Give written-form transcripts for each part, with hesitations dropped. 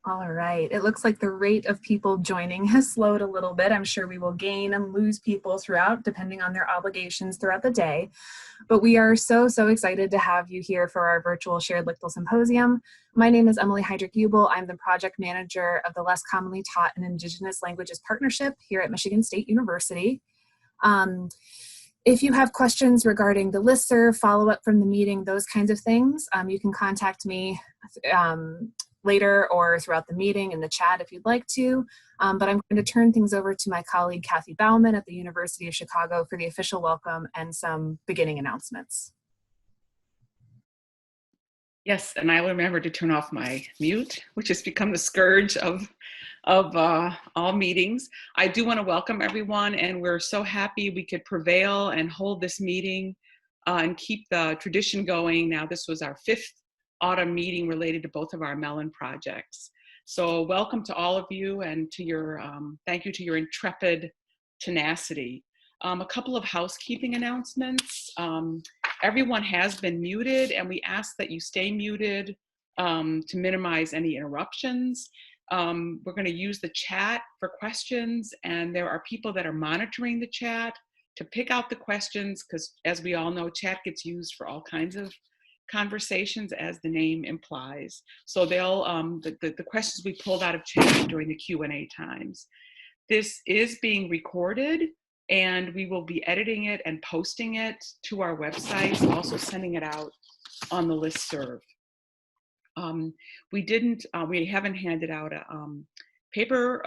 All right. It looks like the rate of people joining has slowed a little bit. I'm sure we will gain and lose people throughout, depending on their obligations throughout the day. But we are so excited to have you here for our virtual Shared Lichtel Symposium. My name is Emily Heydrich-Ubel. I'm the project manager of the Less Commonly Taught in Indigenous Languages Partnership here at Michigan State University. If you have questions regarding the listserv, follow-up from the meeting, those kinds of things, you can contact me later or throughout the meeting in the chat if you'd like to. But I'm going to turn things over to my colleague, Cathy Baumann at the University of Chicago for the official welcome and some beginning announcements. Yes, and I will remember to turn off my mute, which has become the scourge of all meetings. I do want to welcome everyone, and we're so happy we could prevail and hold this meeting and keep the tradition going. Now, this was our 5th autumn meeting related to both of our melon projects. So welcome to all of you, and to your thank you to your intrepid tenacity. A couple of housekeeping announcements. Everyone has been muted, and we ask that you stay muted to minimize any interruptions. We're going to use the chat for questions, and there are people that are monitoring the chat to pick out the questions, because as we all know, chat gets used for all kinds of conversations, as the name implies. So they'll the questions we pulled out of chat during the Q&A times. This is being recorded, and we will be editing it and posting it to our website, also sending it out on the listserv. We haven't handed out a paper,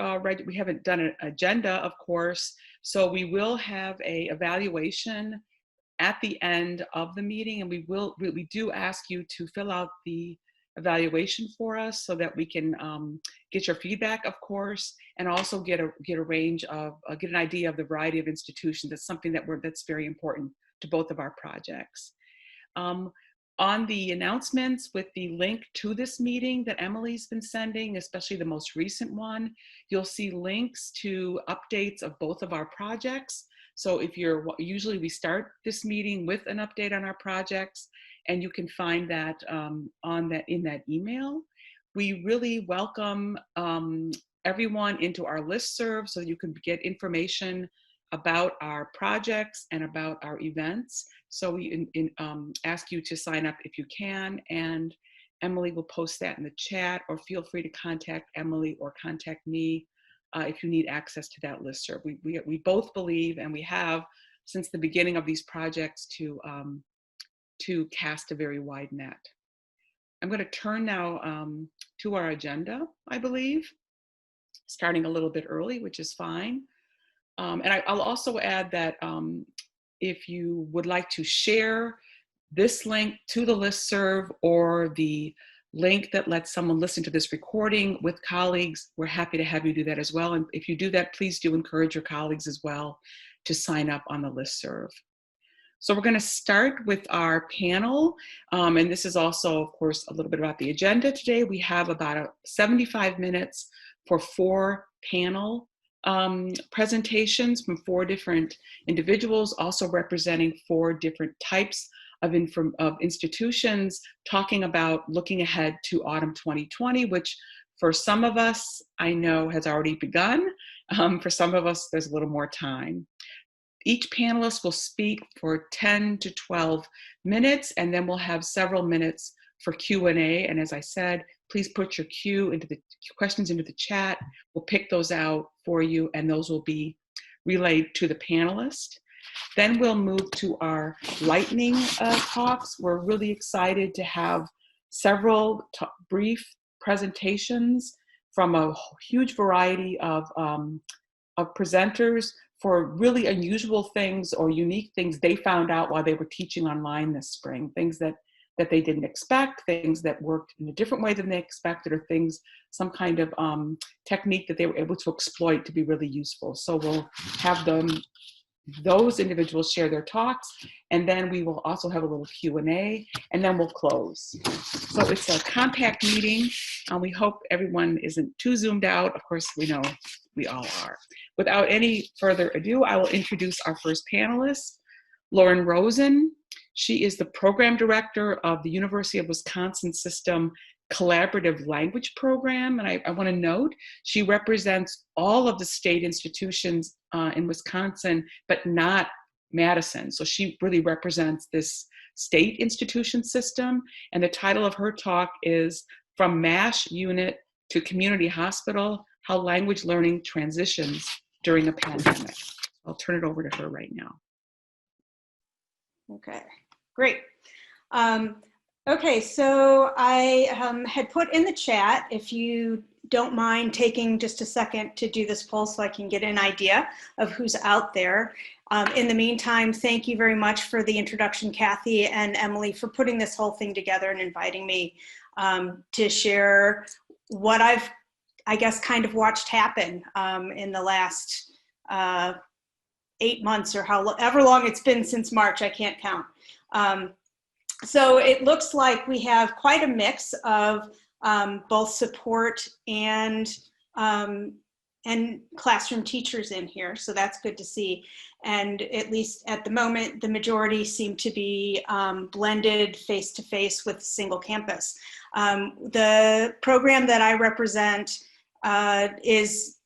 we haven't done an agenda, of course, so we will have a evaluation at the end of the meeting, and we do ask you to fill out the evaluation for us so that we can get your feedback, of course, and also get an idea of the variety of institutions. That's something that's very important to both of our projects. On the announcements with the link to this meeting that Emily's been sending, especially the most recent one, you'll see links to updates of both of our projects. So usually we start this meeting with an update on our projects, and you can find that in that email. We really welcome everyone into our listserv so you can get information about our projects and about our events. So we ask you to sign up if you can, and Emily will post that in the chat, or feel free to contact Emily or contact me if you need access to that listserv. We both believe, and we have since the beginning of these projects, to cast a very wide net. I'm going to turn now to our agenda, I believe, starting a little bit early, which is fine. And I'll also add that if you would like to share this link to the listserv, or the link that lets someone listen to this recording with colleagues, we're happy to have you do that as well. And if you do that, please do encourage your colleagues as well to sign up on the listserv. So we're going to start with our panel, and this is also, of course, a little bit about the agenda today. We have about 75 minutes for 4 panel presentations from 4 different individuals, also representing 4 different types of institutions, talking about looking ahead to autumn 2020, which for some of us, I know, has already begun. For some of us, there's a little more time. Each panelist will speak for 10 to 12 minutes, and then we'll have several minutes for Q&A. And as I said, please put your questions into the chat. We'll pick those out for you, and those will be relayed to the panelist. Then we'll move to our lightning talks. We're really excited to have several brief presentations from a huge variety of presenters for really unusual things or unique things they found out while they were teaching online this spring, things that they didn't expect, things that worked in a different way than they expected, or some kind of technique that they were able to exploit to be really useful. So we'll have those individuals share their talks, and then we will also have a little Q&A, and then we'll close. So it's a compact meeting, and we hope everyone isn't too zoomed out. Of course, we know we all are. Without any further ado, I will introduce our first panelist, Lauren Rosen. She is the program director of the University of Wisconsin System collaborative language program. And I want to note, she represents all of the state institutions in Wisconsin, but not Madison. So she really represents this state institution system. And the title of her talk is From MASH Unit to Community Hospital, How Language Learning Transitions During a Pandemic. I'll turn it over to her right now. Okay, great. Okay, so I had put in the chat, if you don't mind taking just a second to do this poll so I can get an idea of who's out there. In the meantime, thank you very much for the introduction, Cathy and Emily, for putting this whole thing together and inviting me to share what I've, I guess, kind of watched happen in the last 8 months or however long it's been since March, I can't count. So it looks like we have quite a mix of both support and classroom teachers in here, so that's good to see. And at least at the moment, the majority seem to be blended face-to-face with single campus. The program that I represent has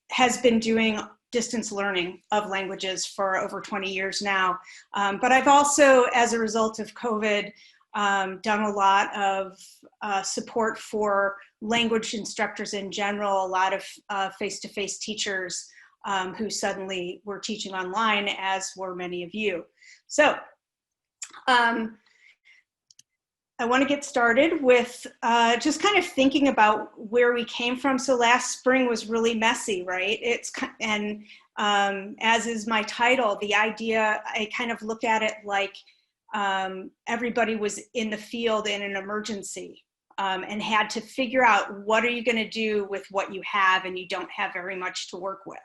been doing distance learning of languages for over 20 years now. But I've also, as a result of COVID, done a lot of support for language instructors in general, a lot of face-to-face teachers who suddenly were teaching online, as were many of you. So I want to get started with just kind of thinking about where we came from. So last spring was really messy, right? As is my title, the idea, I kind of look at it like everybody was in the field in an emergency and had to figure out, what are you going to do with what you have and you don't have very much to work with.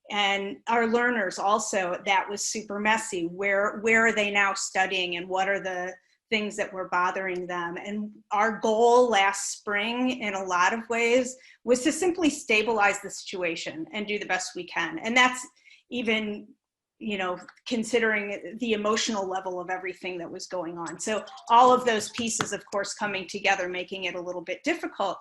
And our learners also, that was super messy. Where are they now studying, and what are the things that were bothering them? And our goal last spring, in a lot of ways, was to simply stabilize the situation and do the best we can. And that's even, you know, considering the emotional level of everything that was going on. So all of those pieces, of course, coming together, making it a little bit difficult.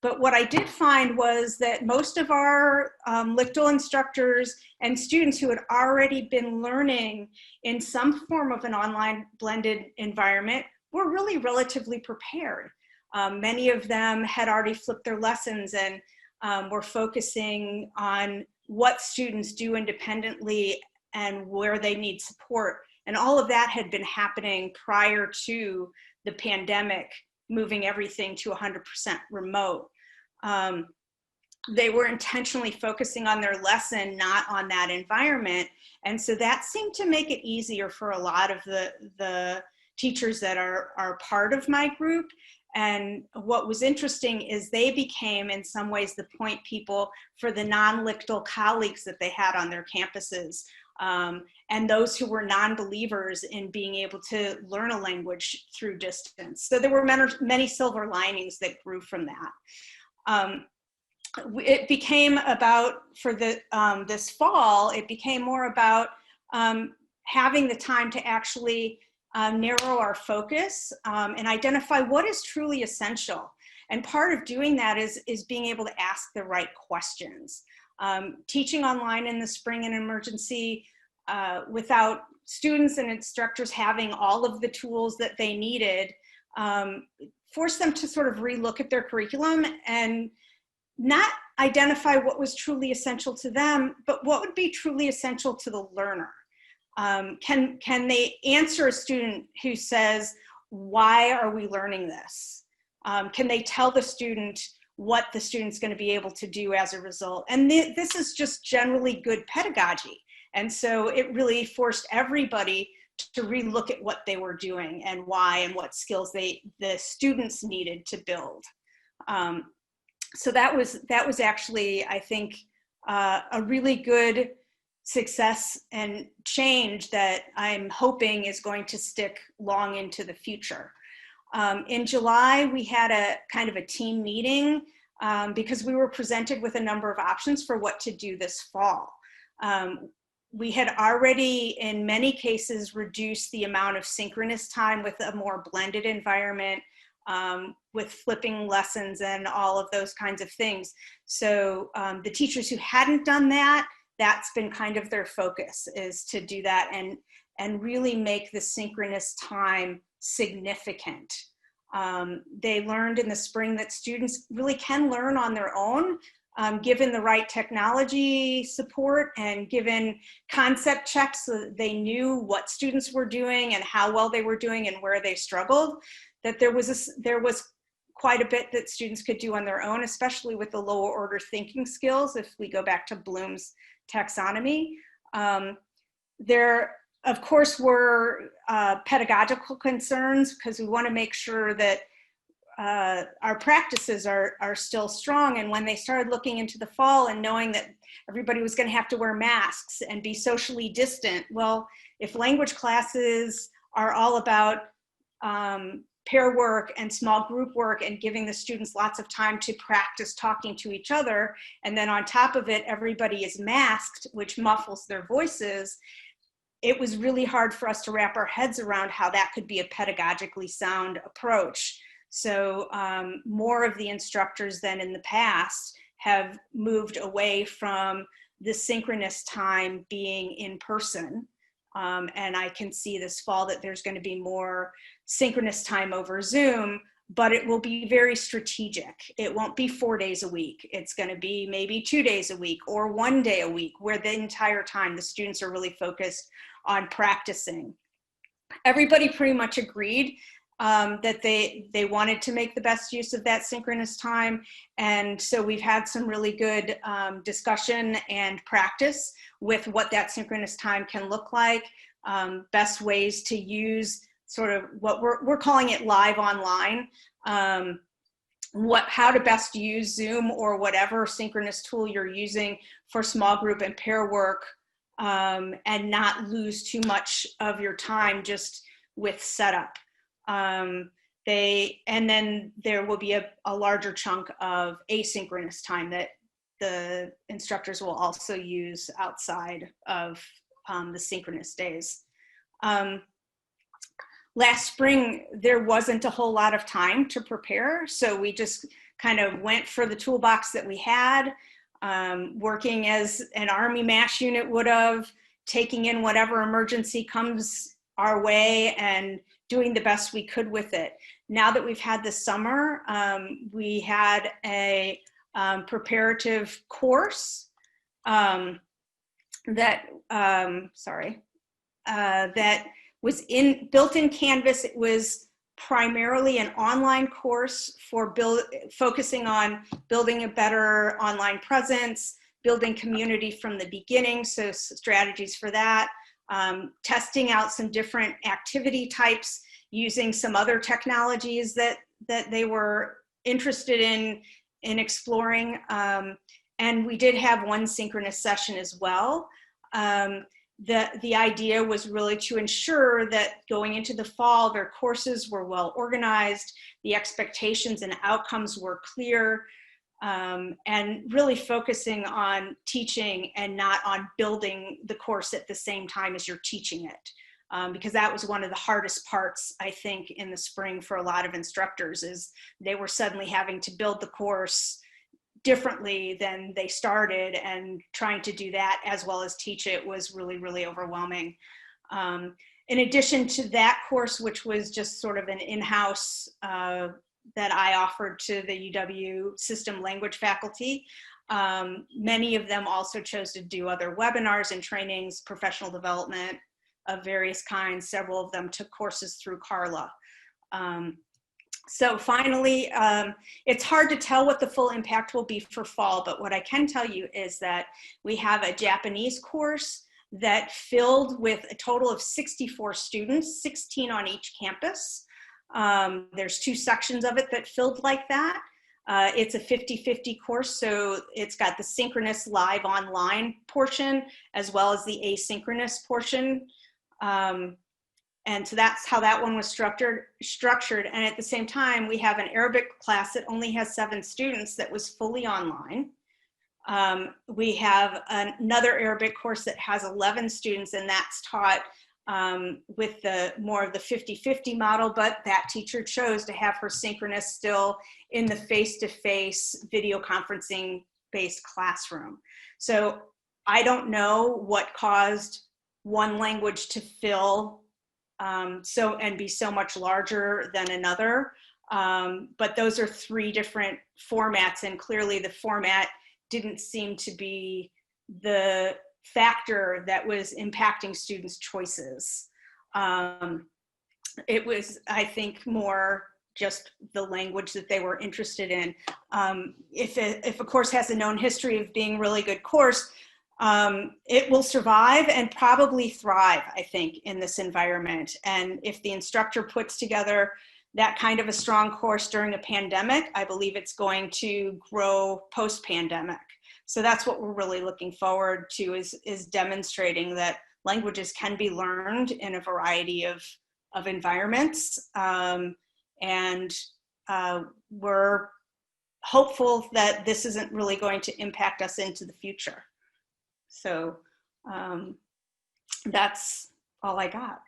But what I did find was that most of our LICTL instructors and students who had already been learning in some form of an online blended environment were really relatively prepared. Many of them had already flipped their lessons and were focusing on what students do independently and where they need support. And all of that had been happening prior to the pandemic, moving everything to 100% remote. They were intentionally focusing on their lesson, not on that environment. And so that seemed to make it easier for a lot of the teachers that are part of my group. And what was interesting is they became, in some ways, the point people for the non-LICTL colleagues that they had on their campuses. And those who were non-believers in being able to learn a language through distance. So there were many silver linings that grew from that. It became about, for this fall, it became more about having the time to actually narrow our focus and identify what is truly essential. And part of doing that is being able to ask the right questions. Teaching online in the spring and emergency without students and instructors having all of the tools that they needed forced them to sort of relook at their curriculum and not identify what was truly essential to them, but what would be truly essential to the learner. Can they answer a student who says, why are we learning this? Can they tell the student what the student's going to be able to do as a result? And this is just generally good pedagogy. And so it really forced everybody to relook at what they were doing and why and what skills the students needed to build. So that was actually, I think, a really good success and change that I'm hoping is going to stick long into the future. In July, we had a kind of a team meeting because we were presented with a number of options for what to do this fall. We had already, in many cases, reduced the amount of synchronous time with a more blended environment. with flipping lessons and all of those kinds of things. So the teachers who hadn't done that, that's been kind of their focus, is to do that and really make the synchronous time significant. They learned in the spring that students really can learn on their own, given the right technology support and given concept checks so that they knew what students were doing and how well they were doing and where they struggled, that there was quite a bit that students could do on their own, especially with the lower order thinking skills, if we go back to Bloom's taxonomy. There, of course, were pedagogical concerns, because we want to make sure that our practices are still strong. And when they started looking into the fall and knowing that everybody was going to have to wear masks and be socially distant, well, if language classes are all about pair work and small group work and giving the students lots of time to practice talking to each other, and then on top of it, everybody is masked, which muffles their voices, it was really hard for us to wrap our heads around how that could be a pedagogically sound approach. So more of the instructors than in the past have moved away from the synchronous time being in person. And I can see this fall that there's going to be more synchronous time over Zoom, but it will be very strategic. It won't be 4 days a week. It's going to be maybe 2 days a week or 1 day a week, where the entire time the students are really focused on practicing. Everybody pretty much agreed that they wanted to make the best use of that synchronous time. And so we've had some really good discussion and practice with what that synchronous time can look like, best ways to use sort of what we're calling it live online, how to best use Zoom or whatever synchronous tool you're using for small group and pair work, and not lose too much of your time just with setup. And then there will be a larger chunk of asynchronous time that the instructors will also use outside of the synchronous days. Last spring, there wasn't a whole lot of time to prepare, so we just kind of went for the toolbox that we had, working as an Army MASH unit would have, taking in whatever emergency comes our way and doing the best we could with it. Now that we've had the summer, we had a preparative course that was built in Canvas. It was primarily an online course for focusing on building a better online presence, building community from the beginning, so strategies for that, testing out some different activity types, using some other technologies that they were interested in exploring. And we did have one synchronous session as well. The idea was really to ensure that going into the fall, their courses were well organized, the expectations and outcomes were clear, and really focusing on teaching and not on building the course at the same time as you're teaching it. Because that was one of the hardest parts, I think, in the spring for a lot of instructors, is they were suddenly having to build the course differently than they started, and trying to do that as well as teach it was really, really overwhelming. In addition to that course, which was just sort of an in-house that I offered to the UW system language faculty, many of them also chose to do other webinars and trainings, professional development of various kinds. Several of them took courses through Carla. So finally, it's hard to tell what the full impact will be for fall, but what I can tell you is that we have a Japanese course that filled with a total of 64 students, 16 on each campus. There's 2 sections of it that filled like that. It's a 50-50 course, so it's got the synchronous live online portion as well as the asynchronous portion. And so that's how that one was structured. And at the same time, we have an Arabic class that only has 7 students that was fully online. We have another Arabic course that has 11 students, and that's taught with the more of the 50-50 model, but that teacher chose to have her synchronous still in the face-to-face video conferencing based classroom. So I don't know what caused one language to fill and be so much larger than another. But those are 3 different formats, and clearly the format didn't seem to be the factor that was impacting students' choices. It was, I think, more just the language that they were interested in. If a course has a known history of being a really good course, it will survive and probably thrive, I think, in this environment. And if the instructor puts together that kind of a strong course during a pandemic, I believe it's going to grow post-pandemic. So that's what we're really looking forward to, is demonstrating that languages can be learned in a variety of environments. And we're hopeful that this isn't really going to impact us into the future. So that's all I got.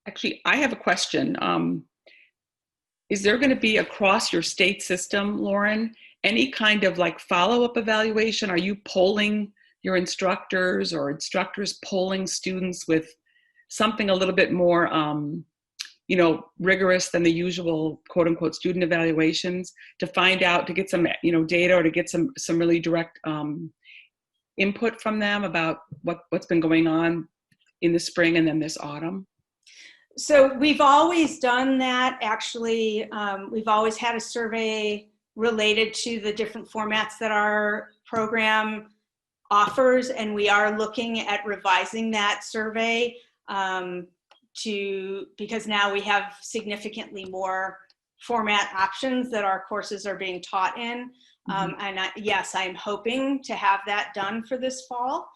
Actually, I have a question. Is there going to be across your state system, Lauren, any kind of like follow-up evaluation? Are you polling your instructors, or instructors polling students with something a little bit more, rigorous than the usual quote unquote student evaluations, to find out, to get some, data, or to get some really direct input from them about what's been going on in the spring and then this autumn? So we've always done that, actually. We've always had a survey related to the different formats that our program offers, and we are looking at revising that survey because now we have significantly more format options that our courses are being taught in. And yes, I'm hoping to have that done for this fall.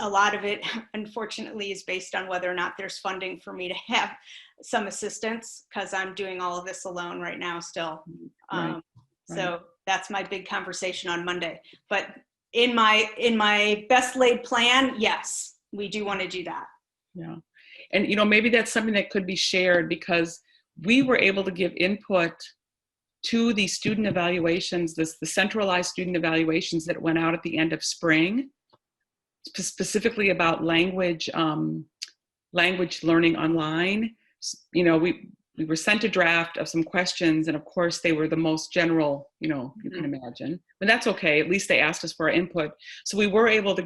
A lot of it, unfortunately, is based on whether or not there's funding for me to have some assistance, because I'm doing all of this alone right now still. Right. So that's my big conversation on Monday. But in my best laid plan, yes, we do want to do that. Yeah. And, maybe that's something that could be shared, because we were able to give input to the student evaluations, the centralized student evaluations that went out at the end of spring, specifically about language learning online. We were sent a draft of some questions, and of course they were the most general, you can imagine, but that's okay. At least they asked us for our input. So we were able to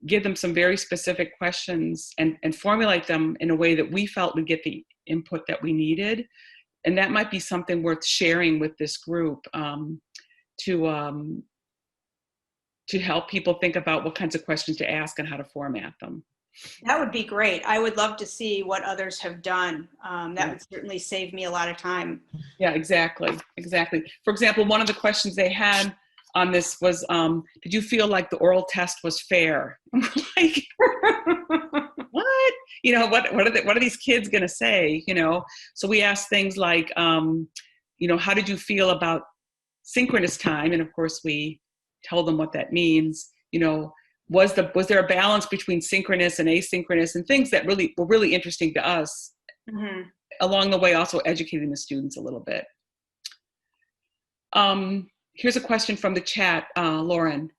give them some very specific questions and formulate them in a way that we felt would get the input that we needed. And that might be something worth sharing with this group, to help people think about what kinds of questions to ask and how to format them. That would be great. I would love to see what others have done. That would certainly save me a lot of time. Yeah, exactly. For example, one of the questions they had on this was, did you feel like the oral test was fair? I'm like, what? What are these kids going to say? So we asked things like, how did you feel about synchronous time? And of course we told them what that means. Was there a balance between synchronous and asynchronous, and things that were really interesting to us. Along the way, also educating the students a little bit. Here's a question from the chat, Lauren.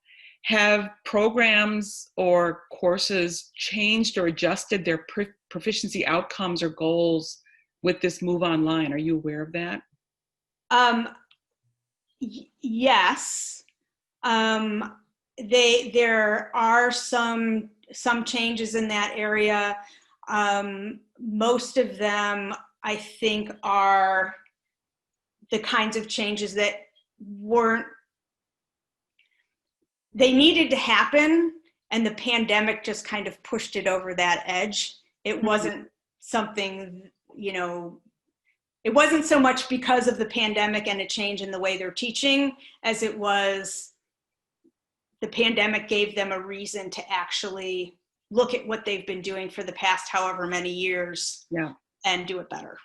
Have programs or courses changed or adjusted their proficiency outcomes or goals with this move online? Are you aware of that? Yes. There are some changes in that area. Most of them, I think, are the kinds of changes that they needed to happen, and the pandemic just kind of pushed it over that edge. It wasn't something, it wasn't so much because of the pandemic and a change in the way they're teaching as it was the pandemic gave them a reason to actually look at what they've been doing for the past however many years, and do it better.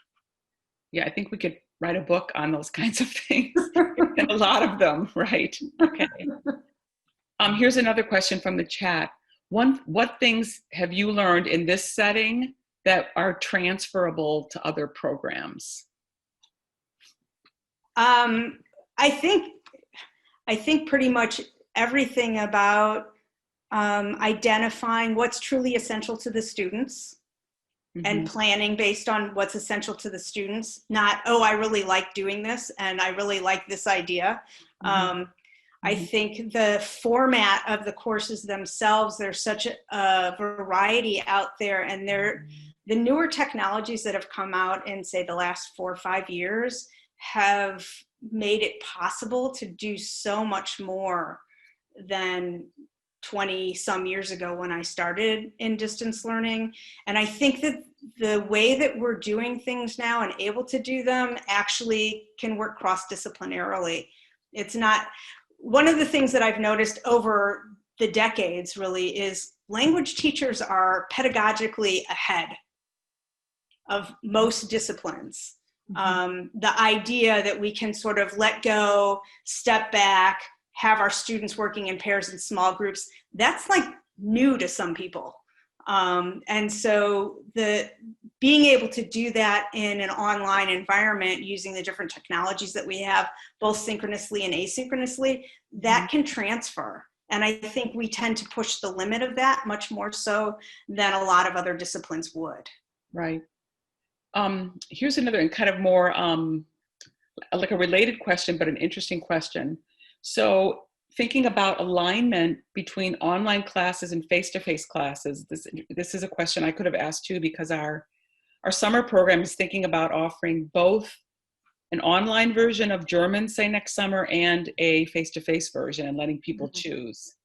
Yeah, I think we could write a book on those kinds of things. A lot of them, right? Okay. Here's another question from the chat. What things have you learned in this setting that are transferable to other programs? I think pretty much everything about identifying what's truly essential to the students and planning based on what's essential to the students, not, oh, I really like doing this and I really like this idea. I think the format of the courses themselves, there's such a variety out there, and the newer technologies that have come out in, say, the last 4 or 5 years have made it possible to do so much more than 20 some years ago when I started in distance learning. And I think that the way that we're doing things now and able to do them actually can work cross-disciplinarily. It's not, one of the things that I've noticed over the decades really is language teachers are pedagogically ahead of most disciplines. The idea that we can sort of let go, step back, have our students working in pairs and small groups, that's like new to some people. And so being able to do that in an online environment using the different technologies that we have, both synchronously and asynchronously, that can transfer. And I think we tend to push the limit of that much more so than a lot of other disciplines would. Right. Here's another and kind of more like a related question, but an interesting question. So thinking about alignment between online classes and face-to-face classes, this is a question I could have asked too, because our summer program is thinking about offering both an online version of German, say next summer, and a face-to-face version, and letting people choose.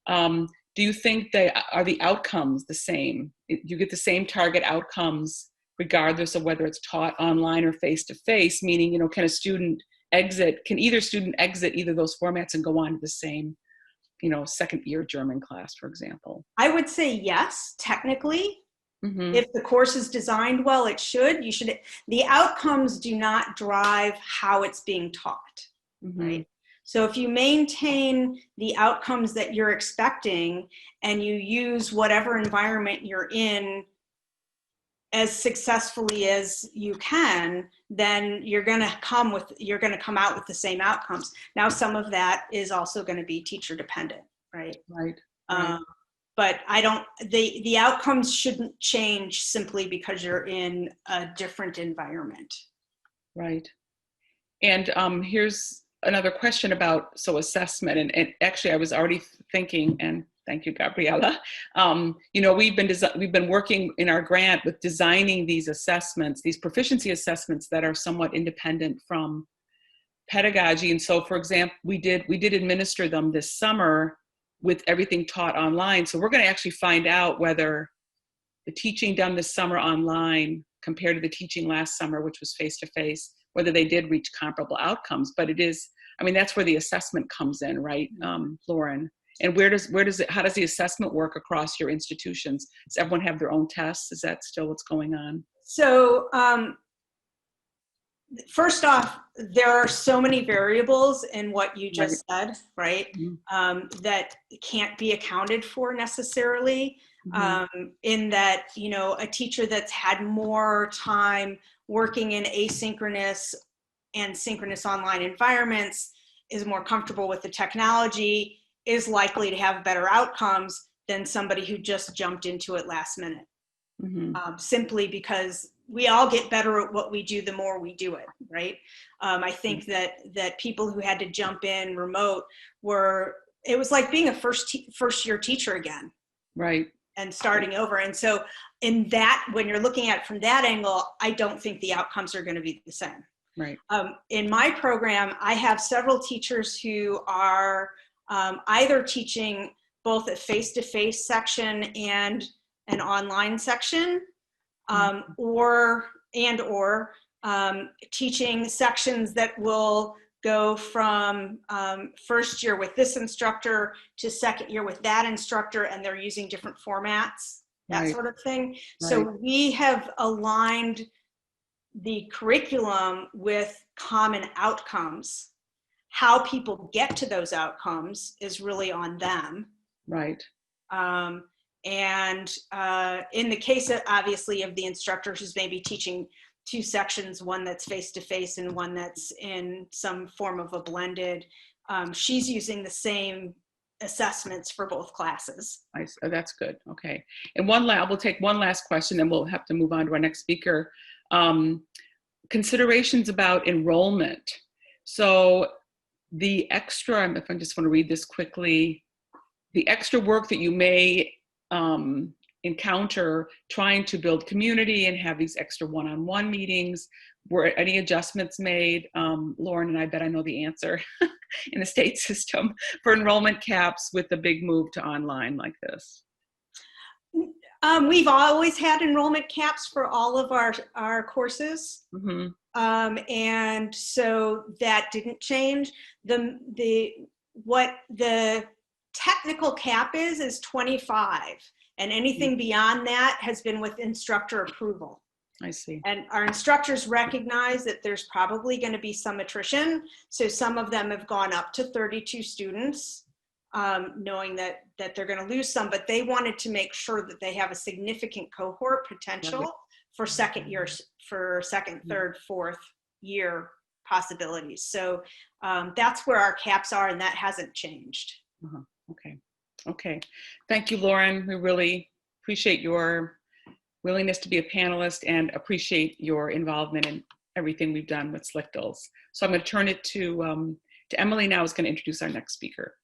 Do you think are the outcomes the same? You get the same target outcomes regardless of whether it's taught online or face-to-face, meaning, can either student exit either of those formats and go on to the same, second year German class, for example? I would say yes, technically. If the course is designed well, it should. The outcomes do not drive how it's being taught, right? So if you maintain the outcomes that you're expecting and you use whatever environment you're in as successfully as you can, then you're going to come out with the same outcomes. Now, some of that is also going to be teacher dependent, right? Right. But the outcomes shouldn't change simply because you're in a different environment. Right. And here's another question about assessment. And actually I was already thinking, and thank you, Gabriella. We've been working in our grant with designing these assessments, these proficiency assessments that are somewhat independent from pedagogy. And so, for example, we did administer them this summer with everything taught online. So we're going to actually find out whether the teaching done this summer online compared to the teaching last summer, which was face-to-face, whether they did reach comparable outcomes. But that's where the assessment comes in, right, Lauren? And how does the assessment work across your institutions? Does everyone have their own tests? Is that still what's going on? So first off, there are so many variables in what you just said, right? That can't be accounted for necessarily. In that, a teacher that's had more time working in asynchronous and synchronous online environments is more comfortable with the technology, is likely to have better outcomes than somebody who just jumped into it last minute. Simply because we all get better at what we do the more we do it, right? I think that people who had to jump in remote it was like being a first year teacher again. Right. And starting over. And so when you're looking at it from that angle, I don't think the outcomes are going to be the same. Right. In my program, I have several teachers who are either teaching both a face-to-face section and an online section, or teaching sections that will go from first year with this instructor to second year with that instructor, and they're using different formats, that sort of thing. Right. So we have aligned the curriculum with common outcomes. How people get to those outcomes is really on them. Right. In the case of, obviously, of the instructor who's maybe teaching two sections, one that's face-to-face and one that's in some form of a blended, she's using the same assessments for both classes. Nice. Oh, that's good. Okay. And we'll take one last question, then we'll have to move on to our next speaker. Considerations about enrollment. So the extra, if I just want to read this quickly, the extra work that you may encounter trying to build community and have these extra one-on-one meetings, were any adjustments made? Lauren, and I bet I know the answer, in the state system for enrollment caps with the big move to online like this? We've always had enrollment caps for all of our courses. Mm-hmm. And so that didn't change. What the technical cap is 25, and anything beyond that has been with instructor approval. I see. And our instructors recognize that there's probably going to be some attrition. So some of them have gone up to 32 students, knowing that they're going to lose some, but they wanted to make sure that they have a significant cohort potential for second, third, fourth year possibilities. So that's where our caps are, and that hasn't changed. Uh-huh. Okay. Thank you, Lauren. We really appreciate your willingness to be a panelist and appreciate your involvement in everything we've done with SLCTLS. So I'm going to turn it to Emily now, who's going to introduce our next speaker.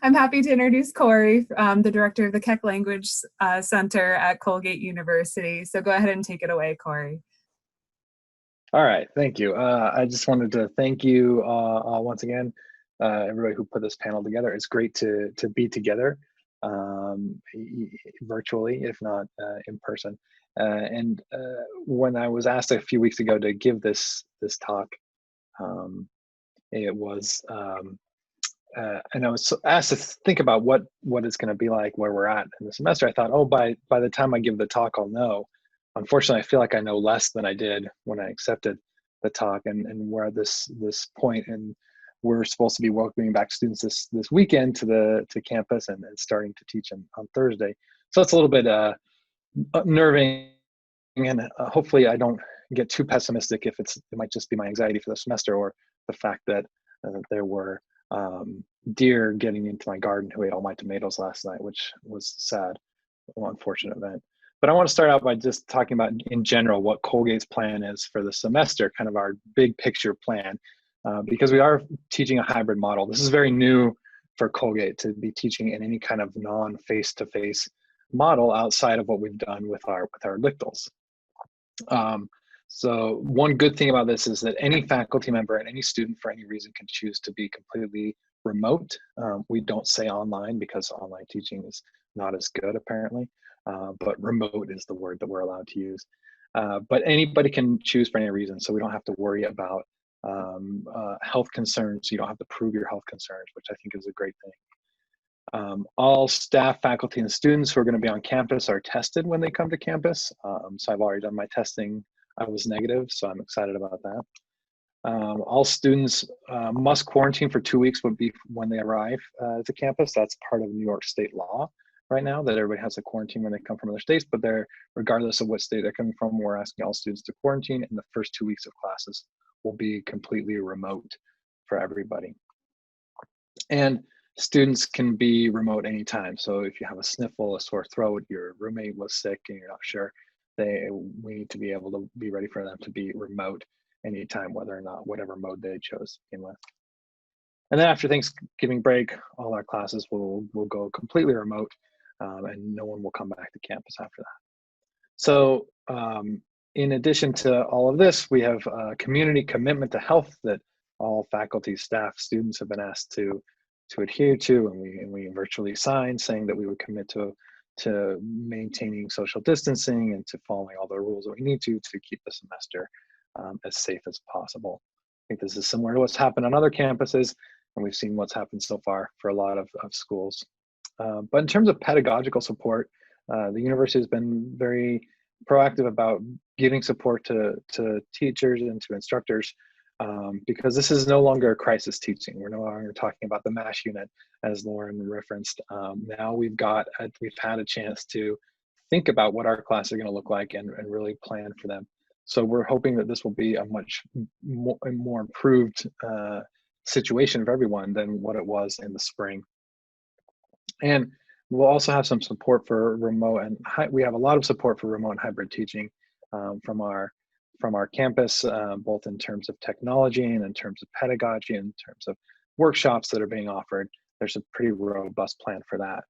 I'm happy to introduce Cory, the director of the Keck Language Center at Colgate University. So go ahead and take it away, Cory. All right, thank you. I just wanted to thank you once again, everybody who put this panel together. It's great to be together virtually, if not in person. And when I was asked a few weeks ago to give this talk, it was, and I was asked to think about what it's going to be like, where we're at in the semester. I thought, oh, by the time I give the talk, I'll know. Unfortunately, I feel like I know less than I did when I accepted the talk, and we're at this point, and we're supposed to be welcoming back students this weekend to campus and starting to teach on Thursday. So it's a little bit unnerving, and hopefully I don't get too pessimistic if it might just be my anxiety for the semester, or the fact that there were deer getting into my garden who ate all my tomatoes last night, which was sad, unfortunate event. But I want to start out by just talking about, in general, what Colgate's plan is for the semester, kind of our big picture plan, because we are teaching a hybrid model. This is very new for Colgate to be teaching in any kind of non-face-to-face model outside of what we've done with our LICTLs. So one good thing about this is that any faculty member and any student for any reason can choose to be completely remote. We don't say online because online teaching is not as good apparently, but remote is the word that we're allowed to use. But anybody can choose for any reason, so we don't have to worry about health concerns. You don't have to prove your health concerns, which I think is a great thing. All staff, faculty, and students who are going to be on campus are tested when they come to campus. So I've already done my testing. I was negative, so I'm excited about that. All students must quarantine for 2 weeks would be when they arrive to campus. That's part of New York state law right now, that everybody has to quarantine when they come from other states, but regardless of what state they're coming from, we're asking all students to quarantine, and the first 2 weeks of classes will be completely remote for everybody. And students can be remote anytime. So if you have a sniffle, a sore throat, your roommate was sick and you're not sure, we need to be able to be ready for them to be remote anytime, whether or not whatever mode they chose to begin with. And then after Thanksgiving break, all our classes will go completely remote, and no one will come back to campus after that. So in addition to all of this, we have a community commitment to health that all faculty, staff, students have been asked to adhere to, and we virtually signed saying that we would commit to maintaining social distancing and to following all the rules that we need to keep the semester as safe as possible. I think this is similar to what's happened on other campuses, and we've seen what's happened so far for a lot of schools. But in terms of pedagogical support, The university has been very proactive about giving support to teachers and to instructors, because this is no longer crisis teaching. We're no longer talking about the MASH unit, as Lauren referenced. Now we've had a chance to think about what our classes are going to look like and really plan for them. So we're hoping that this will be a much more improved situation for everyone than what it was in the spring. And we'll also have some support for remote, and we have a lot of support for remote and hybrid teaching from our campus, both in terms of technology and in terms of pedagogy, and in terms of workshops that are being offered. There's a pretty robust plan for that.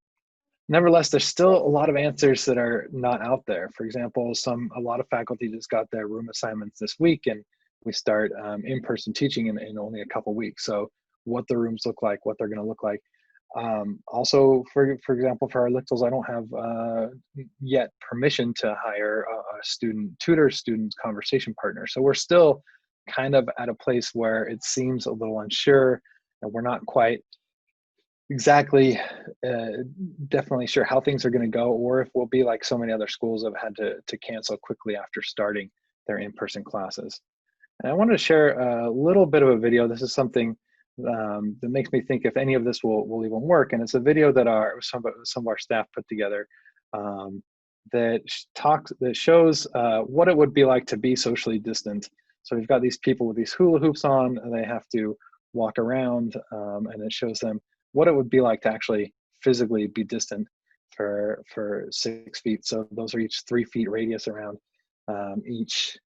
Nevertheless, there's still a lot of answers that are not out there. For example, a lot of faculty just got their room assignments this week, and we start in-person teaching in only a couple weeks. So what the rooms look like, what they're going to look like. Also, for example, for our Lictals, I don't have yet permission to hire a tutor student conversation partner. So we're still kind of at a place where it seems a little unsure, and we're not quite exactly definitely sure how things are going to go, or if we'll be like so many other schools have had to cancel quickly after starting their in-person classes. And I wanted to share a little bit of a video. This is something that makes me think if any of this will even work. And it's a video that some of our staff put together that shows what it would be like to be socially distant. So we've got these people with these hula hoops on, and they have to walk around, and it shows them what it would be like to actually physically be distant for 6 feet. So those are each 3 feet radius around each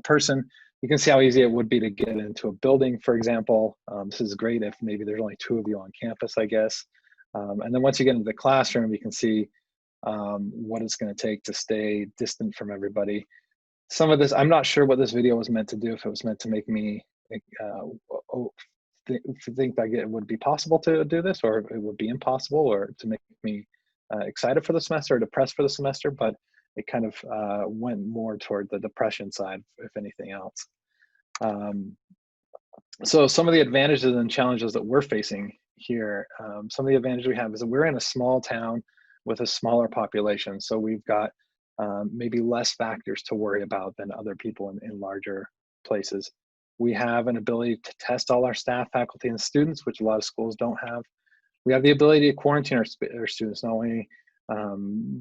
person. You can see how easy it would be to get into a building, for example. This is great if maybe there's only 2 of you on campus, I guess. And then once you get into the classroom, you can see what it's going to take to stay distant from everybody. Some of this, I'm not sure what this video was meant to do, if it was meant to make me think that it would be possible to do this, or it would be impossible, or to make me excited for the semester or depressed for the semester, but it kind of went more toward the depression side, if anything else. So some of the advantages and challenges that we're facing here, some of the advantages we have is that we're in a small town with a smaller population. So we've got maybe less factors to worry about than other people in larger places. We have an ability to test all our staff, faculty, and students, which a lot of schools don't have. We have the ability to quarantine our students, not only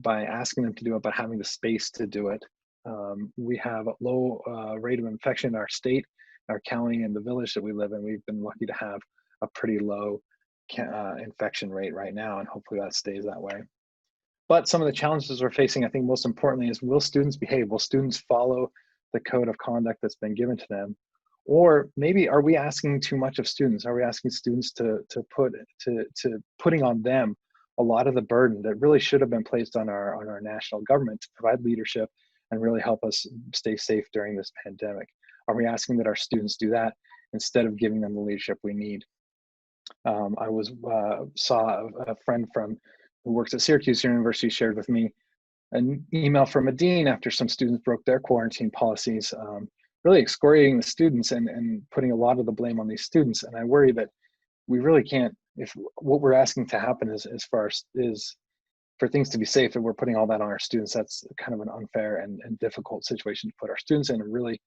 by asking them to do it, but having the space to do it. We have a low rate of infection in our state, our county, and the village that we live in. We've been lucky to have a pretty low infection rate right now, and hopefully that stays that way. But some of the challenges we're facing, I think most importantly, is will students behave? Will students follow the code of conduct that's been given to them? Or maybe are we asking too much of students? Are we asking students to putting on them a lot of the burden that really should have been placed on our national government to provide leadership and really help us stay safe during this pandemic? Are we asking that our students do that instead of giving them the leadership we need? I saw a friend who works at Syracuse University shared with me an email from a dean after some students broke their quarantine policies, really excoriating the students and putting a lot of the blame on these students. And I worry that we really can't, if what we're asking to happen is for things to be safe, and we're putting all that on our students, that's kind of an unfair and difficult situation to put our students in, and really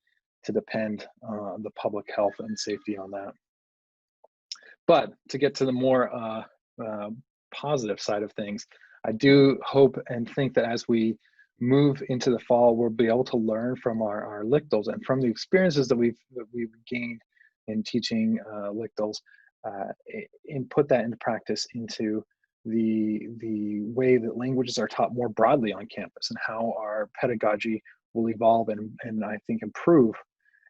to depend on the public health and safety on that. But to get to the more positive side of things, I do hope and think that as we move into the fall, we'll be able to learn from our Lictals and from the experiences that we've gained in teaching Lictals, and put that into practice into the way that languages are taught more broadly on campus, and how our pedagogy will evolve and I think improve.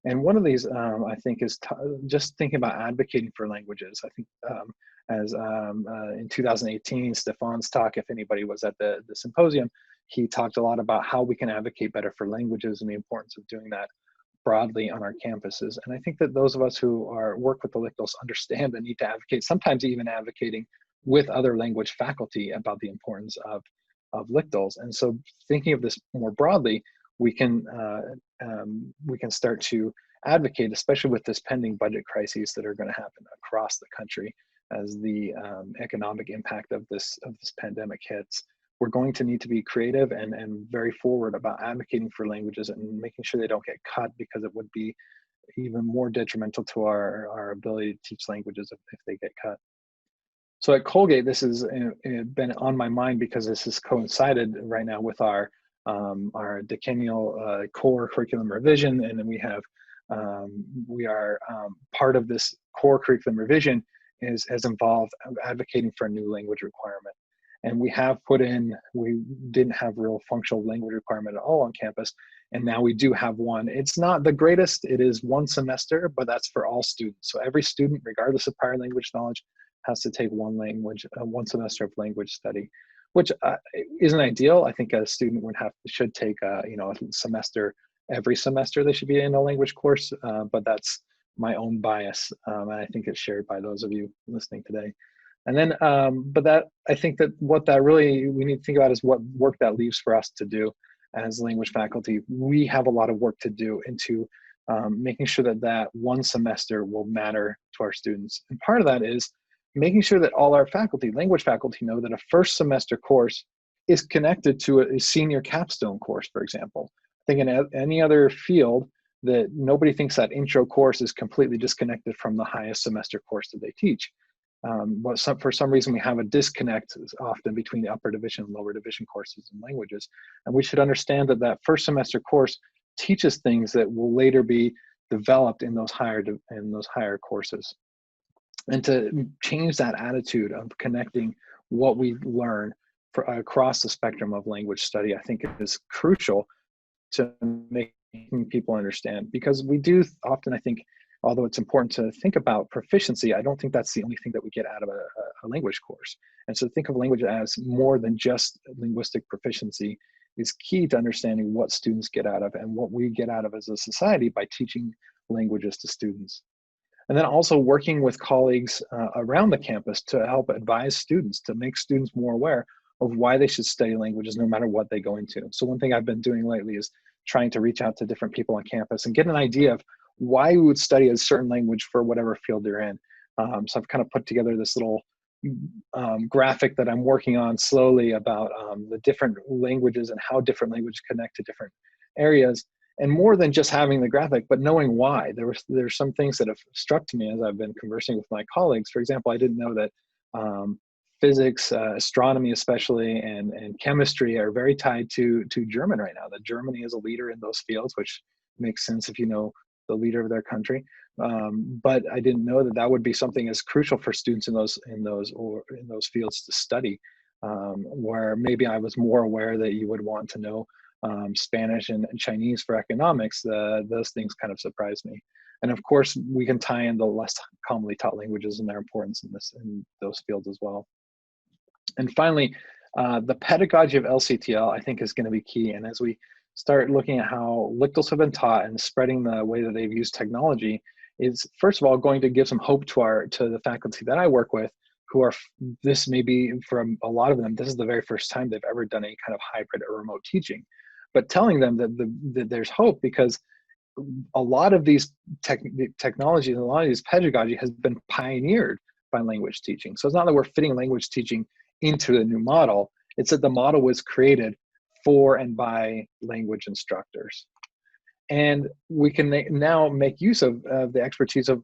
And one of these, I think, is just thinking about advocating for languages. I think in 2018, Stefan's talk, if anybody was at the symposium, he talked a lot about how we can advocate better for languages and the importance of doing that broadly on our campuses. And I think that those of us who work with the Lictals understand the need to advocate, sometimes even advocating with other language faculty about the importance of Lictals. And so thinking of this more broadly, we can start to advocate, especially with this pending budget crises that are going to happen across the country as the economic impact of this pandemic hits. we're going to need to be creative and very forward about advocating for languages and making sure they don't get cut, because it would be even more detrimental to our ability to teach languages if they get cut. So at Colgate, this has been on my mind because this has coincided right now with our decennial core curriculum revision, and then we are part of this core curriculum revision has involved advocating for a new language requirement. And we didn't have real functional language requirement at all on campus, and now we do have one. It's not the greatest, it is one semester, but that's for all students. So every student, regardless of prior language knowledge, has to take one semester of language study, which isn't ideal. I think a student should take a semester every semester. They should be in a language course, but that's my own bias, and I think it's shared by those of you listening today. And then, but I think that what that really we need to think about is what work that leaves for us to do as language faculty. We have a lot of work to do into making sure that one semester will matter to our students. And part of that is making sure that all our faculty, language faculty, know that a first semester course is connected to a senior capstone course, for example. I think in any other field, that nobody thinks that intro course is completely disconnected from the highest semester course that they teach. But for some reason, we have a disconnect often between the upper division and lower division courses in languages. And we should understand that first semester course teaches things that will later be developed in those higher courses. And to change that attitude of connecting what we learn across the spectrum of language study, I think is crucial to making people understand. Because we do often, I think, although it's important to think about proficiency, I don't think that's the only thing that we get out of a language course. And so think of language as more than just linguistic proficiency is key to understanding what students get out of and what we get out of as a society by teaching languages to students. And then also working with colleagues around the campus to help advise students, to make students more aware of why they should study languages no matter what they go into. So one thing I've been doing lately is trying to reach out to different people on campus and get an idea of why you would study a certain language for whatever field you're in. So I've kind of put together this little graphic that I'm working on slowly about the different languages and how different languages connect to different areas. And more than just having the graphic, but knowing why. There's some things that have struck to me as I've been conversing with my colleagues. For example, I didn't know that physics, astronomy especially, and chemistry are very tied to German right now. That Germany is a leader in those fields, which makes sense if you know the leader of their country. But I didn't know that would be something as crucial for students in those fields to study. Where maybe I was more aware that you would want to know Spanish and Chinese for economics. Those things kind of surprised me. And of course, we can tie in the less commonly taught languages and their importance in those fields as well. And finally, the pedagogy of LCTL, I think, is going to be key. And as we start looking at how lictals have been taught and spreading the way that they've used technology, is first of all going to give some hope to the faculty that I work with, who are, this may be for a lot of them, this is the very first time they've ever done any kind of hybrid or remote teaching. But telling them that there's hope, because a lot of these technologies and a lot of these pedagogy has been pioneered by language teaching. So it's not that we're fitting language teaching into the new model, it's that the model was created for and by language instructors. And we can now make use of the expertise of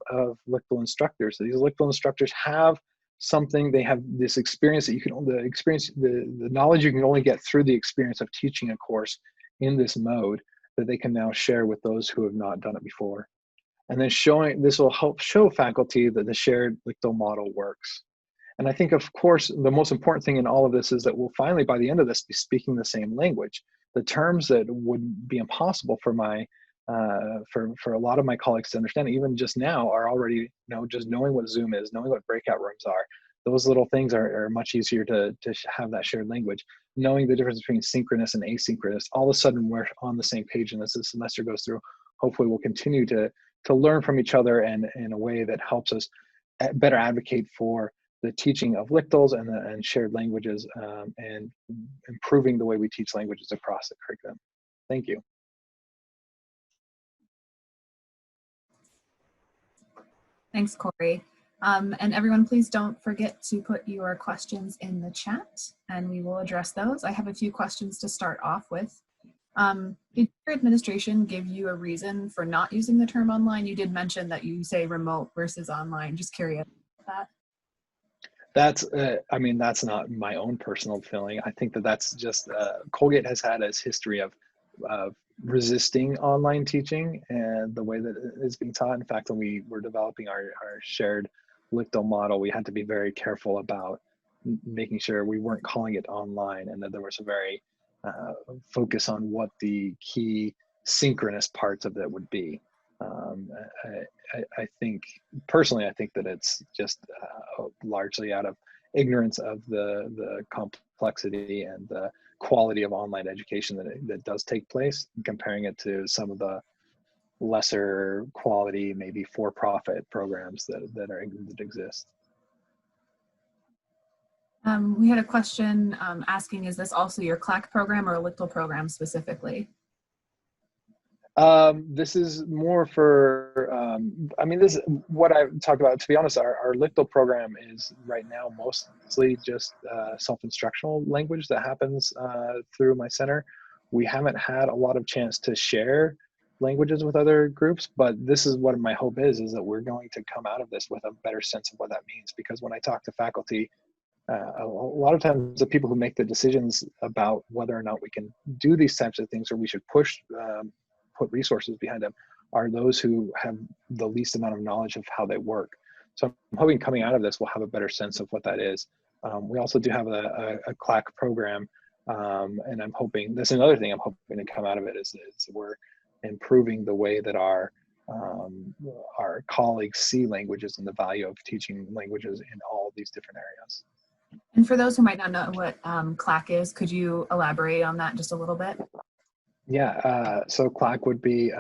lictal instructors. So these lictal instructors have something, they have this experience that you can only the knowledge you can only get through the experience of teaching a course in this mode, that they can now share with those who have not done it before. And then this will help show faculty that the shared lictal model works. And I think, of course, the most important thing in all of this is that we'll finally, by the end of this, be speaking the same language. The terms that would be impossible for for a lot of my colleagues to understand, even just now, are already, just knowing what Zoom is, knowing what breakout rooms are. Those little things are much easier to have that shared language. Knowing the difference between synchronous and asynchronous, all of a sudden we're on the same page, and as the semester goes through, hopefully we'll continue to learn from each other and in a way that helps us better advocate for the teaching of lictals and shared languages, and improving the way we teach languages across the curriculum. Thank you. Thanks, Cory. And everyone, please don't forget to put your questions in the chat and we will address those. I have a few questions to start off with. Did your administration give you a reason for not using the term online? You did mention that you say remote versus online. Just curious about that. That's, I mean, that's not my own personal feeling. I think that that's just, Colgate has had its history of resisting online teaching and the way that it is being taught. In fact, when we were developing our shared Licto model, we had to be very careful about making sure we weren't calling it online and that there was a very focus on what the key synchronous parts of it would be. I think, personally, I think that it's just largely out of ignorance of the complexity and the quality of online education that does take place, comparing it to some of the lesser quality, maybe for-profit programs that exist. We had a question asking, is this also your CLAC program or a Licto program specifically? This is more for, I mean, this is what I talked about. To be honest, our Licto program is right now mostly just self-instructional language that happens through my center. We haven't had a lot of chance to share languages with other groups, but this is what my hope is that we're going to come out of this with a better sense of what that means. Because when I talk to faculty, a lot of times the people who make the decisions about whether or not we can do these types of things or we should put resources behind them are those who have the least amount of knowledge of how they work. So I'm hoping coming out of this, we'll have a better sense of what that is. We also do have a CLAC program, and I'm hoping, that's another thing I'm hoping to come out of it is we're improving the way that our colleagues see languages and the value of teaching languages in all these different areas. And for those who might not know what CLAC is, could you elaborate on that just a little bit? Yeah, so CLAC would be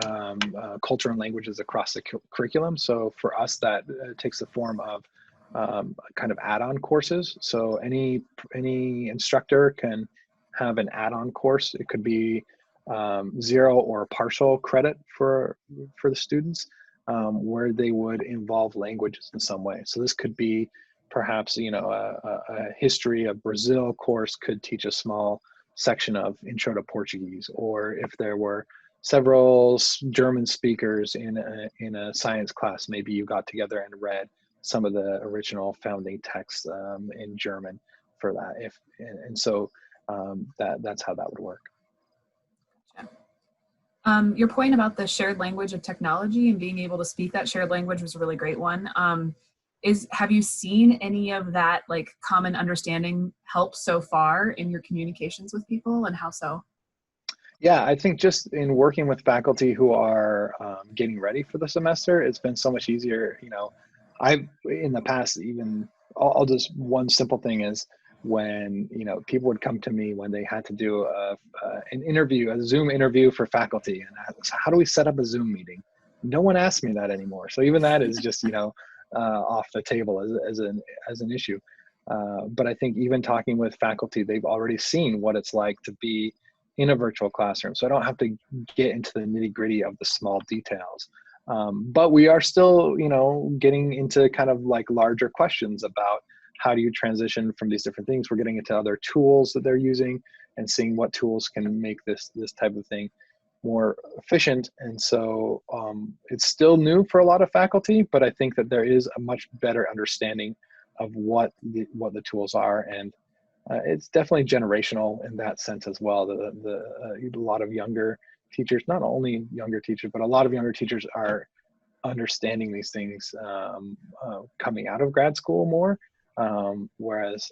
culture and languages across the curriculum. So for us, that takes the form of kind of add-on courses. So any instructor can have an add-on course. It could be 0 or partial credit for the students, where they would involve languages in some way. So this could be perhaps, you know, a history of Brazil course could teach a small section of Intro to Portuguese, or if there were several German speakers in a science class, maybe you got together and read some of the original founding texts in German for that. So that's how that would work. Your point about the shared language of technology and being able to speak that shared language was a really great one. Have you seen any of that like common understanding help so far in your communications with people, and how so? Yeah, I think just in working with faculty who are getting ready for the semester, it's been so much easier. You know, I've in the past, even I'll just, one simple thing is when, you know, people would come to me when they had to do an interview, a Zoom interview for faculty, and how do we set up a Zoom meeting? No one asks me that anymore. So even that is just, you know, off the table as an issue. But I think even talking with faculty, they've already seen what it's like to be in a virtual classroom. So I don't have to get into the nitty-gritty of the small details. But we are still, you know, getting into kind of like larger questions about how do you transition from these different things. We're getting into other tools that they're using and seeing what tools can make this type of thing more efficient. And so it's still new for a lot of faculty, but I think that there is a much better understanding of what the tools are. And it's definitely generational in that sense as well. A lot of younger teachers, not only younger teachers, but a lot of younger teachers are understanding these things coming out of grad school more, whereas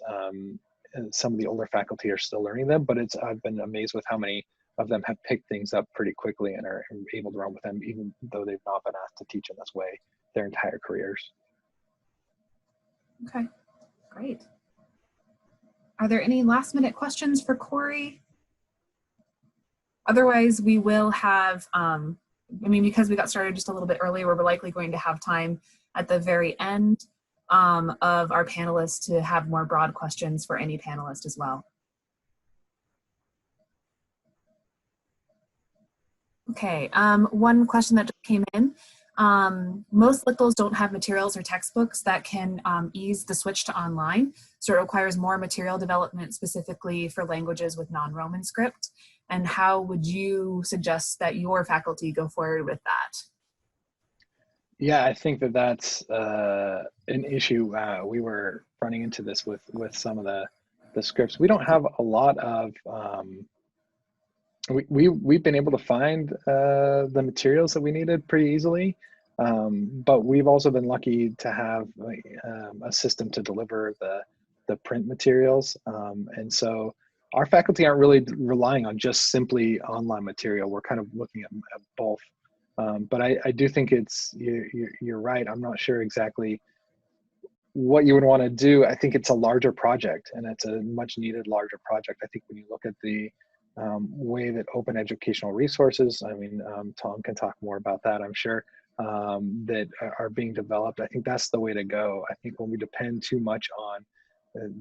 some of the older faculty are still learning them. But I've been amazed with how many of them have picked things up pretty quickly and are able to run with them, even though they've not been asked to teach in this way their entire careers. Okay, great. Are there any last minute questions for Cory? Otherwise, we will have, I mean, because we got started just a little bit earlier, we're likely going to have time at the very end of our panelists to have more broad questions for any panelist as well. Okay, one question that just came in. Most Lictals don't have materials or textbooks that can ease the switch to online, so it requires more material development specifically for languages with non-Roman script. And how would you suggest that your faculty go forward with that? Yeah, I think that that's an issue. We were running into this with some of the scripts. We don't have a lot of, we've been able to find the materials that we needed pretty easily, but we've also been lucky to have a system to deliver the print materials. And so our faculty aren't really relying on just simply online material. We're kind of looking at both. But I do think you're right. I'm not sure exactly what you would want to do. I think it's a larger project, and it's a much needed larger project. I think when you look at the way that open educational resources, I mean, Tom can talk more about that, I'm sure, that are being developed, I think that's the way to go. I think when we depend too much on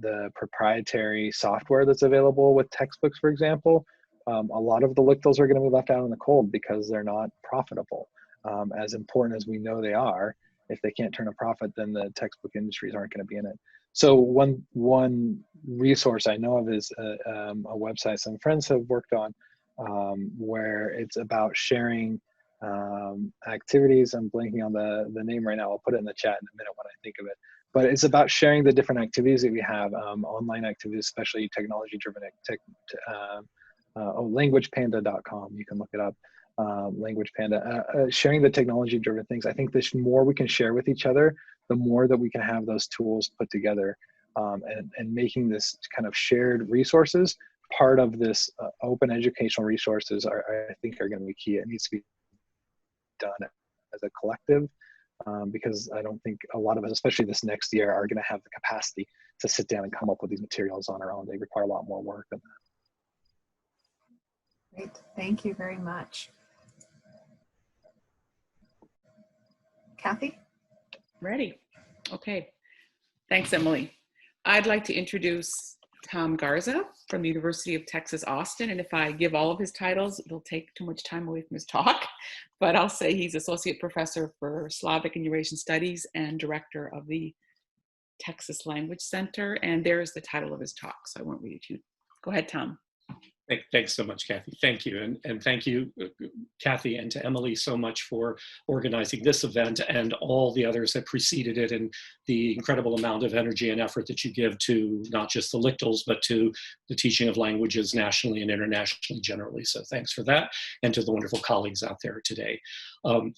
the proprietary software that's available with textbooks, for example, a lot of the Lictals are going to be left out in the cold because they're not profitable. As important as we know they are, if they can't turn a profit, then the textbook industries aren't going to be in it. So one resource I know of is a website some friends have worked on, where it's about sharing activities. I'm blanking on the name right now. I'll put it in the chat in a minute when I think of it. But it's about sharing the different activities that we have, online activities, especially technology-driven languagepanda.com. You can look it up. Language Panda, sharing the technology-driven things. I think the more we can share with each other, the more that we can have those tools put together, and making this kind of shared resources part of this open educational resources I think are going to be key. It needs to be done as a collective, because I don't think a lot of us, especially this next year, are going to have the capacity to sit down and come up with these materials on our own. They require a lot more work than that. Great, thank you very much. Cathy? Ready. Okay. Thanks, Emily. I'd like to introduce Tom Garza from the University of Texas, Austin. And if I give all of his titles, it'll take too much time away from his talk. But I'll say he's Associate Professor for Slavic and Eurasian Studies and Director of the Texas Language Center. And there's the title of his talk, so I won't read it to you. Go ahead, Tom. Thanks so much, Cathy. Thank you. And thank you, Cathy, and to Emily so much for organizing this event and all the others that preceded it, and the incredible amount of energy and effort that you give to not just the Lictals, but to the teaching of languages nationally and internationally generally. So thanks for that, and to the wonderful colleagues out there today. I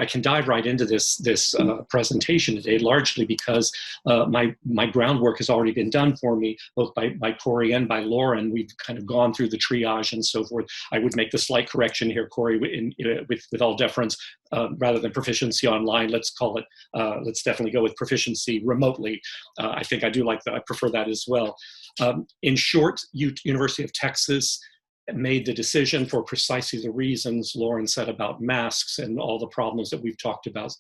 can dive right into this presentation today, largely because my groundwork has already been done for me, both by Cory and by Lauren. We've kind of gone through the triage and so forth. I would make the slight correction here, Cory, with all deference, rather than proficiency online, let's call it, let's definitely go with proficiency remotely. I think I do like that. I prefer that as well. In short, University of Texas made the decision for precisely the reasons Lauren said about masks and all the problems that we've talked about,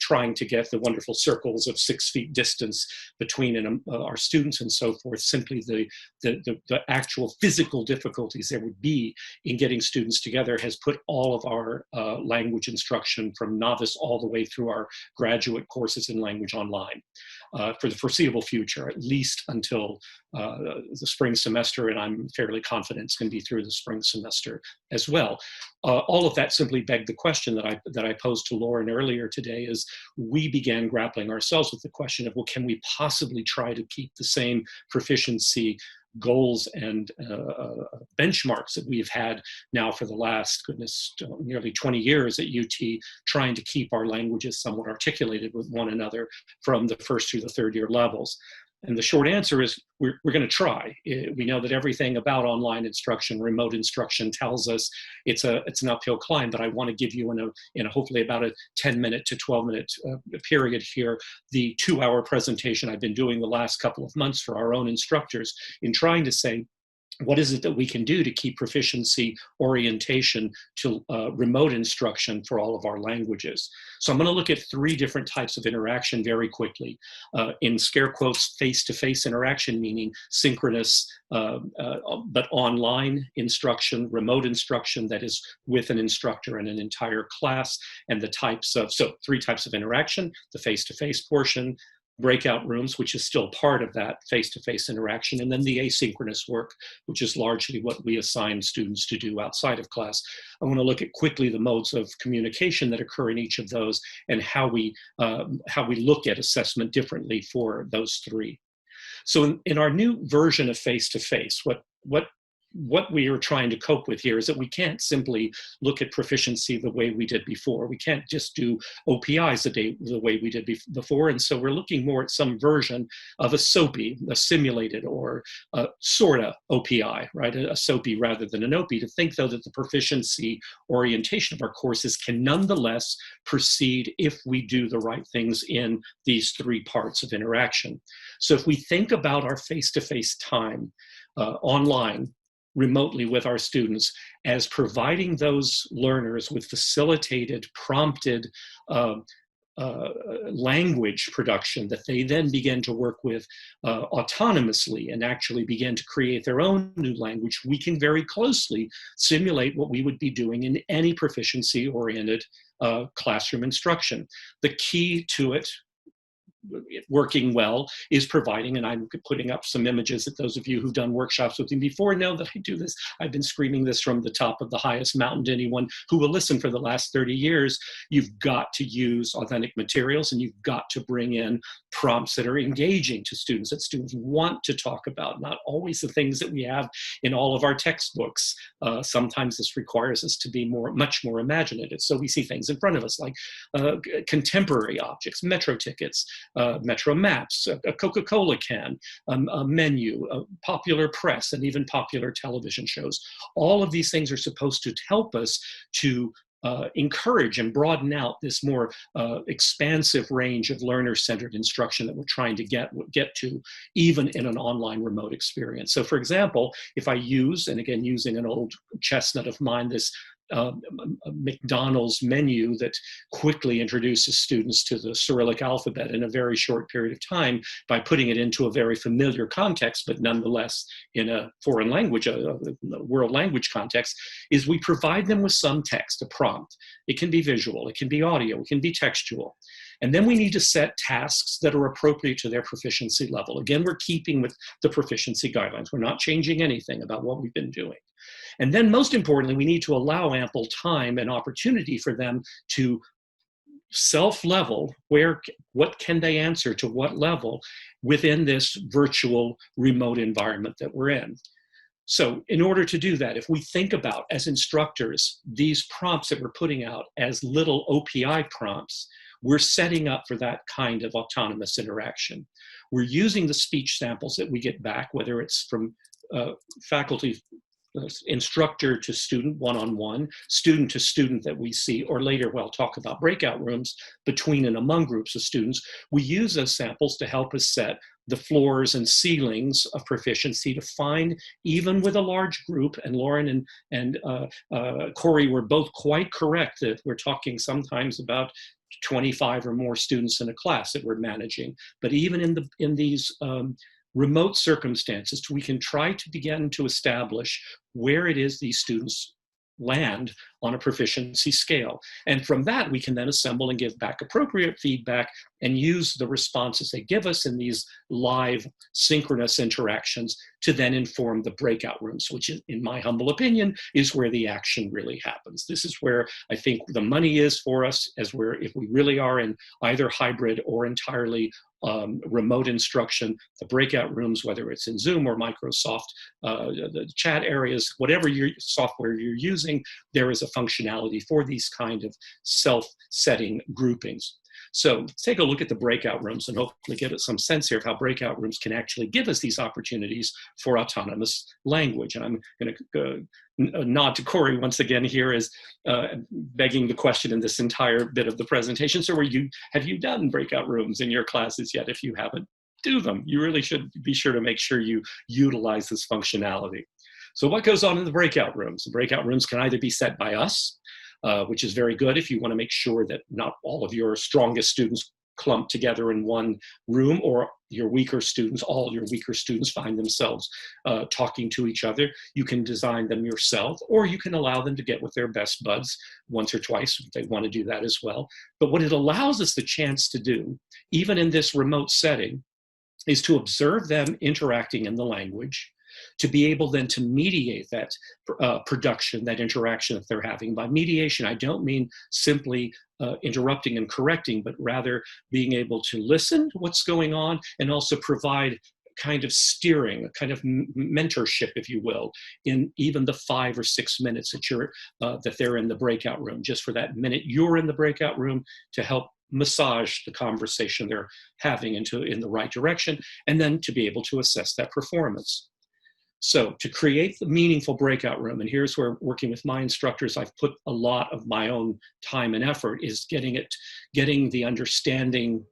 trying to get the wonderful circles of 6 feet distance between our students and so forth. Simply the actual physical difficulties there would be in getting students together has put all of our language instruction from novice all the way through our graduate courses in language online for the foreseeable future, at least until the spring semester, and I'm fairly confident it's going to be through the spring semester as well. All of that simply begged the question that I posed to Lauren earlier today, is we began grappling ourselves with the question of, well, can we possibly try to keep the same proficiency goals and benchmarks that we've had now for the last, nearly 20 years at UT, trying to keep our languages somewhat articulated with one another from the first through the third year levels? And the short answer is we're going to try. We know that everything about online instruction, remote instruction, tells us it's an uphill climb, but I want to give you in a hopefully about a 10-minute to 12-minute period here, the 2-hour presentation I've been doing the last couple of months for our own instructors in trying to say, what is it that we can do to keep proficiency orientation to remote instruction for all of our languages? So I'm going to look at 3 different types of interaction very quickly. In scare quotes, face-to-face interaction, meaning synchronous but online instruction, remote instruction that is with an instructor and an entire class, and the types of, so 3 types of interaction: the face-to-face portion, breakout rooms, which is still part of that face-to-face interaction, and then the asynchronous work, which is largely what we assign students to do outside of class. I want to look at quickly the modes of communication that occur in each of those, and how we look at assessment differently for those 3. So in our new version of face-to-face, what we are trying to cope with here is that we can't simply look at proficiency the way we did before. We can't just do OPIs the way we did before. And so we're looking more at some version of a SOPI, a simulated or sort of OPI, right? A SOPI rather than an OPI, to think, though, that the proficiency orientation of our courses can nonetheless proceed if we do the right things in these 3 parts of interaction. So if we think about our face-to-face time online, remotely with our students, as providing those learners with facilitated, prompted language production that they then begin to work with autonomously and actually begin to create their own new language, we can very closely simulate what we would be doing in any proficiency-oriented classroom instruction. The key to it working well is providing, and I'm putting up some images that those of you who've done workshops with me before know that I do this. I've been screaming this from the top of the highest mountain to anyone who will listen for the last 30 years. You've got to use authentic materials, and you've got to bring in prompts that are engaging to students, that students want to talk about, not always the things that we have in all of our textbooks. Sometimes this requires us to be much more imaginative. So we see things in front of us like contemporary objects, metro tickets, metro maps, a Coca-Cola can, a menu, a popular press, and even popular television shows. All of these things are supposed to help us to encourage and broaden out this more expansive range of learner-centered instruction that we're trying to get to, even in an online remote experience. So for example, if I use, and again using an old chestnut of mine, this McDonald's menu that quickly introduces students to the Cyrillic alphabet in a very short period of time by putting it into a very familiar context, but nonetheless in a foreign language, a world language context, is we provide them with some text, a prompt. It can be visual, it can be audio, it can be textual. And then we need to set tasks that are appropriate to their proficiency level. Again, we're keeping with the proficiency guidelines. We're not changing anything about what we've been doing. And then most importantly, we need to allow ample time and opportunity for them to self-level what can they answer to what level within this virtual remote environment that we're in. So in order to do that, if we think about, as instructors, these prompts that we're putting out as little OPI prompts, we're setting up for that kind of autonomous interaction. We're using the speech samples that we get back, whether it's from faculty, instructor to student one-on-one, student to student that we see, or later we'll talk about breakout rooms between and among groups of students. We use those samples to help us set the floors and ceilings of proficiency to find, even with a large group, and Lauren and Cory were both quite correct that we're talking sometimes about 25 or more students in a class that we're managing. But even in these remote circumstances, we can try to begin to establish where it is these students land on a proficiency scale. And from that, we can then assemble and give back appropriate feedback and use the responses they give us in these live synchronous interactions to then inform the breakout rooms, which in my humble opinion is where the action really happens. This is where I think the money is for us, as where if we really are in either hybrid or entirely remote instruction, the breakout rooms, whether it's in Zoom or Microsoft, the chat areas, whatever your software you're using, there is a functionality for these kind of self-setting groupings. So let's take a look at the breakout rooms and hopefully get some sense here of how breakout rooms can actually give us these opportunities for autonomous language. And I'm going to nod to Cory once again here as begging the question in this entire bit of the presentation. So have you done breakout rooms in your classes yet? If you haven't, do them. You really should be sure to make sure you utilize this functionality. So what goes on in the breakout rooms? The breakout rooms can either be set by us, which is very good if you want to make sure that not all of your strongest students clump together in one room, or your weaker students, all your weaker students find themselves talking to each other. You can design them yourself, or you can allow them to get with their best buds once or twice if they want to do that as well. But what it allows us the chance to do, even in this remote setting, is to observe them interacting in the language, to be able then to mediate that production, that interaction that they're having. By mediation, I don't mean simply interrupting and correcting, but rather being able to listen to what's going on and also provide kind of steering, a kind of mentorship, if you will, in even the 5 or 6 minutes that they're in the breakout room. Just for that minute you're in the breakout room, to help massage the conversation they're having in the right direction, and then to be able to assess that performance. So to create the meaningful breakout room, and here's where, working with my instructors, I've put a lot of my own time and effort, is getting the understanding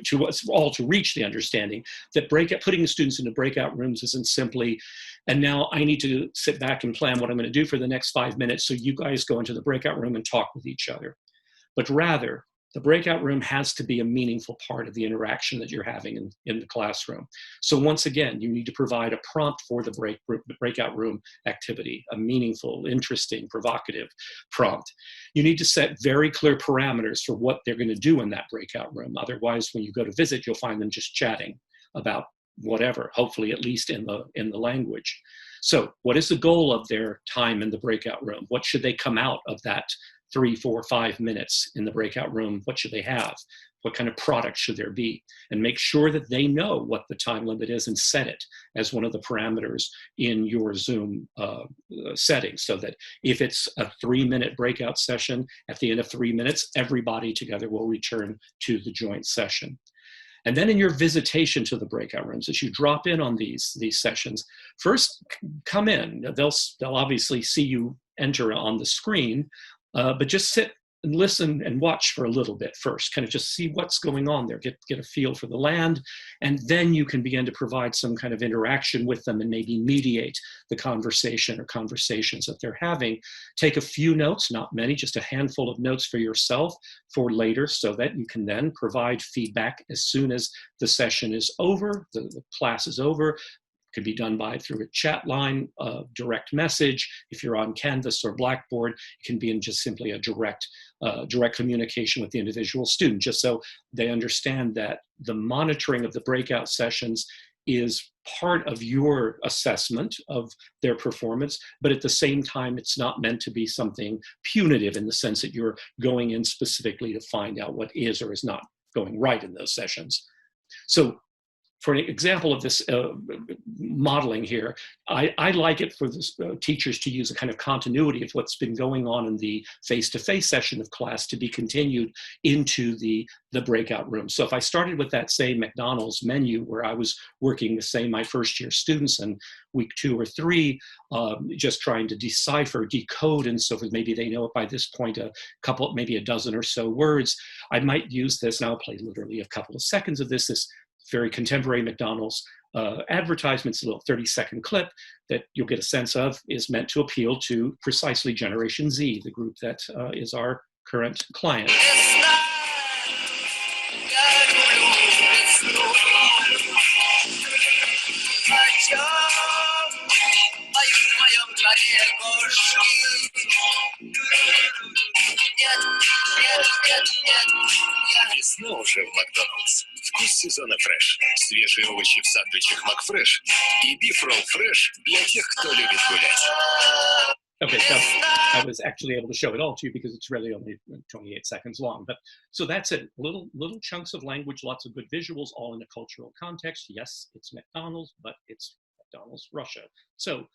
to us all, to reach the understanding that putting the students into breakout rooms isn't simply, and now I need to sit back and plan what I'm going to do for the next 5 minutes, so you guys go into the breakout room and talk with each other. But rather, the breakout room has to be a meaningful part of the interaction that you're having in the classroom. So once again, you need to provide a prompt for the breakout room activity, a meaningful, interesting, provocative prompt. You need to set very clear parameters for what they're going to do in that breakout room. Otherwise, when you go to visit, you'll find them just chatting about whatever, hopefully at least in the language. So what is the goal of their time in the breakout room? What should they come out of that 3, 4, 5 minutes in the breakout room? What should they have? What kind of product should there be? And make sure that they know what the time limit is and set it as one of the parameters in your Zoom settings, so that if it's a 3-minute breakout session, at the end of 3 minutes, everybody together will return to the joint session. And then in your visitation to the breakout rooms, as you drop in on these sessions, first come in. They'll obviously see you enter on the screen, but just sit and listen and watch for a little bit first, kind of just see what's going on there, get a feel for the land, and then you can begin to provide some kind of interaction with them and maybe mediate the conversation or conversations that they're having. Take a few notes, not many, just a handful of notes for yourself for later, so that you can then provide feedback as soon as the session is over, the class is over. Could be done through a chat line, direct message. If you're on Canvas or Blackboard, it can be in just simply a direct communication with the individual student, just so they understand that the monitoring of the breakout sessions is part of your assessment of their performance, but at the same time, it's not meant to be something punitive in the sense that you're going in specifically to find out what is or is not going right in those sessions. So, for an example of this modeling here, I like it for the teachers to use a kind of continuity of what's been going on in the face-to-face session of class to be continued into the breakout room. So if I started with that same McDonald's menu where I was working with, say, my first-year students in week 2 or 3, just trying to decode, and so maybe they know it by this point, maybe a dozen or so words, I might use this, and I'll play literally a couple of seconds of this very contemporary McDonald's advertisements, a little 30-second clip that you'll get a sense of is meant to appeal to precisely Generation Z, the group that is our current client. Весна уже в Макдоналдс. Вкус сезона фреш. Свежие овощи в сандвичах Макфреш. И биф-ролл фреш для тех, кто любит гулять. Okay, so I was actually able to show it all to you because it's really only 28 seconds long. But so that's it. Little chunks of language, lots of good visuals, all in a cultural context. Yes, it's McDonald's, but it's McDonald's Russia. So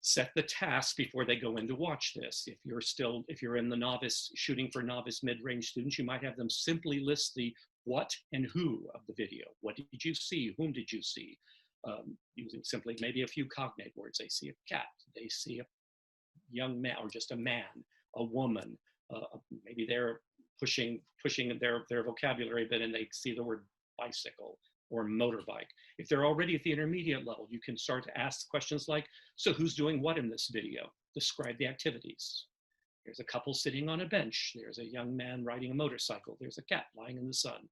set the task before they go in to watch this. If you're in the novice, shooting for novice mid-range students, you might have them simply list the what and who of the video. What did you see? Whom did you see? Using simply maybe a few cognate words. They see a cat, they see a young man, or just a man, a woman. Maybe they're pushing their vocabulary a bit and they see the word bicycle. or motorbike. If they're already at the intermediate level, you can start to ask questions like, so who's doing what in this video? Describe the activities. There's a couple sitting on a bench. There's a young man riding a motorcycle. There's a cat lying in the sun.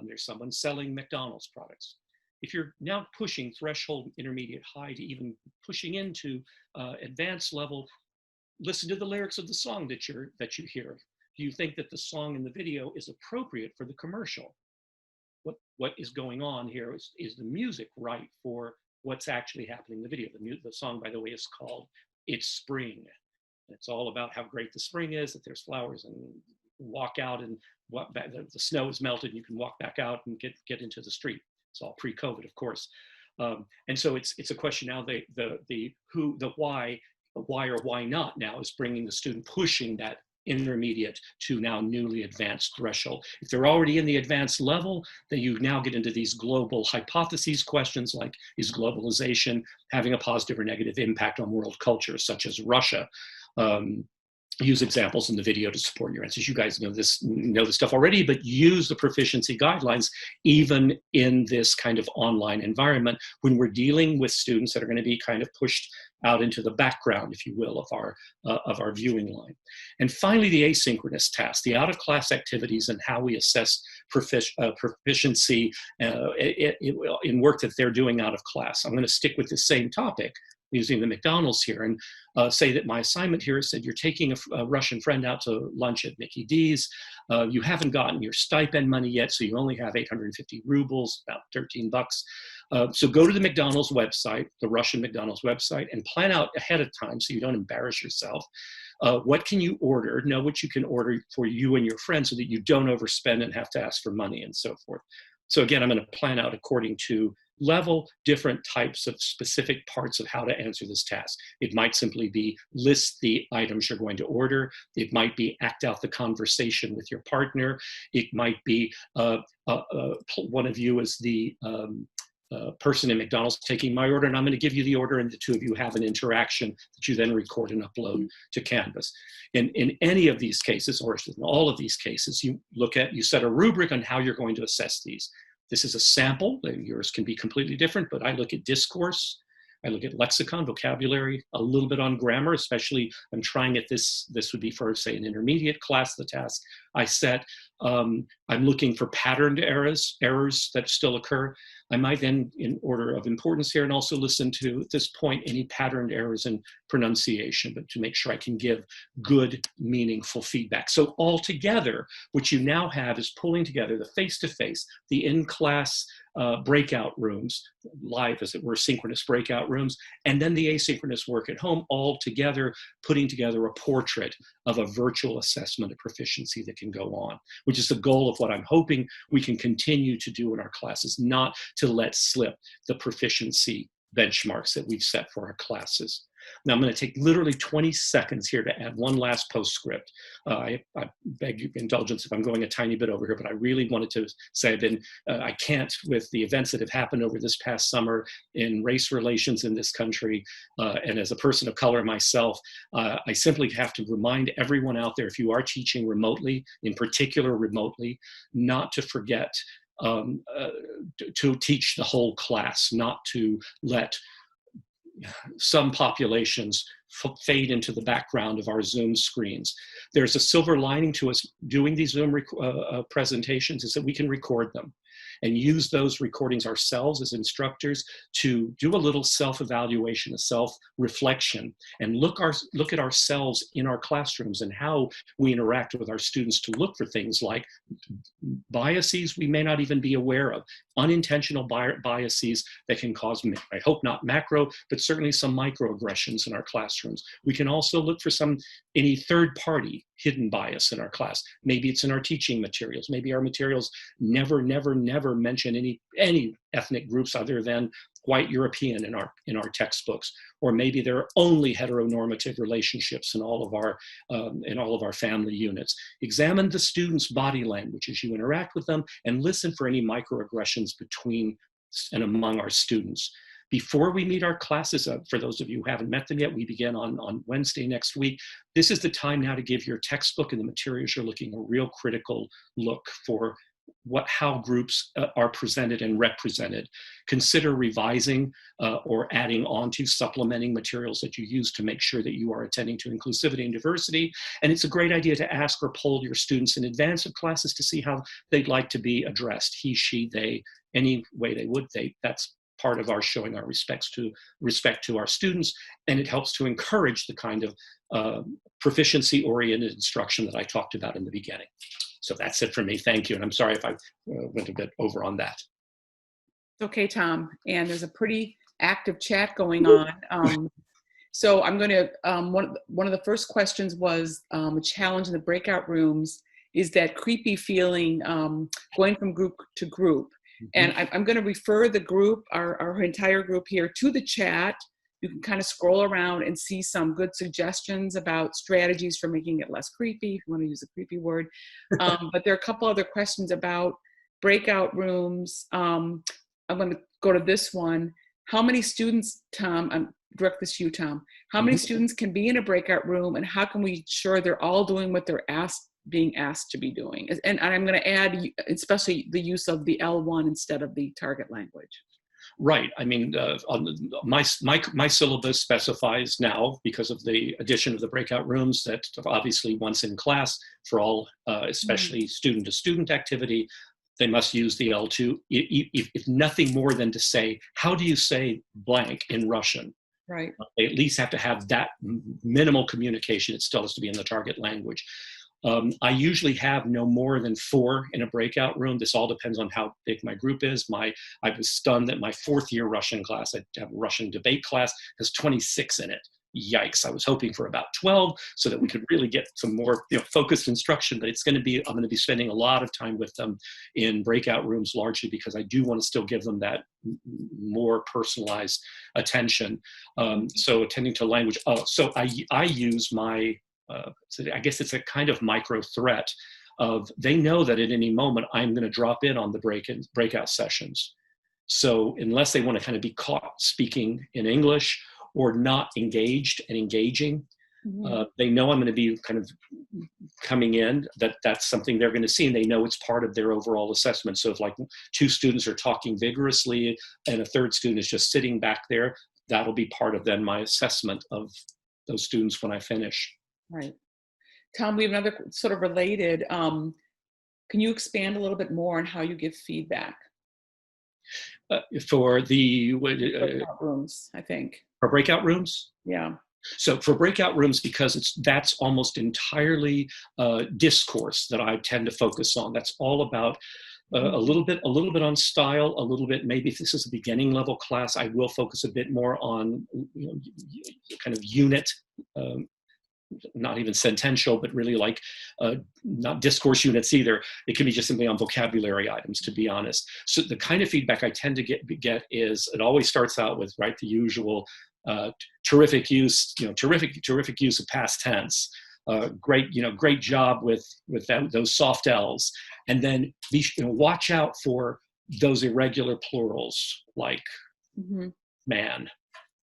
There's someone selling McDonald's products. If you're now pushing threshold, intermediate, high to even pushing into advanced level, listen to the lyrics of the song that you hear. Do you think that the song in the video is appropriate for the commercial? What is going on here? Is the music right for what's actually happening in the video? The song, by the way, is called It's Spring. It's all about how great the spring is, that there's flowers, and walk out and the snow is melted and you can walk back out and get into the street. It's all pre-COVID, of course. And so it's a question now, the who, the why or why not now is bringing the student, pushing that intermediate to now newly advanced threshold. If they're already in the advanced level, then you now get into these global hypotheses questions like, is globalization having a positive or negative impact on world culture, such as Russia? Use examples in the video to support your answers. You guys know this stuff already, but use the proficiency guidelines even in this kind of online environment when we're dealing with students that are going to be kind of pushed out into the background, if you will, of our viewing line. And finally, the asynchronous tasks, the out-of-class activities and how we assess proficiency in work that they're doing out of class. I'm going to stick with the same topic, using the McDonald's here, and say that my assignment here said you're taking a Russian friend out to lunch at Mickey D's. You haven't gotten your stipend money yet, so you only have 850 rubles, about 13 bucks. So go to the McDonald's website, the Russian McDonald's website, and plan out ahead of time so you don't embarrass yourself. What can you order? Know what you can order for you and your friends so that you don't overspend and have to ask for money and so forth. So again, I'm going to plan out according to level, different types of specific parts of how to answer this task. It might simply be list the items you're going to order. It might be act out the conversation with your partner. It might be one of you is the person in McDonald's taking my order, and I'm going to give you the order, and the two of you have an interaction that you then record and upload to Canvas. In any of these cases, or in all of these cases, you set a rubric on how you're going to assess these. This is a sample. Yours can be completely different, but I look at discourse. I look at lexicon, vocabulary, a little bit on grammar, especially I'm trying at this would be for, say, an intermediate class, the task I set. I'm looking for patterned errors that still occur. I might then, in order of importance here, and also listen to, at this point, any patterned errors in pronunciation, but to make sure I can give good, meaningful feedback. So altogether, what you now have is pulling together the face-to-face, the in-class breakout rooms, live, as it were, synchronous breakout rooms, and then the asynchronous work at home, all together, putting together a portrait of a virtual assessment of proficiency that can go on, which is the goal of what I'm hoping we can continue to do in our classes, not to let slip the proficiency benchmarks that we've set for our classes. Now I'm going to take literally 20 seconds here to add one last postscript. I beg your indulgence if I'm going a tiny bit over here, but I really wanted to say that I can't, with the events that have happened over this past summer in race relations in this country, and as a person of color myself, I simply have to remind everyone out there, if you are teaching remotely, in particular remotely, not to forget to teach the whole class, not to let some populations fade into the background of our Zoom screens. There's a silver lining to us doing these Zoom presentations, is that we can record them and use those recordings ourselves as instructors to do a little self-evaluation, a self-reflection, and look at ourselves in our classrooms and how we interact with our students, to look for things like biases we may not even be aware of, unintentional biases that can cause, I hope not macro, but certainly some microaggressions in our classrooms. We can also look for any third-party hidden bias in our class. Maybe it's in our teaching materials. Maybe our materials never mention any ethnic groups other than white European in our textbooks, or maybe there are only heteronormative relationships in all of our family units. Examine the students' body language as you interact with them, and listen for any microaggressions between and among our students. Before we meet our classes, for those of you who haven't met them yet, we begin on Wednesday next week. This is the time now to give your textbook and the materials you're looking a real critical look for how groups are presented and represented. Consider revising or adding on to supplementing materials that you use to make sure that you are attending to inclusivity and diversity. And it's a great idea to ask or poll your students in advance of classes to see how they'd like to be addressed. He, she, they, any way they would. That's part of our showing our respect to our students, and it helps to encourage the kind of proficiency-oriented instruction that I talked about in the beginning. So that's it for me. Thank you. And I'm sorry if I went a bit over on that. Okay, Tom. And there's a pretty active chat going on. So I'm going to, one of the first questions was a challenge in the breakout rooms is that creepy feeling going from group to group. And I'm going to refer the group, our entire group here, to the chat. You can kind of scroll around and see some good suggestions about strategies for making it less creepy, if you want to use a creepy word. But there are a couple other questions about breakout rooms. I'm going to go to this one. How many students, Tom, I'm direct this to you, Tom. How many students can be in a breakout room, and how can we ensure they're all doing what they're being asked to be doing? And I'm going to add, especially the use of the L1 instead of the target language. Right. I mean, my syllabus specifies now, because of the addition of the breakout rooms, that obviously once in class for all, especially student-to-student activity, they must use the L2, if nothing more than to say, how do you say blank in Russian? Right. They at least have to have that minimal communication. It still has to be in the target language. I usually have no more than 4 in a breakout room. This all depends on how big my group is. I was stunned that my 4th year Russian class, I have a Russian debate class, has 26 in it. Yikes, I was hoping for about 12 so that we could really get some more focused instruction, but I'm going to be spending a lot of time with them in breakout rooms, largely because I do want to still give them that more personalized attention. So attending to language, so I use my, so I guess it's a kind of micro threat of, they know that at any moment I'm going to drop in on the breakout sessions. So unless they want to kind of be caught speaking in English or not engaged and engaging, they know I'm going to be kind of coming in, that's something they're going to see, and they know it's part of their overall assessment. So if like 2 students are talking vigorously and a 3rd student is just sitting back there, that'll be part of then my assessment of those students when I finish. Right. Tom, we have another sort of related, can you expand a little bit more on how you give feedback? For the breakout rooms, I think. For breakout rooms? Yeah. So for breakout rooms, because that's almost entirely discourse that I tend to focus on. That's all about a little bit on style, a little bit, maybe if this is a beginning level class, I will focus a bit more on kind of unit, not even sentential, but really like not discourse units either. It can be just simply on vocabulary items, to be honest. So the kind of feedback I tend to get is, it always starts out with, right, the usual terrific use, terrific use of past tense. Great job with those soft L's, and then watch out for those irregular plurals like man,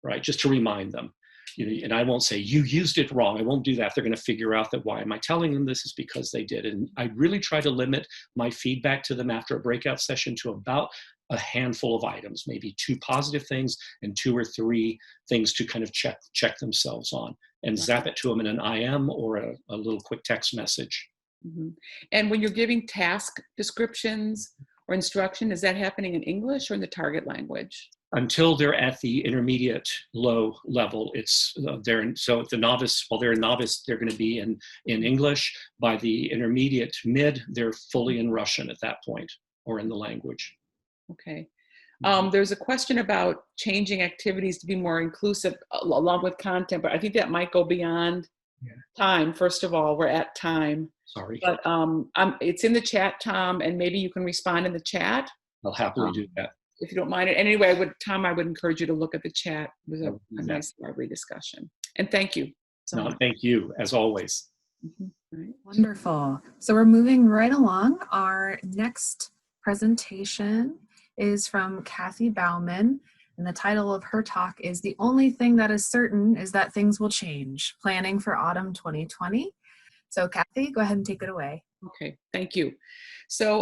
right? Just to remind them. And I won't say you used it wrong. I won't do that. They're going to figure out that why am I telling them this is because they did. And I really try to limit my feedback to them after a breakout session to about a handful of items, maybe 2 positive things and 2 or 3 things to kind of check themselves on, and zap it to them in an IM or a little quick text message. And when you're giving task descriptions or instruction, is that happening in English or in the target language? Until they're at the intermediate low level, it's so at the novice, while they're a novice, they're going to be in English. By the intermediate mid, they're fully in Russian at that point, or in the language. Okay. There's a question about changing activities to be more inclusive along with content, but I think that might go beyond time. First of all, we're at time. Sorry. But it's in the chat, Tom, and maybe you can respond in the chat. I'll happily do that. If you don't mind it. Anyway, Tom, I would encourage you to look at the chat. It was a nice, lively discussion. And thank you so much. Thank you, as always. Right. Wonderful. So we're moving right along. Our next presentation is from Cathy Baumann, and the title of her talk is "The Only Thing That Is Certain Is That Things Will Change, Planning for Autumn 2020. So Cathy, go ahead and take it away. Okay, thank you. So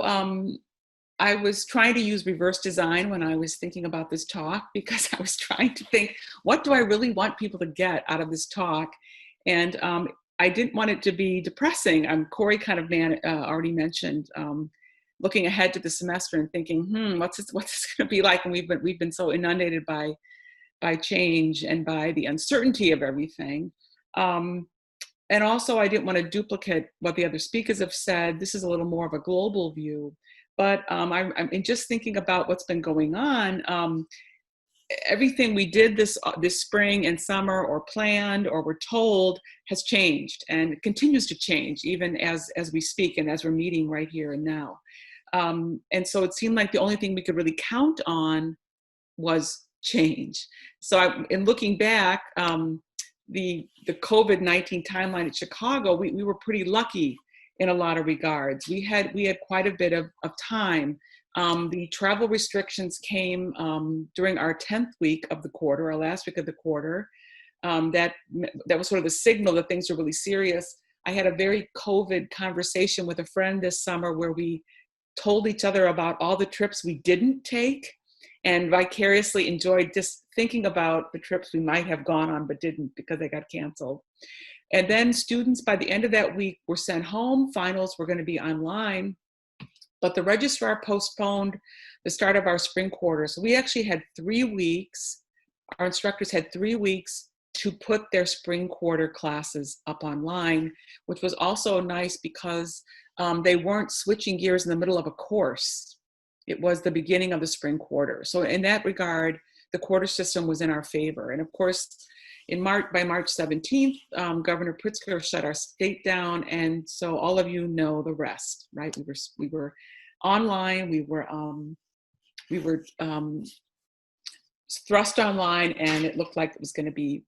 I was trying to use reverse design when I was thinking about this talk, because I was trying to think, what do I really want people to get out of this talk? And I didn't want it to be depressing. Cory kind of already mentioned looking ahead to the semester and thinking, what's this going to be like? And we've been so inundated by change and by the uncertainty of everything. And also, I didn't want to duplicate what the other speakers have said. This is a little more of a global view. But I'm just thinking about what's been going on. Everything we did this spring and summer, or planned, or were told, has changed, and it continues to change even as we speak and as we're meeting right here and now. And so it seemed like the only thing we could really count on was change. So in looking back, the COVID-19 timeline at Chicago, we were pretty lucky in a lot of regards. We had quite a bit of time. The travel restrictions came during our 10th week of the quarter, our last week of the quarter. That was sort of the signal that things were really serious. I had a very COVID conversation with a friend this summer where we told each other about all the trips we didn't take, and vicariously enjoyed just thinking about the trips we might have gone on but didn't because they got canceled. And then students, by the end of that week, were sent home. Finals were going to be online, but the registrar postponed the start of our spring quarter. So we actually had 3 weeks. Our instructors had 3 weeks to put their spring quarter classes up online, which was also nice because they weren't switching gears in the middle of a course. It was the beginning of the spring quarter. So in that regard, the quarter system was in our favor. And of course, by March 17th, Governor Pritzker shut our state down. And so all of you know the rest, right? We were online, we were thrust online, and it looked like it was going to be,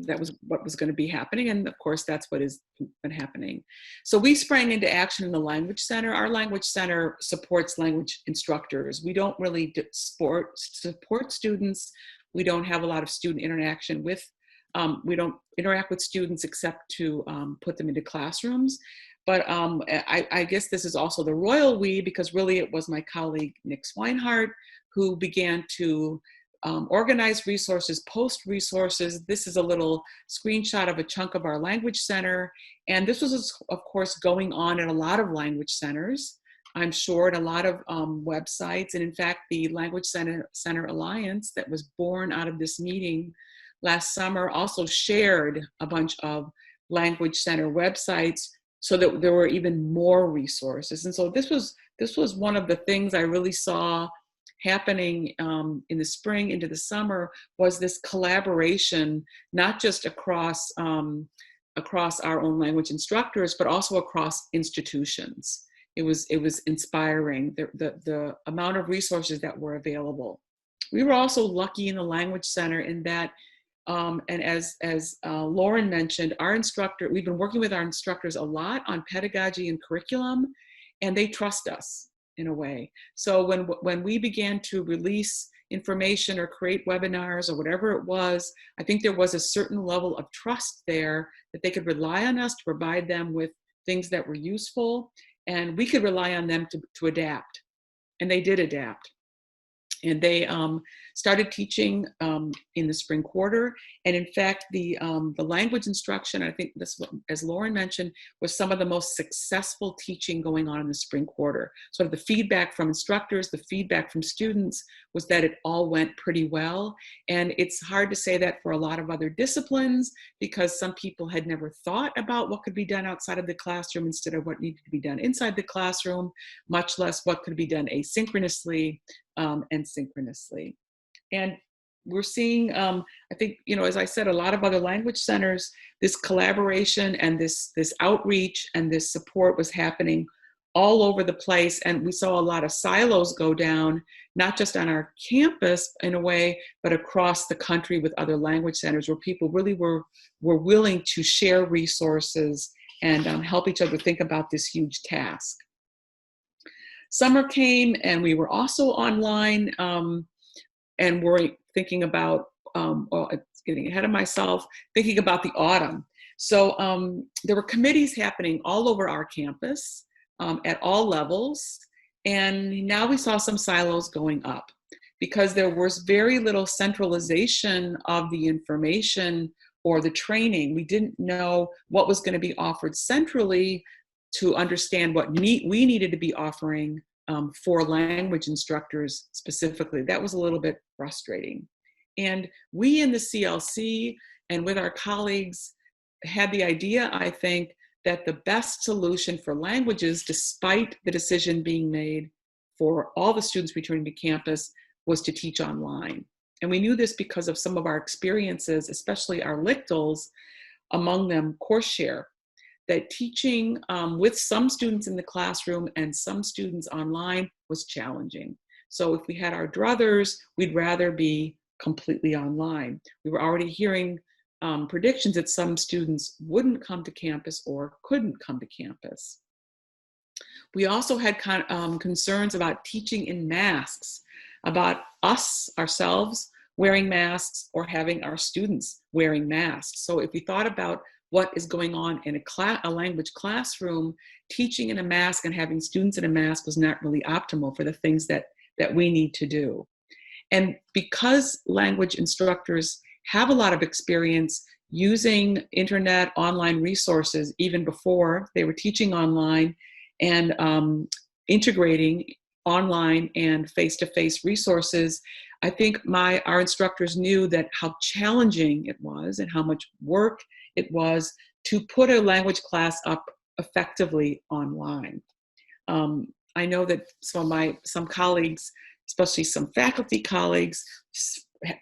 that was what was going to be happening. And of course, that's what has been happening. So we sprang into action in the Language Center. Our Language Center supports language instructors. We don't really support students. We don't have a lot of student interaction with, we don't interact with students except to put them into classrooms. But I guess this is also the royal we, because really it was my colleague, Nick Swinehart, who began to organize resources, post resources. This is a little screenshot of a chunk of our Language Center. And this was, of course, going on in a lot of language centers, I'm sure, at a lot of websites. And in fact, the Language Center Alliance that was born out of this meeting last summer also shared a bunch of Language Center websites so that there were even more resources. And so this was one of the things I really saw happening in the spring into the summer, was this collaboration, not just across our own language instructors, but also across institutions. It was inspiring, the amount of resources that were available. We were also lucky in the Language Center in that, and as Lauren mentioned, we've been working with our instructors a lot on pedagogy and curriculum, and they trust us in a way. So when we began to release information or create webinars or whatever it was, I think there was a certain level of trust there that they could rely on us to provide them with things that were useful, and we could rely on them to adapt. And they did adapt. And they started teaching in the spring quarter. And in fact, the language instruction, I think this, as Lauren mentioned, was some of the most successful teaching going on in the spring quarter. Sort of the feedback from instructors, the feedback from students was that it all went pretty well. And it's hard to say that for a lot of other disciplines, because some people had never thought about what could be done outside of the classroom instead of what needed to be done inside the classroom, much less what could be done asynchronously and synchronously. And we're seeing, I think, as I said, a lot of other language centers, this collaboration and this outreach and this support was happening all over the place. And we saw a lot of silos go down, not just on our campus in a way, but across the country with other language centers where people really were willing to share resources and help each other think about this huge task. Summer came and we were also online, and we're thinking about, it's getting ahead of myself, thinking about the autumn. So there were committees happening all over our campus at all levels. And now we saw some silos going up because there was very little centralization of the information or the training. We didn't know what was going to be offered centrally to understand what we needed to be offering for language instructors specifically. That was a little bit frustrating. And we in the CLC and with our colleagues had the idea, I think, that the best solution for languages, despite the decision being made for all the students returning to campus, was to teach online. And we knew this because of some of our experiences, especially our LICTLs, among them course share, that teaching with some students in the classroom and some students online was challenging. So if we had our druthers, we'd rather be completely online. We were already hearing predictions that some students wouldn't come to campus or couldn't come to campus. We also had concerns about teaching in masks, about us, ourselves, wearing masks or having our students wearing masks. So if we thought about what is going on in a language classroom, teaching in a mask and having students in a mask was not really optimal for the things that we need to do. And because language instructors have a lot of experience using internet, online resources, even before they were teaching online, and integrating online and face-to-face resources, I think our instructors knew that how challenging it was and how much work it was to put a language class up effectively online. I know that some colleagues, especially some faculty colleagues,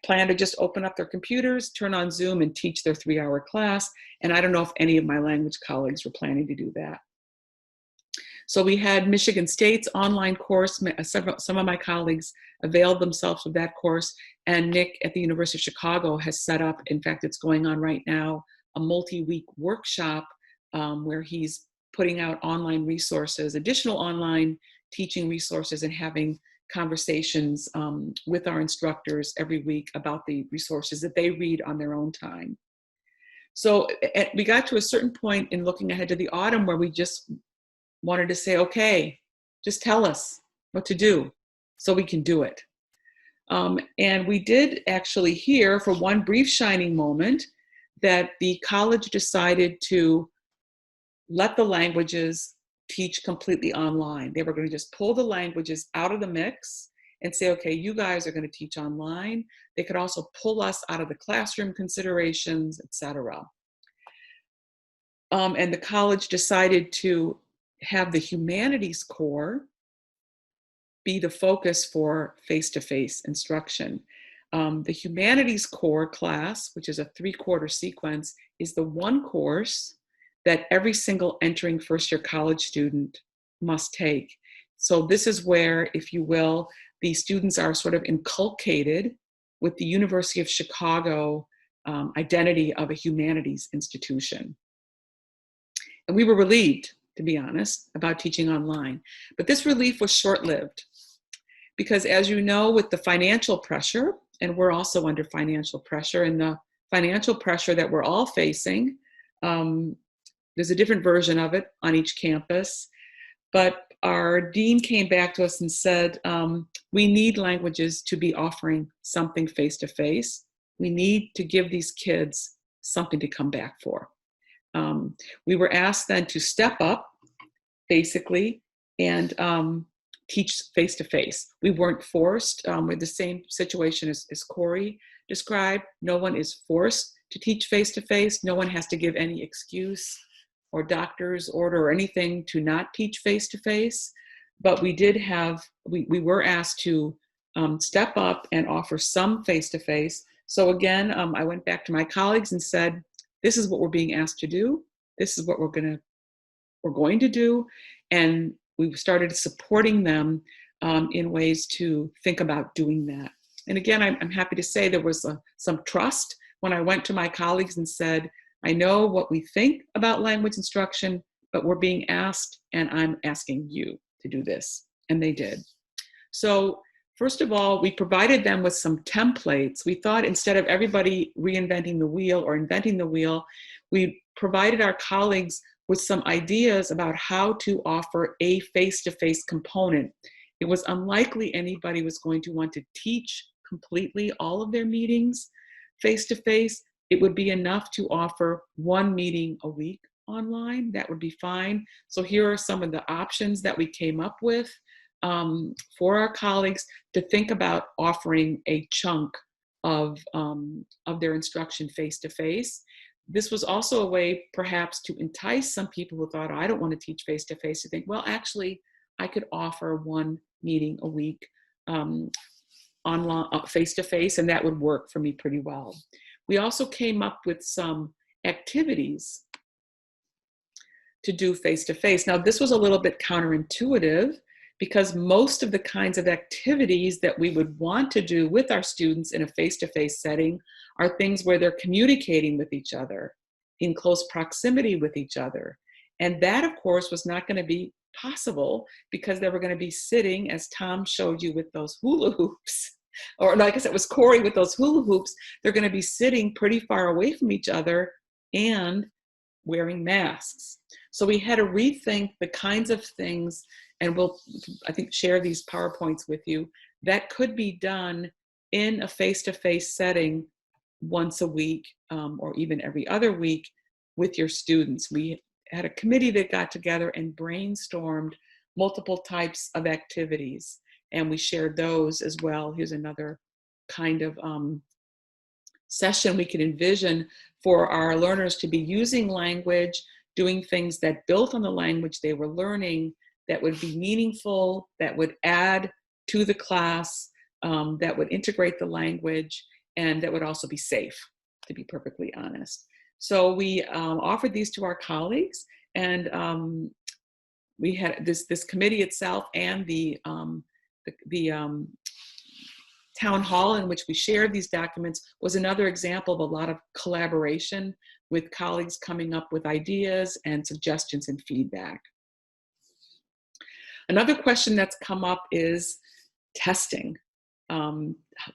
plan to just open up their computers, turn on Zoom, and teach their 3-hour class. And I don't know if any of my language colleagues were planning to do that. So we had Michigan State's online course. Some of my colleagues availed themselves of that course. And Nick at the University of Chicago has set up, in fact, it's going on right now, a multi-week workshop where he's putting out online resources, additional online teaching resources, and having conversations with our instructors every week about the resources that they read on their own time. So we got to a certain point in looking ahead to the autumn where we just wanted to say, okay, just tell us what to do so we can do it. And we did actually hear, for one brief shining moment, that the college decided to let the languages teach completely online. They were going to just pull the languages out of the mix and say, okay, you guys are going to teach online. They could also pull us out of the classroom considerations, etc. And the college decided to have the humanities core be the focus for face-to-face instruction. The humanities core class, which is a 3-quarter sequence, is the one course that every single entering first-year college student must take. So this is where, if you will, the students are sort of inculcated with the University of Chicago identity of a humanities institution. And we were relieved, to be honest, about teaching online. But this relief was short-lived because, as you know, with the financial pressure, and we're also under financial pressure, and the financial pressure that we're all facing, there's a different version of it on each campus. But our dean came back to us and said, we need languages to be offering something face-to-face. We need to give these kids something to come back for. We were asked then to step up, basically, and teach face-to-face. We weren't forced. With the same situation as Cory described. No one is forced to teach face-to-face. No one has to give any excuse or doctor's order or anything to not teach face-to-face. But we were asked to step up and offer some face-to-face. So again, I went back to my colleagues and said, this is what we're being asked to do. This is what we're going to do. And we started supporting them in ways to think about doing that. And again, I'm happy to say there was some trust when I went to my colleagues and said, I know what we think about language instruction, but we're being asked, and I'm asking you to do this. And they did. So first of all, we provided them with some templates. We thought instead of everybody reinventing the wheel or inventing the wheel, we provided our colleagues with some ideas about how to offer a face-to-face component. It was unlikely anybody was going to want to teach completely all of their meetings face-to-face. It would be enough to offer one meeting a week online. That would be fine. So here are some of the options that we came up with for our colleagues to think about offering a chunk of their instruction face-to-face. This was also a way perhaps to entice some people who thought, I don't want to teach face-to-face, to think, well, actually, I could offer one meeting a week online, face-to-face, and that would work for me pretty well. We also came up with some activities to do face-to-face. Now, this was a little bit counterintuitive because most of the kinds of activities that we would want to do with our students in a face-to-face setting are things where they're communicating with each other, in close proximity with each other. And that, of course, was not going to be possible because they were going to be sitting, as Tom showed you, with those hula hoops, or like I said, it was Cory with those hula hoops. They're going to be sitting pretty far away from each other and wearing masks. So we had to rethink the kinds of things, and we'll, I think, share these PowerPoints with you, that could be done in a face-to-face setting once a week or even every other week with your students. We had a committee that got together and brainstormed multiple types of activities, and we shared those as well. Here's another kind of session we could envision for our learners to be using language, doing things that built on the language they were learning, that would be meaningful, that would add to the class, that would integrate the language, and that would also be safe, to be perfectly honest. So we offered these to our colleagues, and we had this committee itself and the town hall in which we shared these documents was another example of a lot of collaboration with colleagues coming up with ideas and suggestions and feedback. Another question that's come up is testing.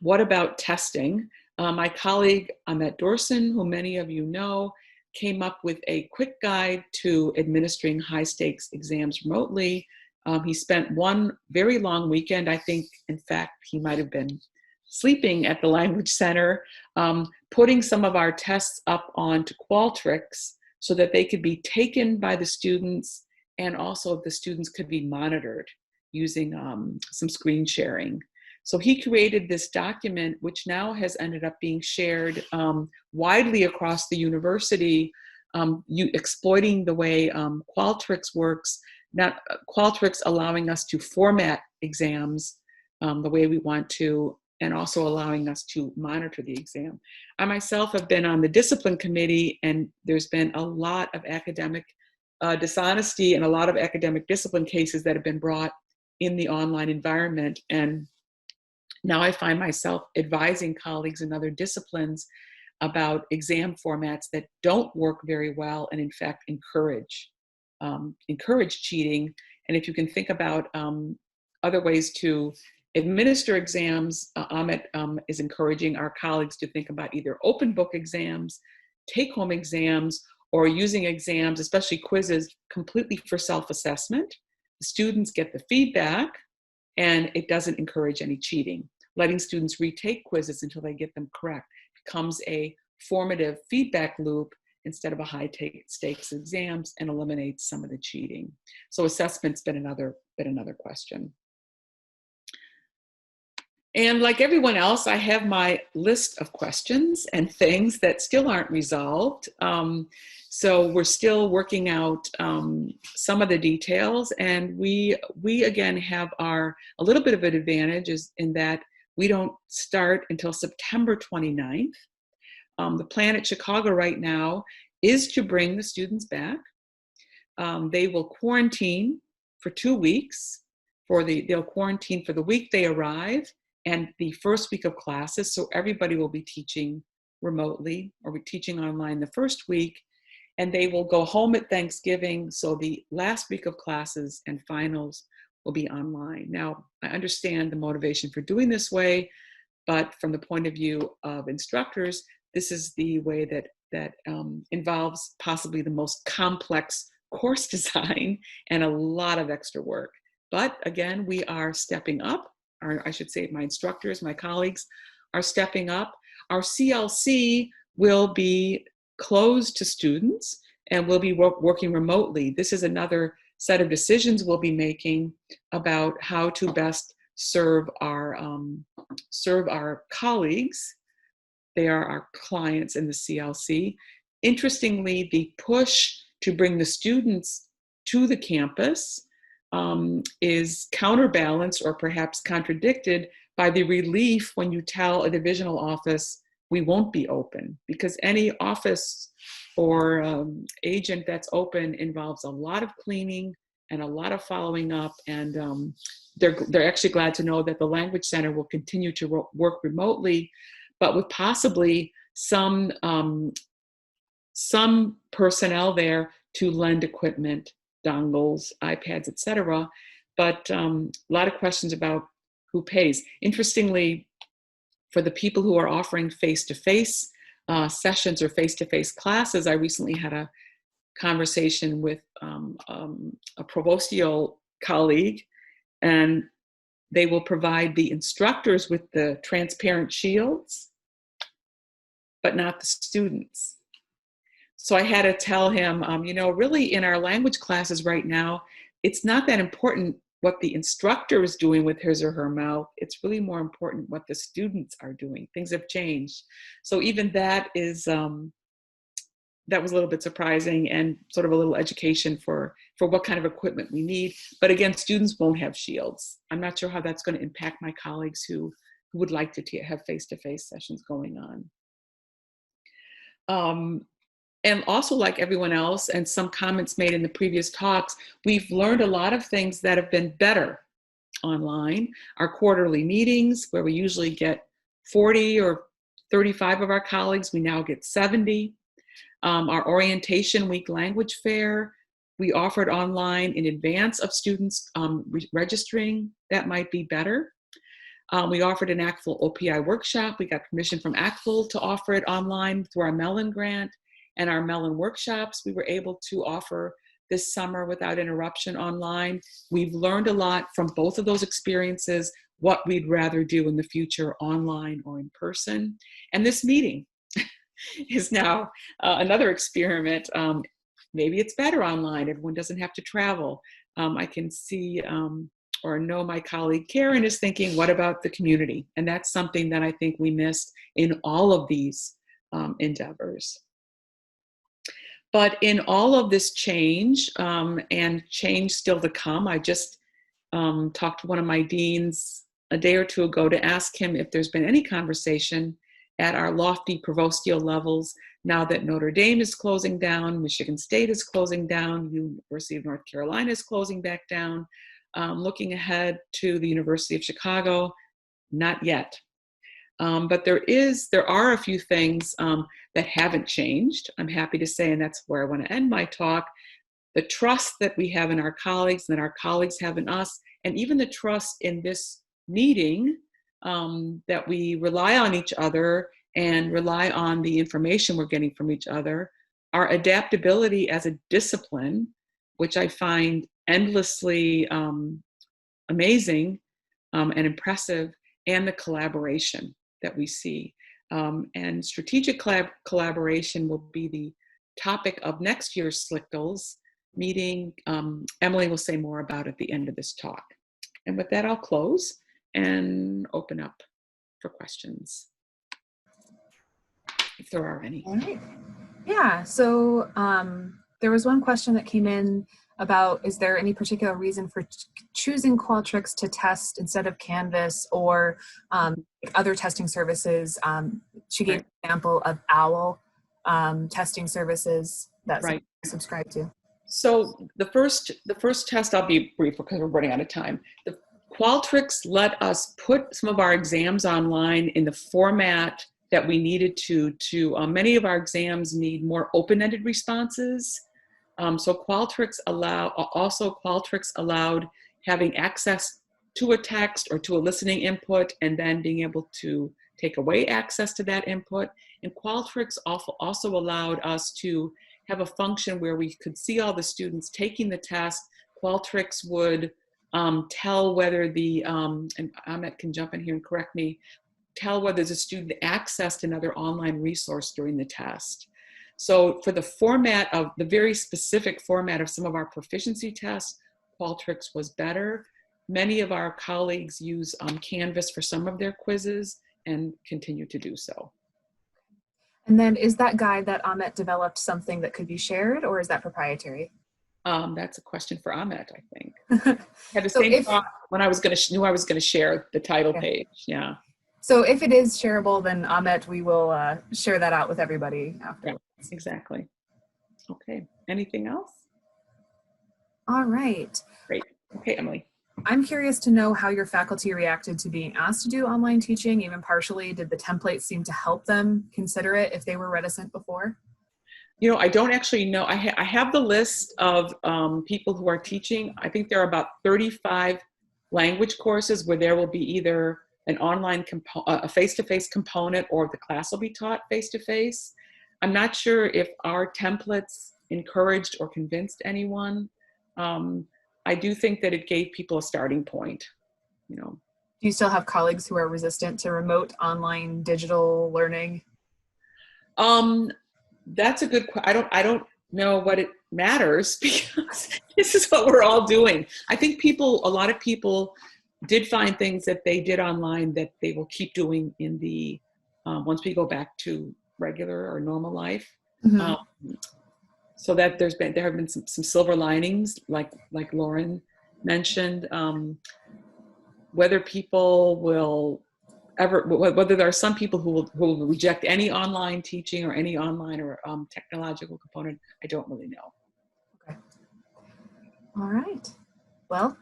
What about testing? My colleague, Ahmet Dorsen, who many of you know, came up with a quick guide to administering high-stakes exams remotely. He spent one very long weekend. I think, in fact, he might have been sleeping at the Language Center, putting some of our tests up onto Qualtrics so that they could be taken by the students, and also the students could be monitored using some screen sharing. So he created this document, which now has ended up being shared widely across the university, exploiting the way Qualtrics works, Qualtrics allowing us to format exams the way we want to, and also allowing us to monitor the exam. I myself have been on the discipline committee, and there's been a lot of academic dishonesty and a lot of academic discipline cases that have been brought in the online environment. And now I find myself advising colleagues in other disciplines about exam formats that don't work very well and in fact encourage cheating. And if you can think about other ways to administer exams, Ahmet is encouraging our colleagues to think about either open book exams, take-home exams, or using exams, especially quizzes, completely for self-assessment. The students get the feedback, and it doesn't encourage any cheating. Letting students retake quizzes until they get them correct becomes a formative feedback loop instead of a high-stakes exams, and eliminates some of the cheating. So assessment's been another question. And like everyone else, I have my list of questions and things that still aren't resolved. So we're still working out some of the details, and we again have a little bit of an advantage is in that we don't start until September 29th. The plan at Chicago right now is to bring the students back. They will quarantine for 2 weeks. They'll quarantine for the week they arrive and the first week of classes. So everybody will be teaching remotely or be teaching online the first week. And they will go home at Thanksgiving. So the last week of classes and finals will be online. Now, I understand the motivation for doing this way, but from the point of view of instructors, this is the way that involves possibly the most complex course design and a lot of extra work. But again, we are stepping up, or I should say my instructors, my colleagues are stepping up. Our CLC will be closed to students and we'll be working remotely. This is another set of decisions we'll be making about how to best serve our colleagues. They are our clients in the CLC. Interestingly, the push to bring the students to the campus is counterbalanced or perhaps contradicted by the relief when you tell a divisional office we won't be open, because any office or agent that's open involves a lot of cleaning and a lot of following up, and they're actually glad to know that the Language Center will continue to work remotely, but with possibly some personnel there to lend equipment, dongles, iPads, etc. But a lot of questions about who pays. Interestingly, for the people who are offering face-to-face sessions or face-to-face classes, I recently had a conversation with a provostial colleague, and they will provide the instructors with the transparent shields, but not the students. So I had to tell him, really in our language classes right now, it's not that important what the instructor is doing with his or her mouth. It's really more important what the students are doing. Things have changed. So even that is, that was a little bit surprising and sort of a little education for what kind of equipment we need. But again, students won't have shields. I'm not sure how that's going to impact my colleagues who would like to have face-to-face sessions going on. And also, like everyone else, and some comments made in the previous talks, we've learned a lot of things that have been better online. Our quarterly meetings, where we usually get 40 or 35 of our colleagues, we now get 70. Our orientation week language fair, we offered online in advance of students registering. That might be better. We offered an ACTFL OPI workshop. We got permission from ACTFL to offer it online through our Mellon grant. And our Mellon workshops, we were able to offer this summer without interruption online. We've learned a lot from both of those experiences, what we'd rather do in the future, online or in person. And this meeting is now another experiment. Maybe it's better online. Everyone doesn't have to travel. I can see or know my colleague Karen is thinking, what about the community? And that's something that I think we missed in all of these endeavors. But in all of this change, and change still to come, I just talked to one of my deans a day or two ago to ask him if there's been any conversation at our lofty provostial levels now that Notre Dame is closing down, Michigan State is closing down, University of North Carolina is closing back down, looking ahead to the University of Chicago, not yet. But there are a few things that haven't changed, I'm happy to say, and that's where I want to end my talk. The trust that we have in our colleagues and that our colleagues have in us, and even the trust in this meeting, that we rely on each other and rely on the information we're getting from each other. Our adaptability as a discipline, which I find endlessly amazing and impressive, and the collaboration that we see. And strategic collaboration will be the topic of next year's SLCTLS meeting. Emily will say more about it at the end of this talk. And with that, I'll close and open up for questions, if there are any. All right. Yeah, so there was one question that came in about, is there any particular reason for choosing Qualtrics to test instead of Canvas or other testing services? She gave an example of OWL testing services that I subscribe to. So the first test, I'll be brief because we're running out of time. The Qualtrics let us put some of our exams online in the format that we needed to many of our exams need more open-ended responses. So Qualtrics allowed having access to a text or to a listening input and then being able to take away access to that input. And Qualtrics also allowed us to have a function where we could see all the students taking the test. Qualtrics would tell whether the, and Ahmet can jump in here and correct me, tell whether the student accessed another online resource during the test. So for the format of, the very specific format of some of our proficiency tests, Qualtrics was better. Many of our colleagues use Canvas for some of their quizzes and continue to do so. And then is that guide that Ahmet developed something that could be shared, or is that proprietary? That's a question for Ahmet, I think. Had the So same thought when I was knew I was going to share the title page. Yeah. So if it is shareable, then Ahmet, we will share that out with everybody after. Yeah, exactly. Okay. Anything else? All right. Great. Okay, Emily. I'm curious to know how your faculty reacted to being asked to do online teaching, even partially. Did the template seem to help them consider it if they were reticent before? You know, I don't actually know. I have the list of people who are teaching. I think there are about 35 language courses where there will be either an online, a face-to-face component, or the class will be taught face-to-face. I'm not sure if our templates encouraged or convinced anyone. I do think that it gave people a starting point, you know. Do you still have colleagues who are resistant to remote online digital learning? That's a good question. I don't know what it matters, because this is what we're all doing. I think a lot of people did find things that they did online that they will keep doing in the, once we go back to regular or normal life. Mm-hmm. So that there have been some silver linings, like Lauren mentioned. Whether people will whether there are some people who will reject any online teaching or any online or technological component, I don't really know. Okay. All right. Well,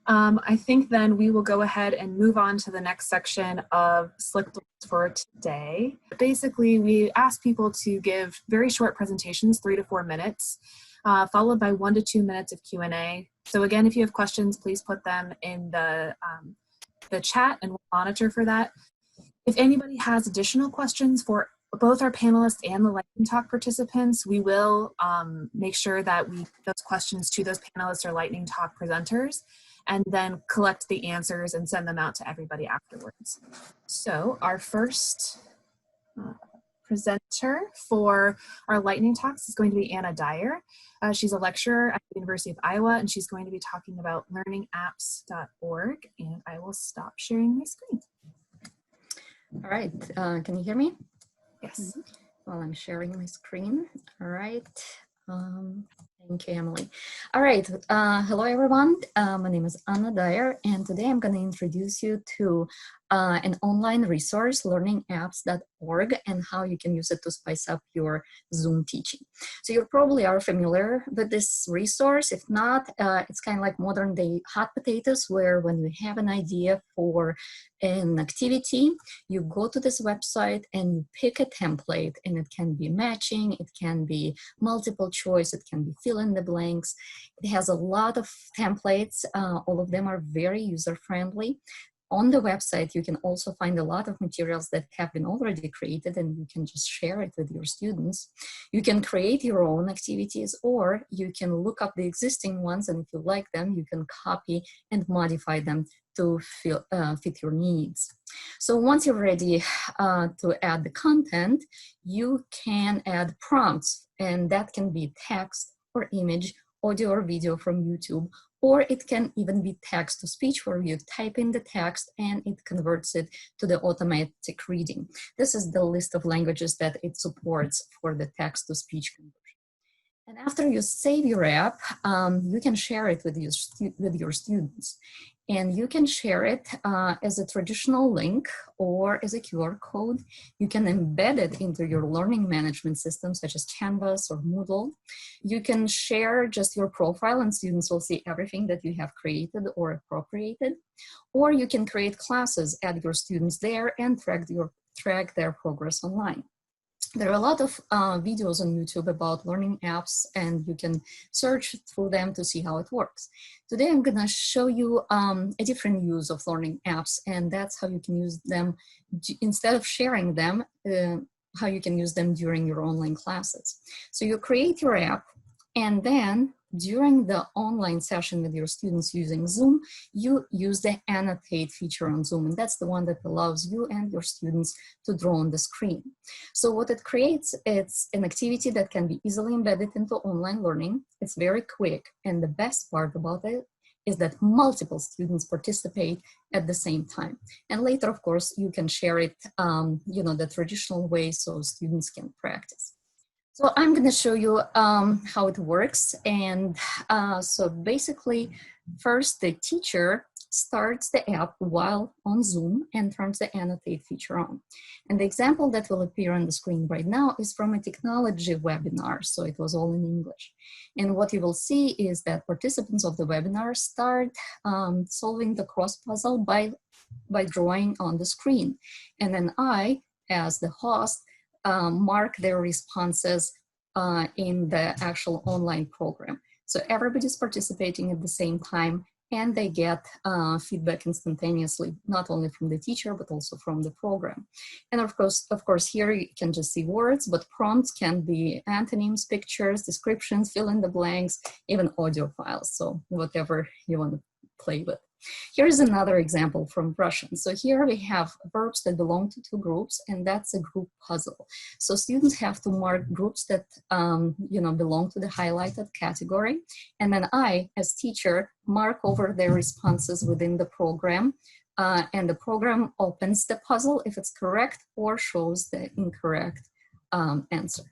I think then we will go ahead and move on to the next section of SLCTLS for today. Basically, we ask people to give very short presentations, 3 to 4 minutes, followed by 1 to 2 minutes of Q&A. So again, if you have questions, please put them in the chat and we'll monitor for that. If anybody has additional questions for both our panelists and the lightning talk participants, we will make sure that we give those questions to those panelists or lightning talk presenters, and then collect the answers and send them out to everybody afterwards. So our first presenter for our lightning talks is going to be Anna Dyer. She's a lecturer at the University of Iowa, and she's going to be talking about learningapps.org, and I will stop sharing my screen. All right, can you hear me? Yes. Well, I'm sharing my screen. All right. Thank you, Emily. All right. Hello, everyone. My name is Anna Dyer, and today I'm going to introduce you to an online resource, learningapps.org, and how you can use it to spice up your Zoom teaching. So you probably are familiar with this resource. If not, it's kind of like modern day hot potatoes, where when you have an idea for an activity, you go to this website and you pick a template, and it can be matching, it can be multiple choice, it can be fill in the blanks. It has a lot of templates. All of them are very user-friendly. On the website, you can also find a lot of materials that have been already created, and you can just share it with your students. You can create your own activities, or you can look up the existing ones, and if you like them, you can copy and modify them to fit your needs. So once you're ready to add the content, you can add prompts, and that can be text or image, audio or video from YouTube, or it can even be text to speech, where you type in the text and it converts it to the automatic reading. This is the list of languages that it supports for the text to speech conversion. And after you save your app, you can share it with your students. And you can share it as a traditional link or as a QR code. You can embed it into your learning management system, such as Canvas or Moodle. You can share just your profile, and students will see everything that you have created or appropriated. Or you can create classes, add your students there, and track their progress online. There are a lot of videos on YouTube about learning apps, and you can search through them to see how it works. Today, I'm gonna show you a different use of learning apps, and that's how you can use them instead of sharing them, how you can use them during your online classes. So you create your app, and then during the online session with your students using Zoom, you use the Annotate feature on Zoom, and that's the one that allows you and your students to draw on the screen. So what it creates, it's an activity that can be easily embedded into online learning. It's very quick, and the best part about it is that multiple students participate at the same time. And later, of course, you can share it, the traditional way so students can practice. So I'm going to show you how it works. And so basically, first the teacher starts the app while on Zoom and turns the Annotate feature on. And the example that will appear on the screen right now is from a technology webinar, so it was all in English. And what you will see is that participants of the webinar start solving the cross puzzle by drawing on the screen. And then I, as the host, mark their responses in the actual online program. So everybody's participating at the same time, and they get feedback instantaneously, not only from the teacher, but also from the program. And of course, here you can just see words, but prompts can be antonyms, pictures, descriptions, fill in the blanks, even audio files. So whatever you want to play with. Here's another example from Russian. So here we have verbs that belong to two groups, and that's a group puzzle. So students have to mark groups that belong to the highlighted category, and then I, as teacher, mark over their responses within the program, and the program opens the puzzle if it's correct or shows the incorrect answer.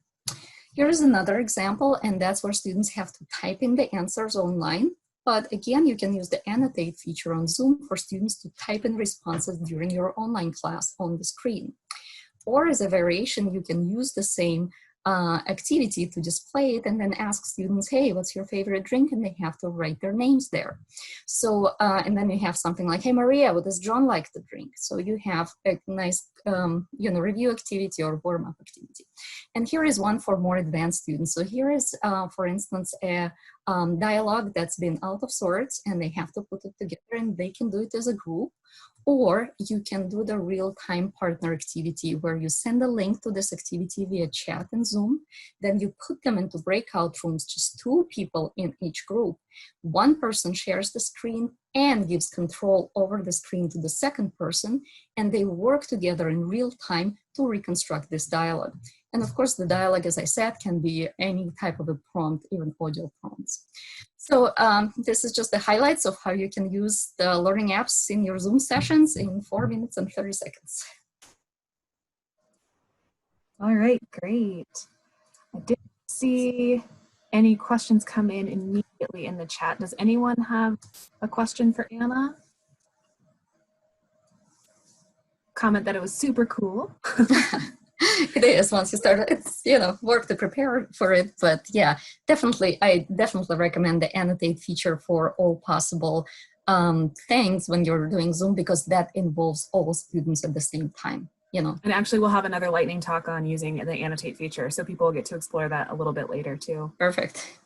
Here's another example, and that's where students have to type in the answers online. But again, you can use the Annotate feature on Zoom for students to type in responses during your online class on the screen. Or as a variation, you can use the same activity to display it and then ask students, hey, what's your favorite drink? And they have to write their names there. So, and then you have something like, hey, Maria, what does John like to drink? So you have a nice, review activity or warm-up activity. And here is one for more advanced students. So here is, for instance, a dialogue that's been out of sorts, and they have to put it together, and they can do it as a group. Or you can do the real-time partner activity where you send a link to this activity via chat and Zoom. Then you put them into breakout rooms, just 2 people in each group. One person shares the screen and gives control over the screen to the second person, and they work together in real time to reconstruct this dialogue. And of course, the dialogue, as I said, can be any type of a prompt, even audio prompts. So this is just the highlights of how you can use the learning apps in your Zoom sessions in 4 minutes and 30 seconds. All right, great. I didn't see any questions come in immediately in the chat. Does anyone have a question for Anna? Comment that it was super cool. It is, once you start, it's, work to prepare for it. But yeah, I definitely recommend the Annotate feature for all possible things when you're doing Zoom, because that involves all students at the same time, And actually we'll have another lightning talk on using the Annotate feature, so people will get to explore that a little bit later too. Perfect.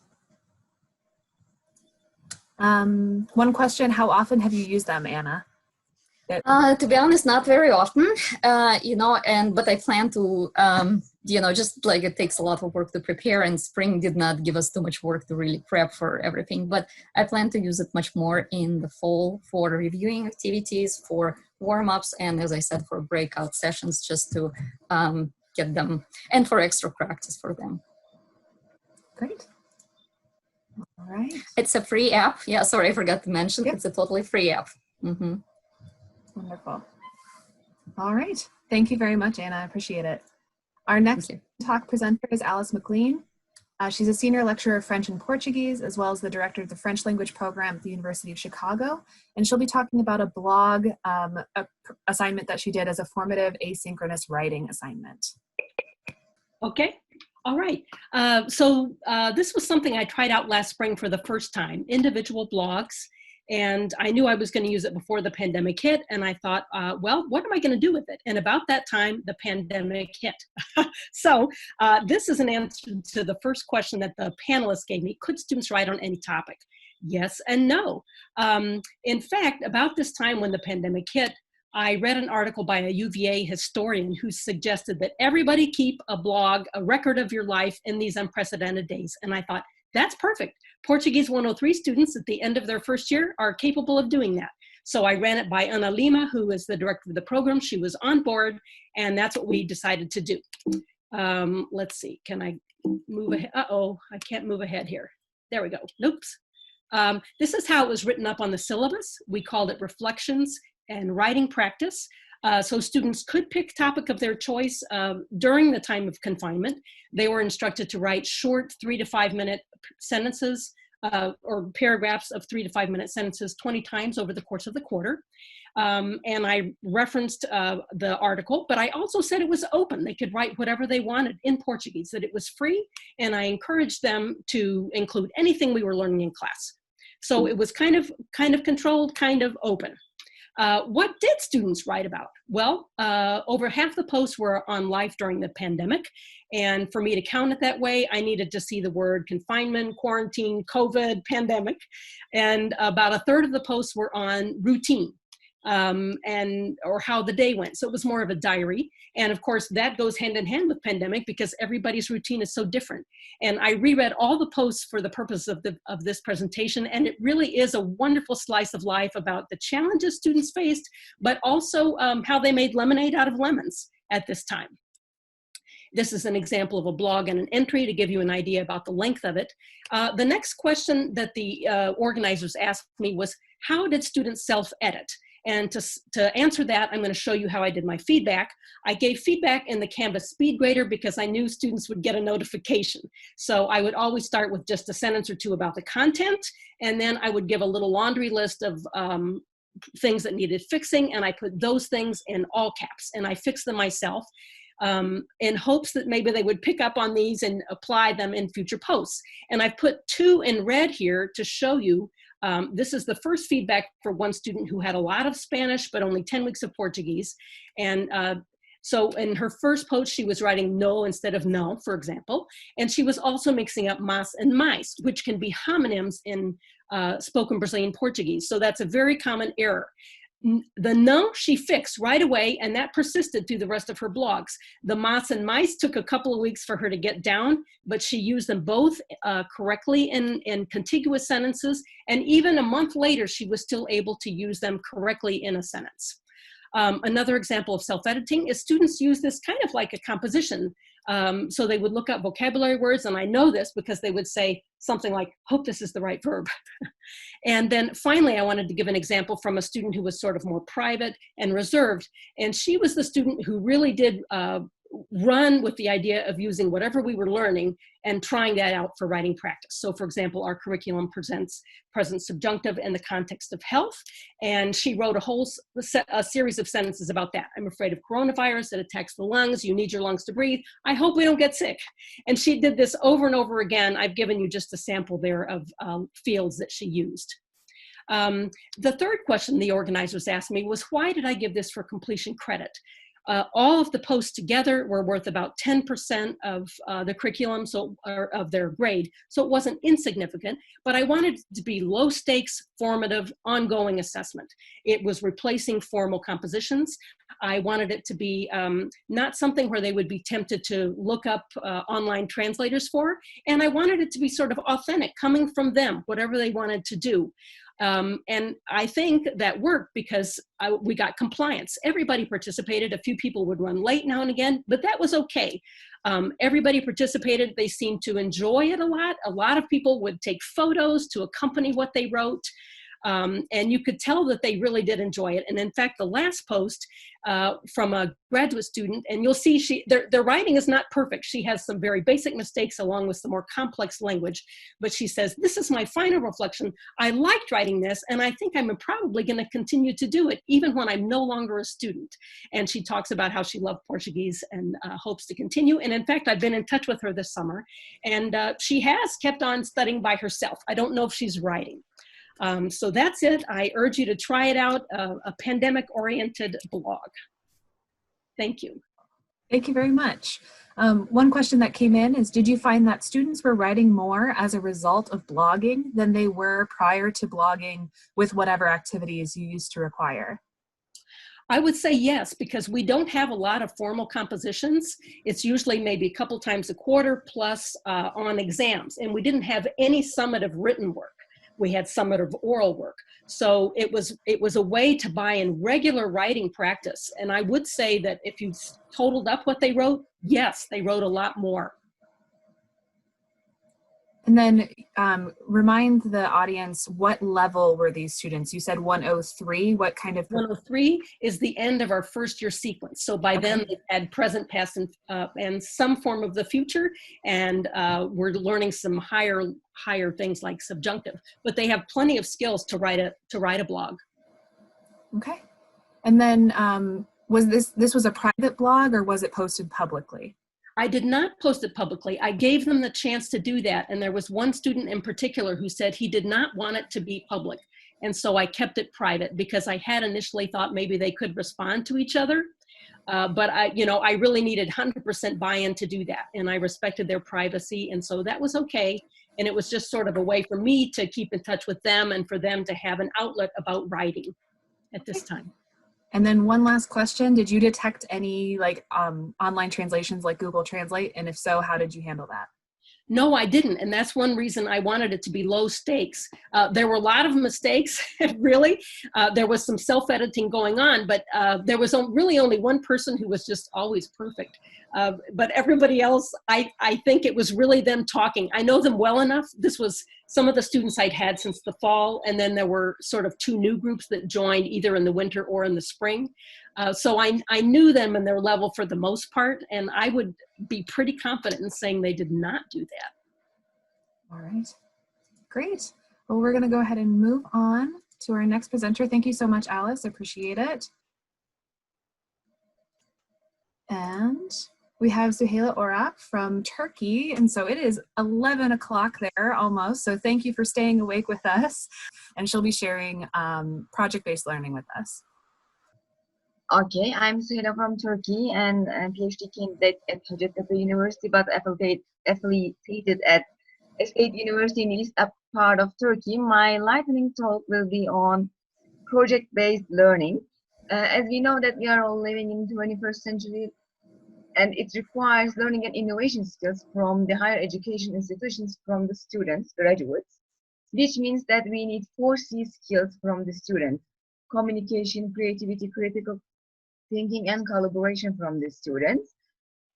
One question, how often have you used them, Anna? To be honest, not very often, but I plan to, just like it takes a lot of work to prepare, and spring did not give us too much work to really prep for everything, but I plan to use it much more in the fall for reviewing activities, for warm-ups, and as I said, for breakout sessions, just to get them, and for extra practice for them. Great. All right. It's a free app. Yeah, sorry, I forgot to mention, Yep. It's a totally free app. Mm-hmm. Wonderful. All right. Thank you very much, Anna. I appreciate it. Our next talk presenter is Alice McLean. She's a senior lecturer of French and Portuguese, as well as the director of the French language program at the University of Chicago. And she'll be talking about a blog assignment that she did as a formative asynchronous writing assignment. Okay. All right. So this was something I tried out last spring for the first time, individual blogs. And I knew I was going to use it before the pandemic hit. And I thought, well, what am I going to do with it? And about that time, the pandemic hit. So this is an answer to the first question that the panelists gave me. Could students write on any topic? Yes and no. In fact, about this time when the pandemic hit, I read an article by a UVA historian who suggested that everybody keep a blog, a record of your life in these unprecedented days. And I thought, that's perfect. Portuguese 103 students at the end of their first year are capable of doing that. So I ran it by Ana Lima, who is the director of the program. She was on board, and that's what we decided to do. Let's see, can I move ahead? Uh-oh, I can't move ahead here. There we go, oops. This is how it was written up on the syllabus. We called it Reflections and Writing Practice. So students could pick topic of their choice during the time of confinement. They were instructed to write short 3 to 5 minute sentences or paragraphs of 3 to 5 minute sentences 20 times over the course of the quarter. And I referenced the article, but I also said it was open. They could write whatever they wanted in Portuguese, that it was free, and I encouraged them to include anything we were learning in class. So it was kind of controlled, kind of open. What did students write about? Well, over half the posts were on life during the pandemic. And for me to count it that way, I needed to see the word confinement, quarantine, COVID, pandemic. And about a third of the posts were on routine or how the day went. So it was more of a diary. And of course, that goes hand in hand with pandemic because everybody's routine is so different. And I reread all the posts for the purpose of this presentation. And it really is a wonderful slice of life about the challenges students faced, but also how they made lemonade out of lemons at this time. This is an example of a blog and an entry to give you an idea about the length of it. The next question that the organizers asked me was, how did students self-edit? And to answer that, I'm going to show you how I did my feedback. I gave feedback in the Canvas speed grader because I knew students would get a notification. So I would always start with just a sentence or two about the content, and then I would give a little laundry list of things that needed fixing, and I put those things in all caps, and I fixed them myself in hopes that maybe they would pick up on these and apply them in future posts. And I put 2 in red here to show you. This is the first feedback for one student who had a lot of Spanish, but only 10 weeks of Portuguese. And so in her first post, she was writing no instead of no, for example. And she was also mixing up mas and mais, which can be homonyms in spoken Brazilian Portuguese. So that's a very common error. The no she fixed right away, and that persisted through the rest of her blogs. The mas and mais took a couple of weeks for her to get down, but she used them both correctly in contiguous sentences, and even a month later, she was still able to use them correctly in a sentence. Another example of self-editing is students use this kind of like a composition. So they would look up vocabulary words, and I know this because they would say something like, hope this is the right verb. And then finally, I wanted to give an example from a student who was sort of more private and reserved. And she was the student who really did run with the idea of using whatever we were learning and trying that out for writing practice. So for example, our curriculum presents present subjunctive in the context of health. And she wrote a whole series of sentences about that. I'm afraid of coronavirus that attacks the lungs. You need your lungs to breathe. I hope we don't get sick. And she did this over and over again. I've given you just a sample there of fields that she used. The third question the organizers asked me was, why did I give this for completion credit? All of the posts together were worth about 10% of the curriculum, or of their grade, so it wasn't insignificant, but I wanted it to be low stakes, formative, ongoing assessment. It was replacing formal compositions. I wanted it to be not something where they would be tempted to look up online translators for, and I wanted it to be sort of authentic, coming from them, whatever they wanted to do. And I think that worked because we got compliance. Everybody participated. A few people would run late now and again, but that was okay. Everybody participated. They seemed to enjoy it a lot. A lot of people would take photos to accompany what they wrote. And you could tell that they really did enjoy it. And in fact, the last post from a graduate student, and you'll see their writing is not perfect. She has some very basic mistakes along with some more complex language, but she says, this is my final reflection. I liked writing this, and I think I'm probably going to continue to do it even when I'm no longer a student. And she talks about how she loved Portuguese and hopes to continue. And in fact, I've been in touch with her this summer, and she has kept on studying by herself. I don't know if she's writing. So that's it. I urge you to try it out, a pandemic-oriented blog. Thank you. Thank you very much. One question that came in is, did you find that students were writing more as a result of blogging than they were prior to blogging with whatever activities you used to require? I would say yes, because we don't have a lot of formal compositions. It's usually maybe a couple times a quarter plus on exams. And we didn't have any summative written work. We had summative oral work. So it was a way to buy in regular writing practice. And I would say that if you totaled up what they wrote, yes, they wrote a lot more. And then remind the audience, what level were these students? You said 103, what kind of? 103 is the end of our first year sequence. So by then they've had present, past, and some form of the future. And we're learning some higher things like subjunctive, but they have plenty of skills to write a blog. Okay. And then was this was a private blog, or was it posted publicly? I did not post it publicly. I gave them the chance to do that. And there was one student in particular who said he did not want it to be public. And so I kept it private because I had initially thought maybe they could respond to each other. But I really needed 100% buy-in to do that. And I respected their privacy. And so that was okay. And it was just sort of a way for me to keep in touch with them and for them to have an outlet about writing at this time. And then one last question, did you detect any online translations like Google Translate? And if so, how did you handle that? No, I didn't. And that's one reason I wanted it to be low stakes. There were a lot of mistakes, really. There was some self-editing going on, but there was really only one person who was just always perfect. But everybody else, I think it was really them talking. I know them well enough. This was some of the students I'd had since the fall, and then there were sort of two new groups that joined either in the winter or in the spring. So I knew them and their level for the most part, and I would be pretty confident in saying they did not do that. All right, great. Well, we're gonna go ahead and move on to our next presenter. Thank you so much, Alice, appreciate it. And we have Suheyla Orak from Turkey, and so it is 11 o'clock there almost, so thank you for staying awake with us, and she'll be sharing project-based learning with us. Okay, I'm Suheyla from Turkey and PhD candidate at Hacettepe University, but affiliated at State University in East part of Turkey. My lightning talk will be on project-based learning. As we know that we are all living in the 21st century, and it requires learning and innovation skills from the higher education institutions, from the students, graduates, which means that we need 4C skills from the students: communication, creativity, critical thinking, and collaboration from the students,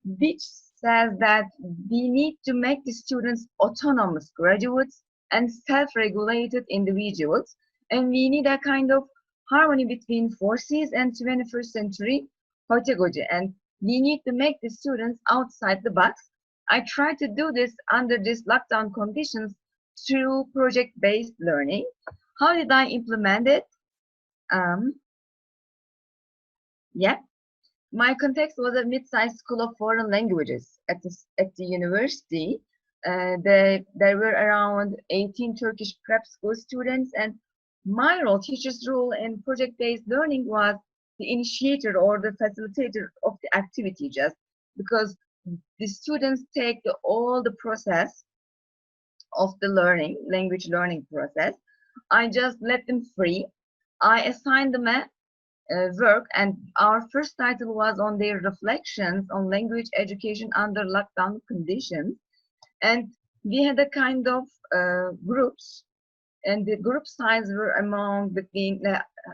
which says that we need to make the students autonomous graduates and self-regulated individuals, and we need a kind of harmony between 4Cs and 21st century pedagogy, and we need to make the students outside the box. I try to do this under these lockdown conditions through project-based learning. How did I implement it? My context was a mid-sized school of foreign languages at the university. There were around 18 Turkish prep school students, and my role, teacher's role in project-based learning, was the initiator or the facilitator of the activity, just because the students take all the process of the language learning process. I just let them free. I assigned them a work, and our first title was on their reflections on language education under lockdown conditions. And we had a kind of groups, and the group size were between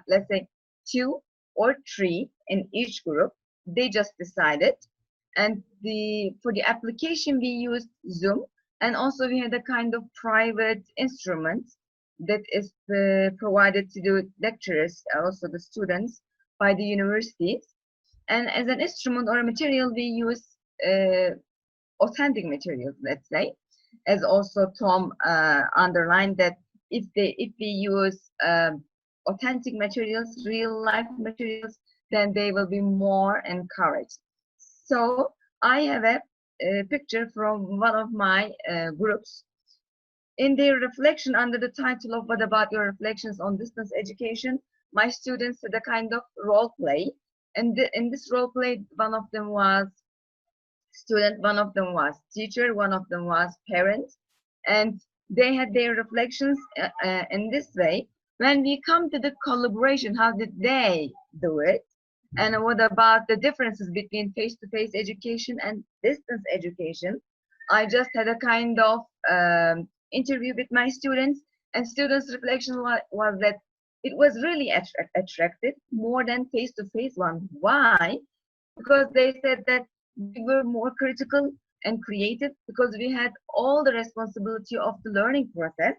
let's say 2 or 3 in each group. They just decided. And for the application we used Zoom, and also we had a kind of private instrument that is provided to the lecturers, also the students, by the universities. And as an instrument or a material, we use authentic materials, let's say, as also Tom underlined, that if we use authentic materials, real life materials, then they will be more encouraged. So I have a picture from one of my groups. in their reflection under the title of "What about your reflections on distance education?" my students did a kind of role play. And in this role play, one of them was student, one of them was teacher, one of them was parent, and they had their reflections in this way. When we come to the collaboration, how did they do it? And what about the differences between face-to-face education and distance education? I just had a kind of interview with my students, and students' reflection was that it was really attractive more than face-to-face one. Why? Because they said that we were more critical and creative because we had all the responsibility of the learning process.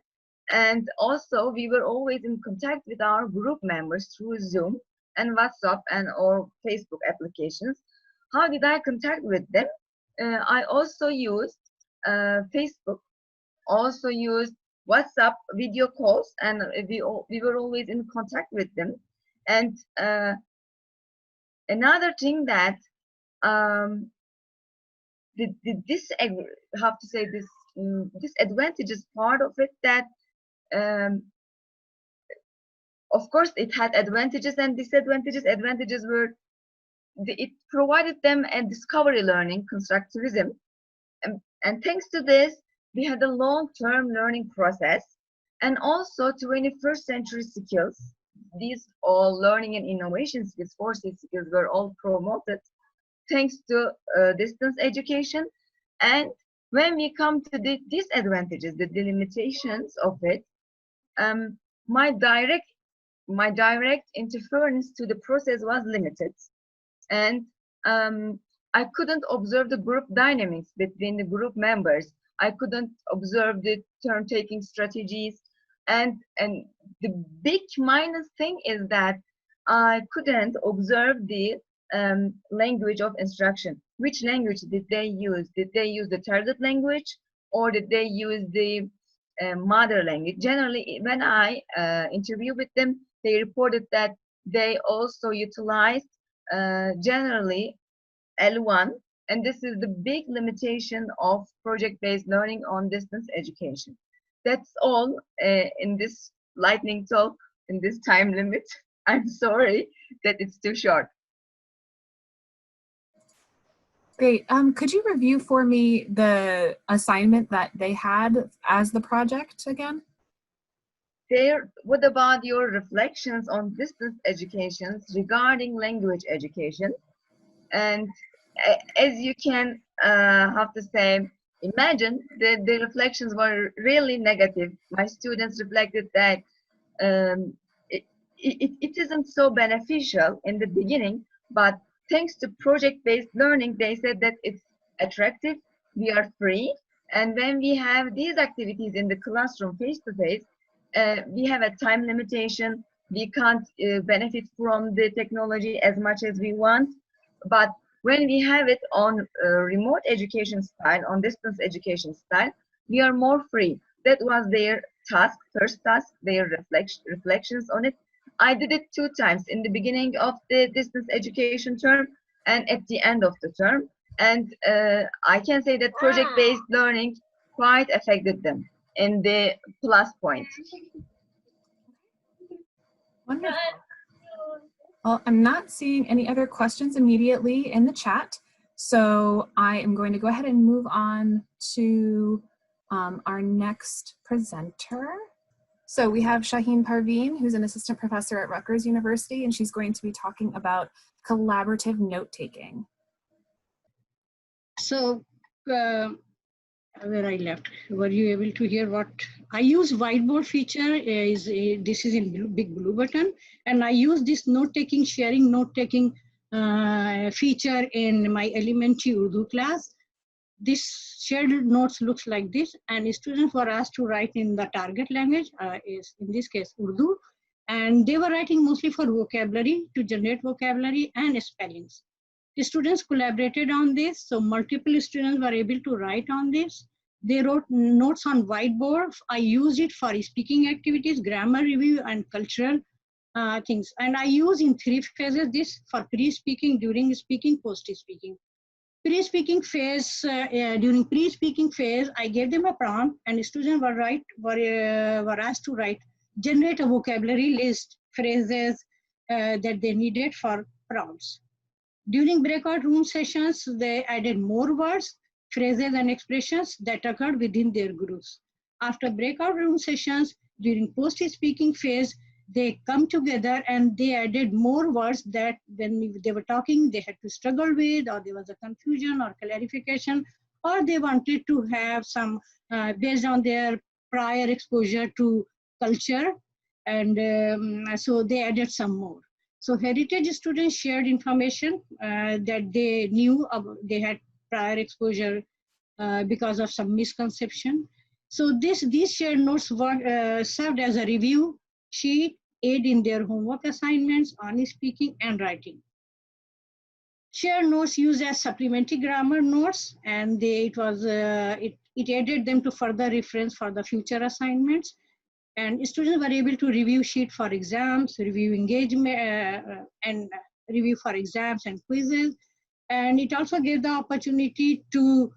And also we were always in contact with our group members through Zoom and WhatsApp and or Facebook applications. How did I contact with them? I also used Facebook, also used WhatsApp video calls, and we were always in contact with them. And another thing that disadvantage is part of it, that of course it had advantages and disadvantages. Advantages were it provided them a discovery learning, constructivism, and thanks to this we had a long-term learning process, and also 21st century skills. These all learning and innovation skills, 4C skills, were all promoted thanks to distance education. And when we come to the disadvantages, the limitations of it, my direct interference to the process was limited, and I couldn't observe the group dynamics between the group members. I couldn't observe the turn-taking strategies, and the big minus thing is that I couldn't observe the language of instruction. Which language did they use? Did they use the target language, or did they use the mother language? Generally, when I interviewed with them, they reported that they also utilized generally L1, and this is the big limitation of project-based learning on distance education. That's all in this lightning talk, in this time limit. I'm sorry that it's too short. Great. Could you review for me the assignment that they had as the project again? What about your reflections on distance education regarding language education? And as you can have to say, imagine the reflections were really negative. My students reflected that it isn't so beneficial in the beginning, but thanks to project-based learning, they said that it's attractive, we are free, and when we have these activities in the classroom face-to-face, we have a time limitation, we can't benefit from the technology as much as we want, but when we have it on remote education style, on distance education style, we are more free. That was their task, first task, their reflections on it. I did it 2 times, in the beginning of the distance education term and at the end of the term. And I can say that project-based learning quite affected them in the plus point. Wonderful. Well, I'm not seeing any other questions immediately in the chat, so I am going to go ahead and move on to our next presenter. So we have Shaheen Parveen, who's an assistant professor at Rutgers University, and she's going to be talking about collaborative note-taking. So, where I left, were you able to hear what I use? Whiteboard feature this is in big blue button, and I use this note-taking, sharing note-taking feature in my elementary Urdu class. This shared notes looks like this, and students were asked to write in the target language, is in this case Urdu, and they were writing mostly for vocabulary, to generate vocabulary and spellings. The students collaborated on this, so multiple students were able to write on this. They wrote notes on whiteboard. I used it for speaking activities, grammar review, and cultural things. And I use in 3 phases this for pre-speaking, during speaking, post-speaking. Pre-speaking phase, during pre-speaking phase, I gave them a prompt and students were asked to write, generate a vocabulary list, phrases that they needed for prompts. During breakout room sessions, they added more words, phrases and expressions that occurred within their groups. After breakout room sessions, during post-speaking phase, they come together and they added more words that when they were talking, they had to struggle with, or there was a confusion or clarification, or they wanted to have some, based on their prior exposure to culture, and so they added some more. So heritage students shared information that they knew they had prior exposure because of some misconception. So these shared notes served as a review sheet, aid in their homework assignments on speaking and writing. Shared notes used as supplementary grammar notes, and it aided them to further reference for the future assignments. And students were able to review sheet for exams, review engagement, and review for exams and quizzes. And it also gave the opportunity to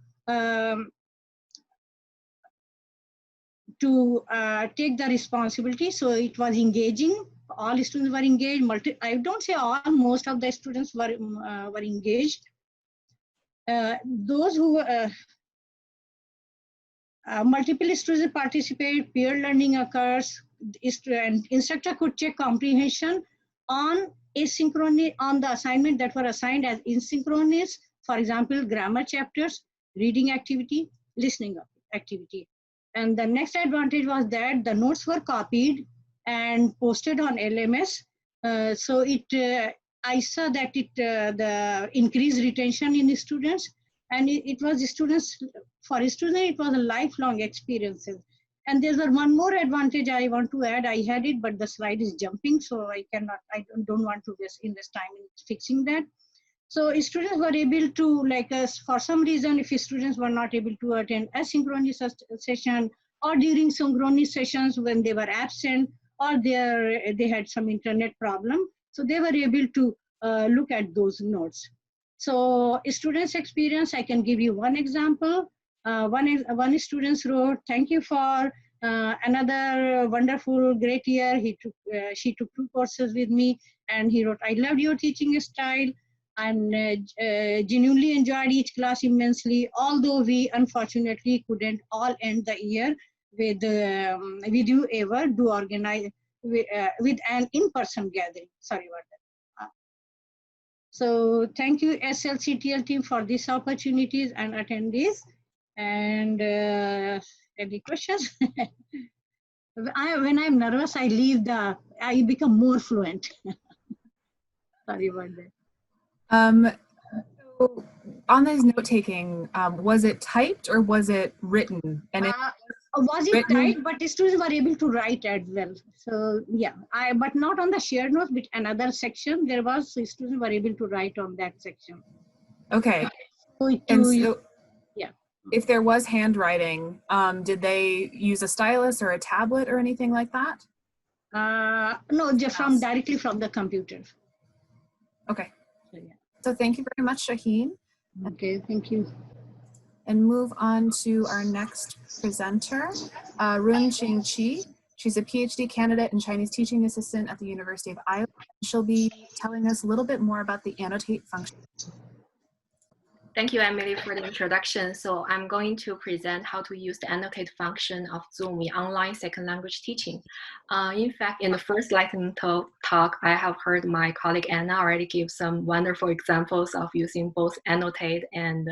take the responsibility. So it was engaging. All students were engaged. I don't say all, most of the students were engaged. Those who multiple students participate, peer learning occurs, and instructor could check comprehension on asynchronous, on the assignment that were assigned as asynchronous, for example, grammar chapters, reading activity, listening activity. And the next advantage was that the notes were copied and posted on LMS. So I saw that the increased retention in students, and it was students, for students, it was a lifelong experience. And there's one more advantage I want to add. I had it, but the slide is jumping, so I don't want to invest time in fixing that. So students were able to, like, for some reason, if students were not able to attend asynchronous session, or during synchronous sessions when they were absent, or they had some internet problem, so they were able to look at those notes. So students' experience, I can give you one example. One student wrote, "Thank you for another wonderful, great year." She took 2 courses with me, and he wrote, "I loved your teaching style and genuinely enjoyed each class immensely, although we unfortunately couldn't all end the year with you ever do organize with an in-person gathering." Sorry about that. So thank you SLCTL team for these opportunities and attendees. And any questions? When I'm nervous, I become more fluent. Sorry about that. So on this note taking, was it typed or was it written? And was it typed? But the students were able to write as well. So yeah, but not on the shared notes, but another section there was, so students were able to write on that section. Okay. So, yeah. If there was handwriting, did they use a stylus or a tablet or anything like that? No, just directly from the computer. Okay. So, yeah. So thank you very much, Shaheen. Okay, thank you. And move on to our next presenter, Runqing. She's a PhD candidate and Chinese teaching assistant at the University of Iowa. She'll be telling us a little bit more about the annotate function. Thank you, Emily, for the introduction. So I'm going to present how to use the annotate function of Zoom in online second language teaching. In fact, in the first lightning talk, I have heard my colleague Anna already give some wonderful examples of using both annotate and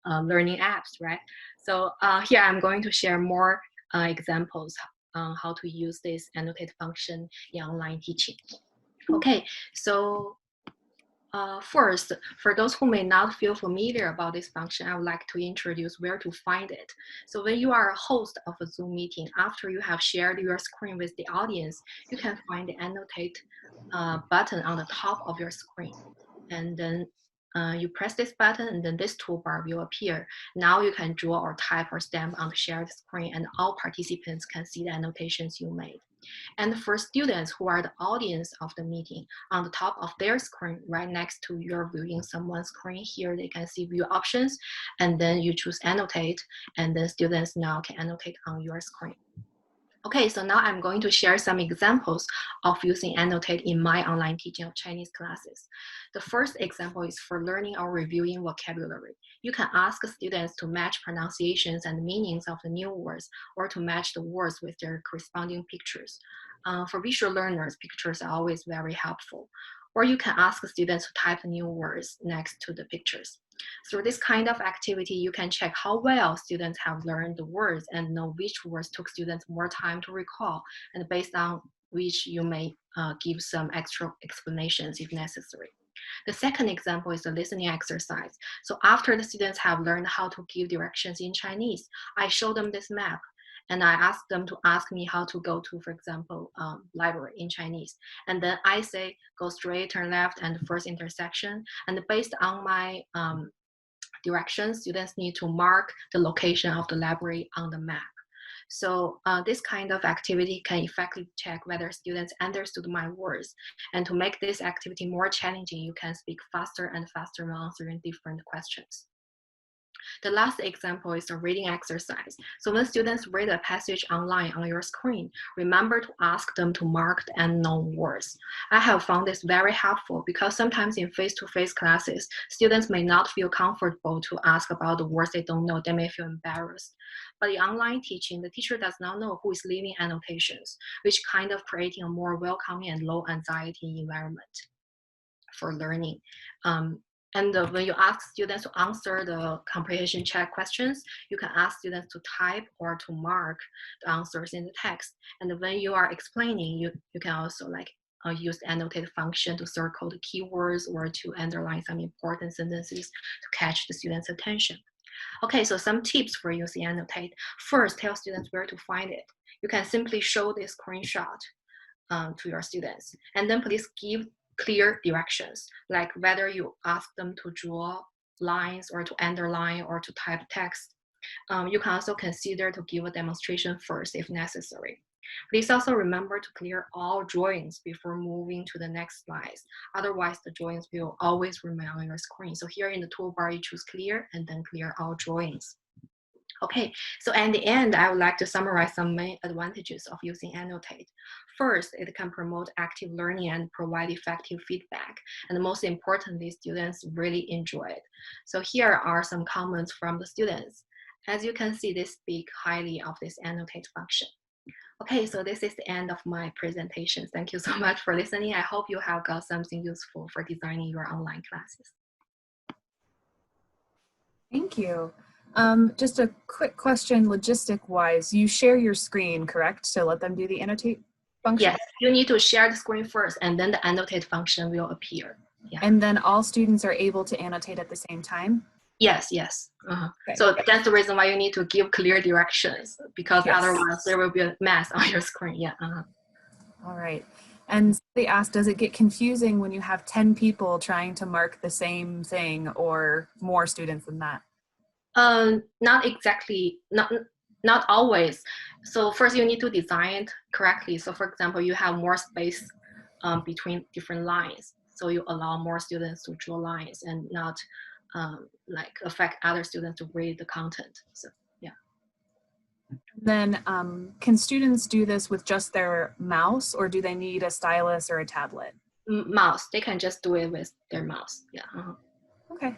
learning apps, right? So here I'm going to share more examples on how to use this annotate function in online teaching. Okay, so first, for those who may not feel familiar about this function, I would like to introduce where to find it. So when you are a host of a Zoom meeting, after you have shared your screen with the audience, you can find the annotate button on the top of your screen. And then you press this button and then this toolbar will appear. Now you can draw or type or stamp on the shared screen and all participants can see the annotations you made. And for students who are the audience of the meeting, on the top of their screen, right next to your viewing someone's screen, here they can see view options, and then you choose annotate, and then students now can annotate on your screen. Okay, so now I'm going to share some examples of using Annotate in my online teaching of Chinese classes. The first example is for learning or reviewing vocabulary. You can ask students to match pronunciations and meanings of the new words, or to match the words with their corresponding pictures. For visual learners, pictures are always very helpful. Or you can ask students to type new words next to the pictures. Through this kind of activity, you can check how well students have learned the words and know which words took students more time to recall, and based on which you may give some extra explanations if necessary. The second example is the listening exercise. So after the students have learned how to give directions in Chinese, I show them this map, and I ask them to ask me how to go to, for example, library in Chinese. And then I say, go straight, turn left, and the first intersection. And based on my directions, students need to mark the location of the library on the map. So this kind of activity can effectively check whether students understood my words. And to make this activity more challenging, you can speak faster and faster when answering different questions. The last example is a reading exercise. So when students read a passage online on your screen, remember to ask them to mark the unknown words. I have found this very helpful because sometimes in face-to-face classes, students may not feel comfortable to ask about the words they don't know. They may feel embarrassed. But in online teaching, the teacher does not know who is leaving annotations, which kind of creating a more welcoming and low anxiety environment for learning. And when you ask students to answer the comprehension check questions, you can ask students to type or to mark the answers in the text. And when you are explaining, you can also use the annotate function to circle the keywords or to underline some important sentences to catch the students' attention. Okay, so some tips for using Annotate. First, tell students where to find it. You can simply show this screenshot to your students, and then please give clear directions, like whether you ask them to draw lines or to underline or to type text. You can also consider to give a demonstration first if necessary. Please also remember to clear all drawings before moving to the next slides. Otherwise, the drawings will always remain on your screen. So here in the toolbar, you choose clear and then clear all drawings. Okay, so at the end, I would like to summarize some main advantages of using Annotate. First, it can promote active learning and provide effective feedback. And most importantly, students really enjoy it. So here are some comments from the students. As you can see, they speak highly of this Annotate function. Okay, so this is the end of my presentation. Thank you so much for listening. I hope you have got something useful for designing your online classes. Thank you. Just a quick question, logistic-wise, you share your screen, correct? So let them do the annotate function? Yes, you need to share the screen first, and then the annotate function will appear. Yeah. And then all students are able to annotate at the same time? Yes, yes. Okay. So that's the reason why you need to give clear directions, because Yes. otherwise there will be a mess on your screen. Yeah. All right. And they asked, does it get confusing when you have 10 people trying to mark the same thing or more students than that? Not exactly, not always. So first you need to design it correctly. So for example, you have more space between different lines. So you allow more students to draw lines and not affect other students to read the content. So yeah. Then can students do this with just their mouse, or do they need a stylus or a tablet? Mouse, they can just do it with their mouse. Yeah. Okay.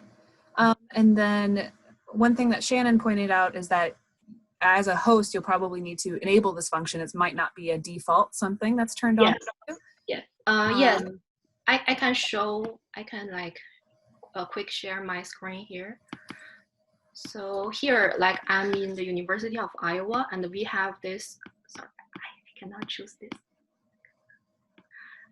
And then one thing that Shannon pointed out is that as a host, you'll probably need to enable this function. It might not be a default something that's turned on. Yes. Yes. I can show, I can quick share my screen here. So here, I'm in the University of Iowa, and we have this, sorry, I cannot choose this.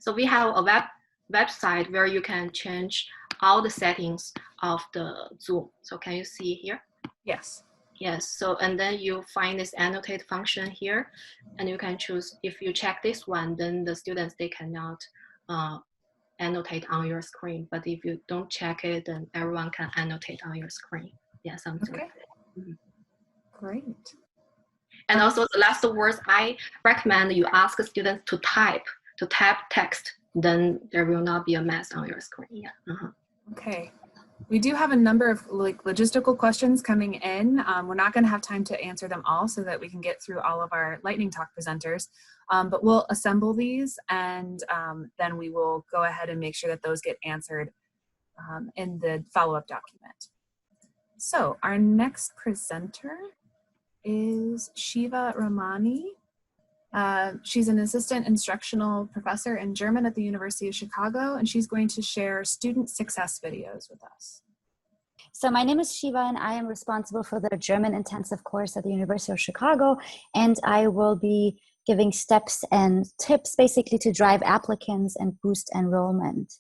So we have a website where you can change all the settings of the Zoom. So can you see here? Yes. Yes, so and then you find this annotate function here, and you can choose, if you check this one, then the students, they cannot annotate on your screen. But if you don't check it, then everyone can annotate on your screen. Yeah, something like that. Great. And also the last words, I recommend you ask students to type text, then there will not be a mess on your screen. Yeah. Okay. We do have a number of logistical questions coming in. We're not going to have time to answer them all so that we can get through all of our lightning talk presenters, but we'll assemble these and then we will go ahead and make sure that those get answered in the follow-up document. So our next presenter is Shiva Ramani. She's an assistant instructional professor in German at the University of Chicago, and she's going to share student success videos with us. So my name is Shiva, and I am responsible for the German intensive course at the University of Chicago, and I will be giving steps and tips basically to drive applicants and boost enrollment.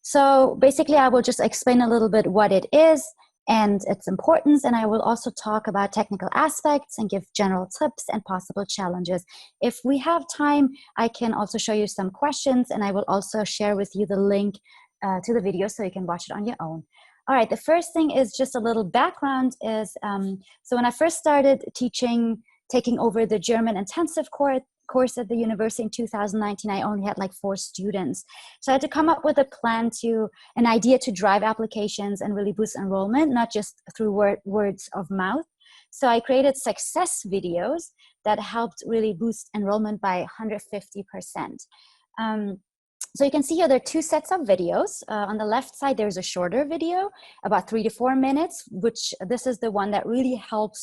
So basically, I will just explain a little bit what it is and its importance, and I will also talk about technical aspects and give general tips and possible challenges. If we have time, I can also show you some questions, and I will also share with you the link to the video so you can watch it on your own. All right, the first thing is just a little background is, so when I first started taking over the German intensive course at the university in 2019, I only had like 4 students. So I had to come up with an idea to drive applications and really boost enrollment, not just through words of mouth. So I created success videos that helped really boost enrollment by 150%. So you can see here there are 2 sets of videos. On the left side, there's a shorter video, about 3 to 4 minutes, which this is the one that really help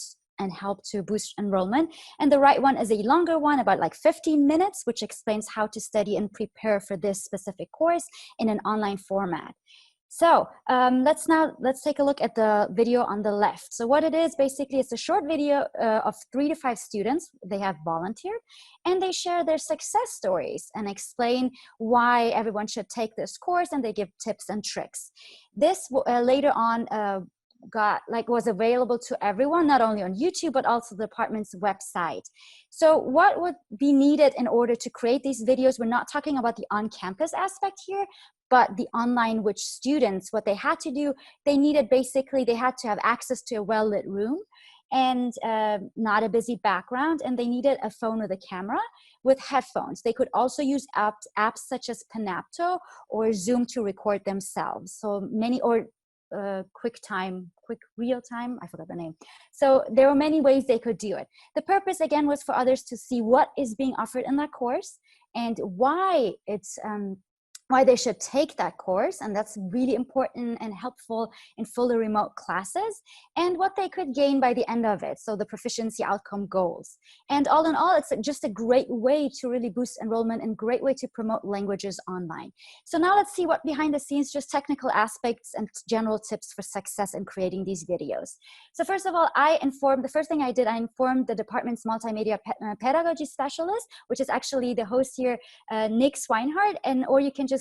to boost enrollment. And the right one is a longer one, about like 15 minutes, which explains how to study and prepare for this specific course in an online format. So let's take a look at the video on the left. So what it is, basically, it's a short video of 3 to 5 students. They have volunteered, and they share their success stories and explain why everyone should take this course, and they give tips and tricks. This later on was available to everyone, not only on YouTube, but also the department's website. So what would be needed in order to create these videos? We're not talking about the on-campus aspect here, but the online, which students, what they had to do, they had to have access to a well-lit room and not a busy background, and they needed a phone with a camera with headphones. They could also use apps such as Panapto or Zoom to record themselves. So many, or quick real time, I forgot the name. So there were many ways they could do it. The purpose again was for others to see what is being offered in that course and why they should take that course, and that's really important and helpful in fully remote classes, and what they could gain by the end of it, so the proficiency outcome goals. And all in all, it's just a great way to really boost enrollment and great way to promote languages online. So now let's see what behind the scenes, just technical aspects and general tips for success in creating these videos. So first of all, the first thing I did, I informed the department's multimedia pedagogy specialist, which is actually the host here, Nick Swinehart, or you can just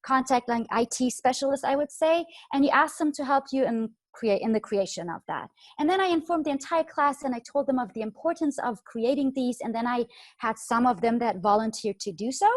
contact like IT specialist, I would say, and you ask them to help you in the creation of that. And then I informed the entire class, and I told them of the importance of creating these, and then I had some of them that volunteered to do so.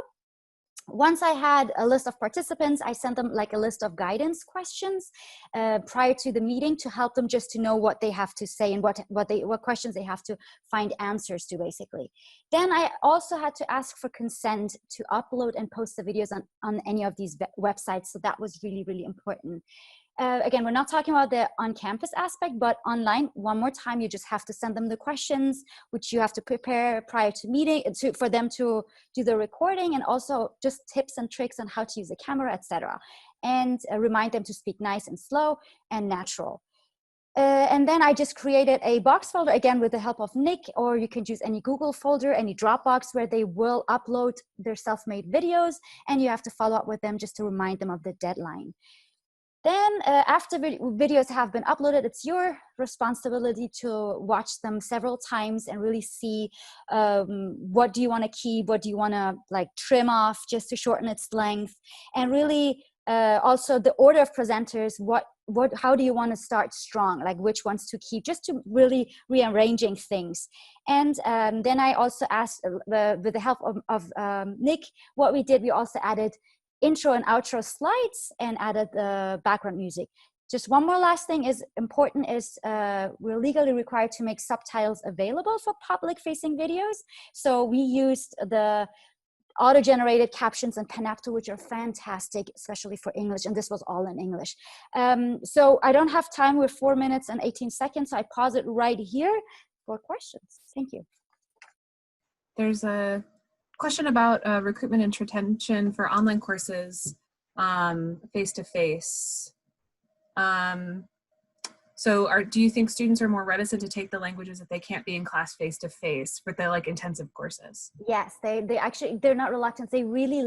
Once I had a list of participants, I sent them like a list of guidance questions prior to the meeting to help them just to know what they have to say and what questions they have to find answers to, basically. Then I also had to ask for consent to upload and post the videos on any of these websites. So that was really, really important. Again, we're not talking about the on-campus aspect, but online, one more time, you just have to send them the questions, which you have to prepare prior to meeting for them to do the recording, and also just tips and tricks on how to use a camera, etc. And remind them to speak nice and slow and natural. And then I just created a box folder, again, with the help of Nick, or you can use any Google folder, any Dropbox, where they will upload their self-made videos, and you have to follow up with them just to remind them of the deadline. Then after videos have been uploaded, it's your responsibility to watch them several times and really see what do you want to keep, what do you want to like trim off just to shorten its length, and really also the order of presenters, how do you want to start strong, like which ones to keep, just to really rearranging things. And then I also asked, with the help of Nick, what we did, we also added intro and outro slides and added the background music just one more last thing is important is we're legally required to make subtitles available for public facing videos. So we used the auto-generated captions and Panapto, which are fantastic, especially for English, and this was all in English. So I don't have time, we're 4 minutes and 18 seconds, so I pause it right here for questions. Thank you. There's a question about recruitment and retention for online courses face-to-face. So do you think students are more reticent to take the languages if they can't be in class face-to-face for the like intensive courses? Yes, they're not reluctant. They really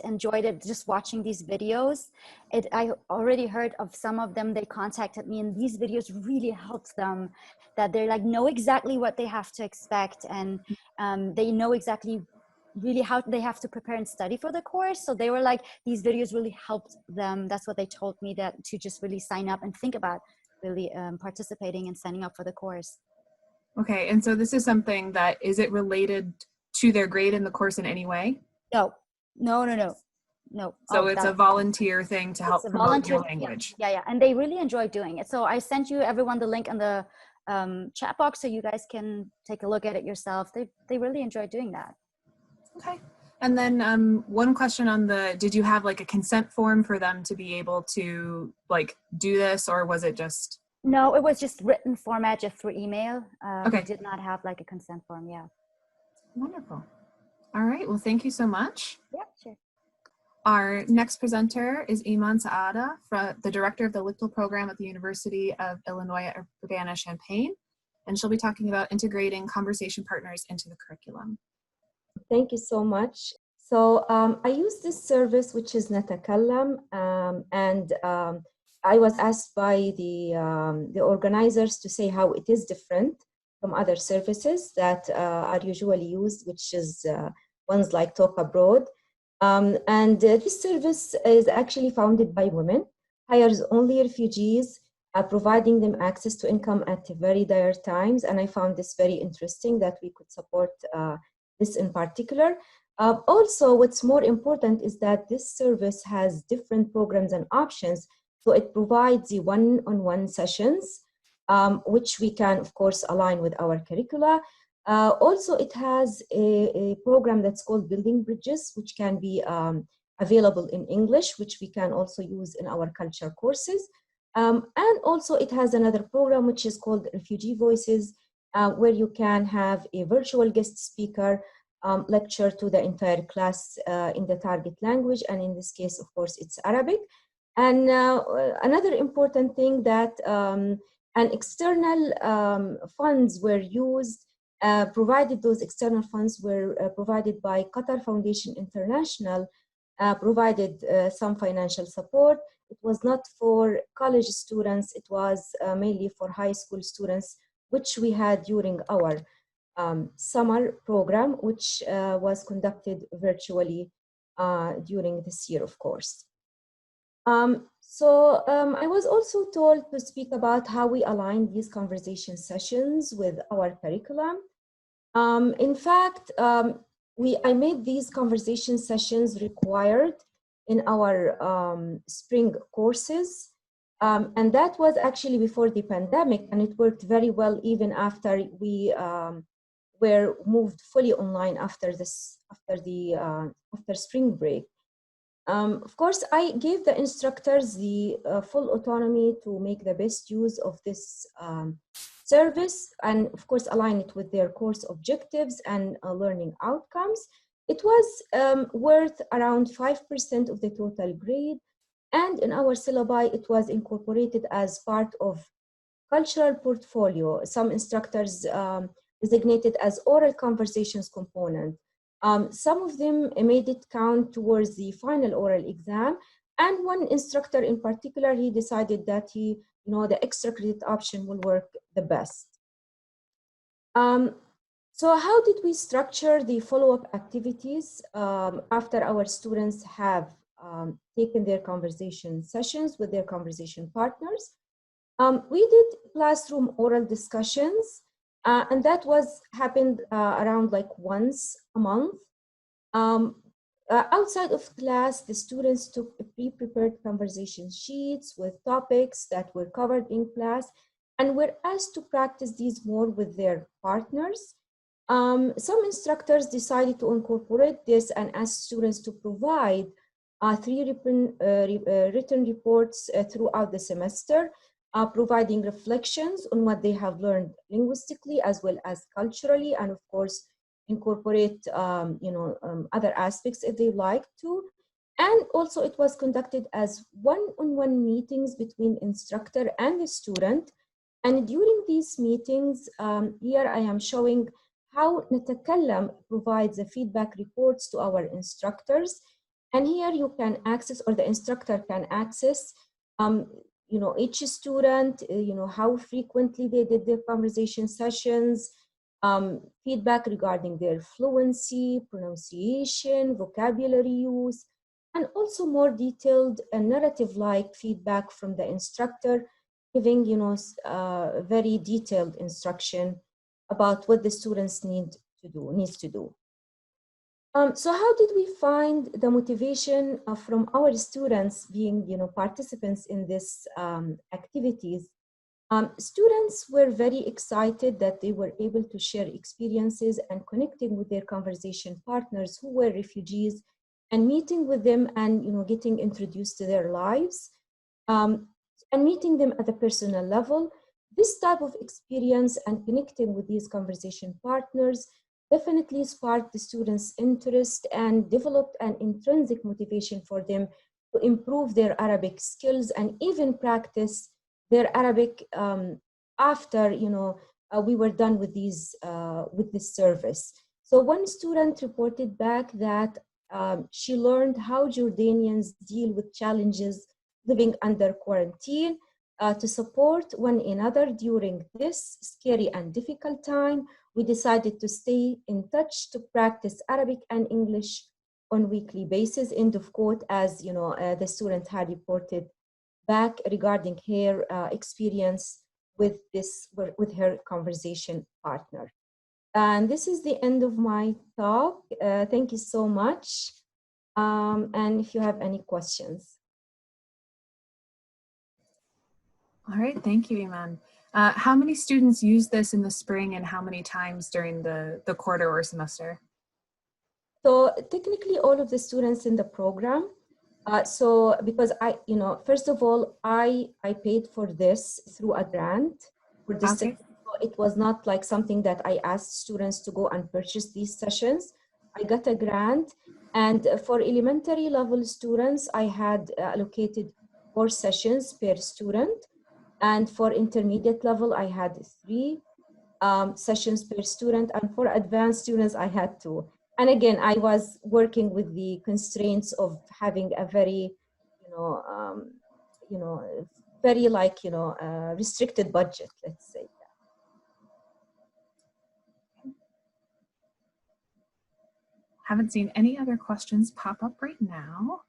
enjoyed it, just watching these videos. I already heard of some of them, they contacted me, and these videos really helped them, that they know exactly what they have to expect, and they know exactly really how they have to prepare and study for the course. So they were like, these videos really helped them. That's what they told me, that to just really sign up and think about really participating and signing up for the course. Okay, and so this is something that, is it related to their grade in the course in any way? No. So it's a volunteer thing to help promote your language. Yeah, and they really enjoy doing it. So I sent you everyone the link in the chat box so you guys can take a look at it yourself. They really enjoy doing that. Okay. And then one question on did you have like a consent form for them to be able to like do this, or was it just? No, it was just written format, just through email. Okay. We did not have like a consent form, yeah. Wonderful. All right, well, thank you so much. Yeah, sure. Our next presenter is Eman Saadah, the director of the Lichtel program at the University of Illinois at Urbana-Champaign, and she'll be talking about integrating conversation partners into the curriculum. Thank you so much. So I use this service, which is Natakallam, and I was asked by the organizers to say how it is different from other services that are usually used, which is ones like Talk Abroad. And this service is actually founded by women, hires only refugees, providing them access to income at very dire times. And I found this very interesting that we could support this in particular. Also, what's more important is that this service has different programs and options. So it provides the one-on-one sessions, which we can, of course, align with our curricula. Also, it has a program that's called Building Bridges, which can be available in English, which we can also use in our culture courses. And also, it has another program, which is called Refugee Voices, where you can have a virtual guest speaker lecture to the entire class in the target language. And in this case, of course, it's Arabic. And another important thing that an external funds were used, provided those external funds were provided by Qatar Foundation International, provided some financial support. It was not for college students, it was mainly for high school students, which we had during our summer program, which was conducted virtually during this year, of course. I was also told to speak about how we align these conversation sessions with our curriculum. In fact, I made these conversation sessions required in our spring courses. And that was actually before the pandemic, and it worked very well even after we were moved fully online after spring break. Of course, I gave the instructors the full autonomy to make the best use of this service, and of course align it with their course objectives and learning outcomes. It was worth around 5% of the total grade, and in our syllabi it was incorporated as part of cultural portfolio. Some instructors designated as oral conversations component. Some of them made it count towards the final oral exam, and one instructor in particular, he decided that the extra credit option will work the best. So how did we structure the follow-up activities after our students have taken their conversation sessions with their conversation partners? We did classroom oral discussions, and that happened around like once a month. Outside of class, the students took pre-prepared conversation sheets with topics that were covered in class and were asked to practice these more with their partners. Some instructors decided to incorporate this and asked students to provide 3 written reports throughout the semester, providing reflections on what they have learned linguistically as well as culturally, and of course, incorporate other aspects if they like to. And also it was conducted as one-on-one meetings between instructor and the student. And during these meetings, here I am showing how نتكلم provides the feedback reports to our instructors. And here you can access, or the instructor can access, each student, how frequently they did their conversation sessions, feedback regarding their fluency, pronunciation, vocabulary use, and also more detailed and narrative-like feedback from the instructor, giving very detailed instruction about what the students needs to do. So how did we find the motivation from our students being participants in this activities? Students were very excited that they were able to share experiences and connecting with their conversation partners who were refugees and meeting with them and getting introduced to their lives and meeting them at a personal level. This type of experience and connecting with these conversation partners definitely sparked the students' interest and developed an intrinsic motivation for them to improve their Arabic skills and even practice their Arabic after we were done with this service. So one student reported back that she learned how Jordanians deal with challenges living under quarantine to support one another during this scary and difficult time. We decided to stay in touch to practice Arabic and English on weekly basis, end of quote, as the student had reported back regarding her experience with her conversation partner. And this is the end of my talk. Thank you so much. And if you have any questions. All right, thank you, Eman. How many students use this in the spring and how many times during the quarter or semester? So technically all of the students in the program. So because first of all, I paid for this through a grant for this. Okay. So it was not like something that I asked students to go and purchase these sessions. I got a grant, and for elementary level students, I had allocated 4 sessions per student. And for intermediate level, I had 3 sessions per student. And for advanced students, I had 2. And again, I was working with the constraints of having a very, very restricted budget, let's say. Haven't seen any other questions pop up right now.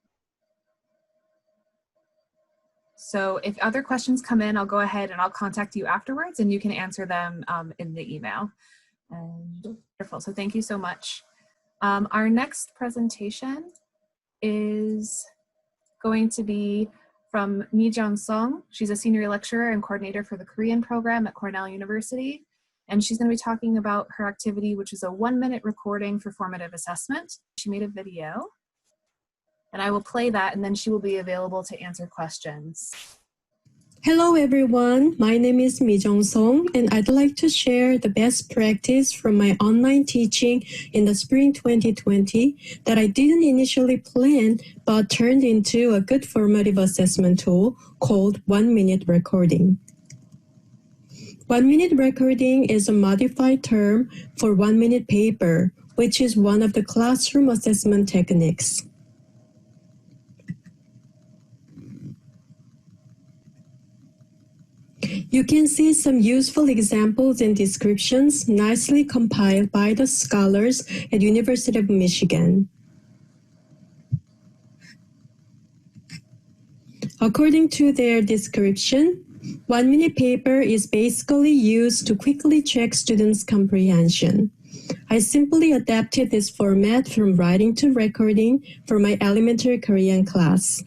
So if other questions come in, I'll go ahead and I'll contact you afterwards and you can answer them in the email. Wonderful, so thank you so much. Our next presentation is going to be from Meejeong Song. She's a senior lecturer and coordinator for the Korean program at Cornell University. And she's going to be talking about her activity, which is a 1-minute recording for formative assessment. She made a video. And I will play that, and then she will be available to answer questions. Hello everyone, my name is Meejeong Song, and I'd like to share the best practice from my online teaching in the spring 2020 that I didn't initially plan, but turned into a good formative assessment tool called 1-minute recording. 1-minute recording is a modified term for 1-minute paper, which is one of the classroom assessment techniques. You can see some useful examples and descriptions nicely compiled by the scholars at University of Michigan. According to their description, 1-minute paper is basically used to quickly check students' comprehension. I simply adapted this format from writing to recording for my elementary Korean class.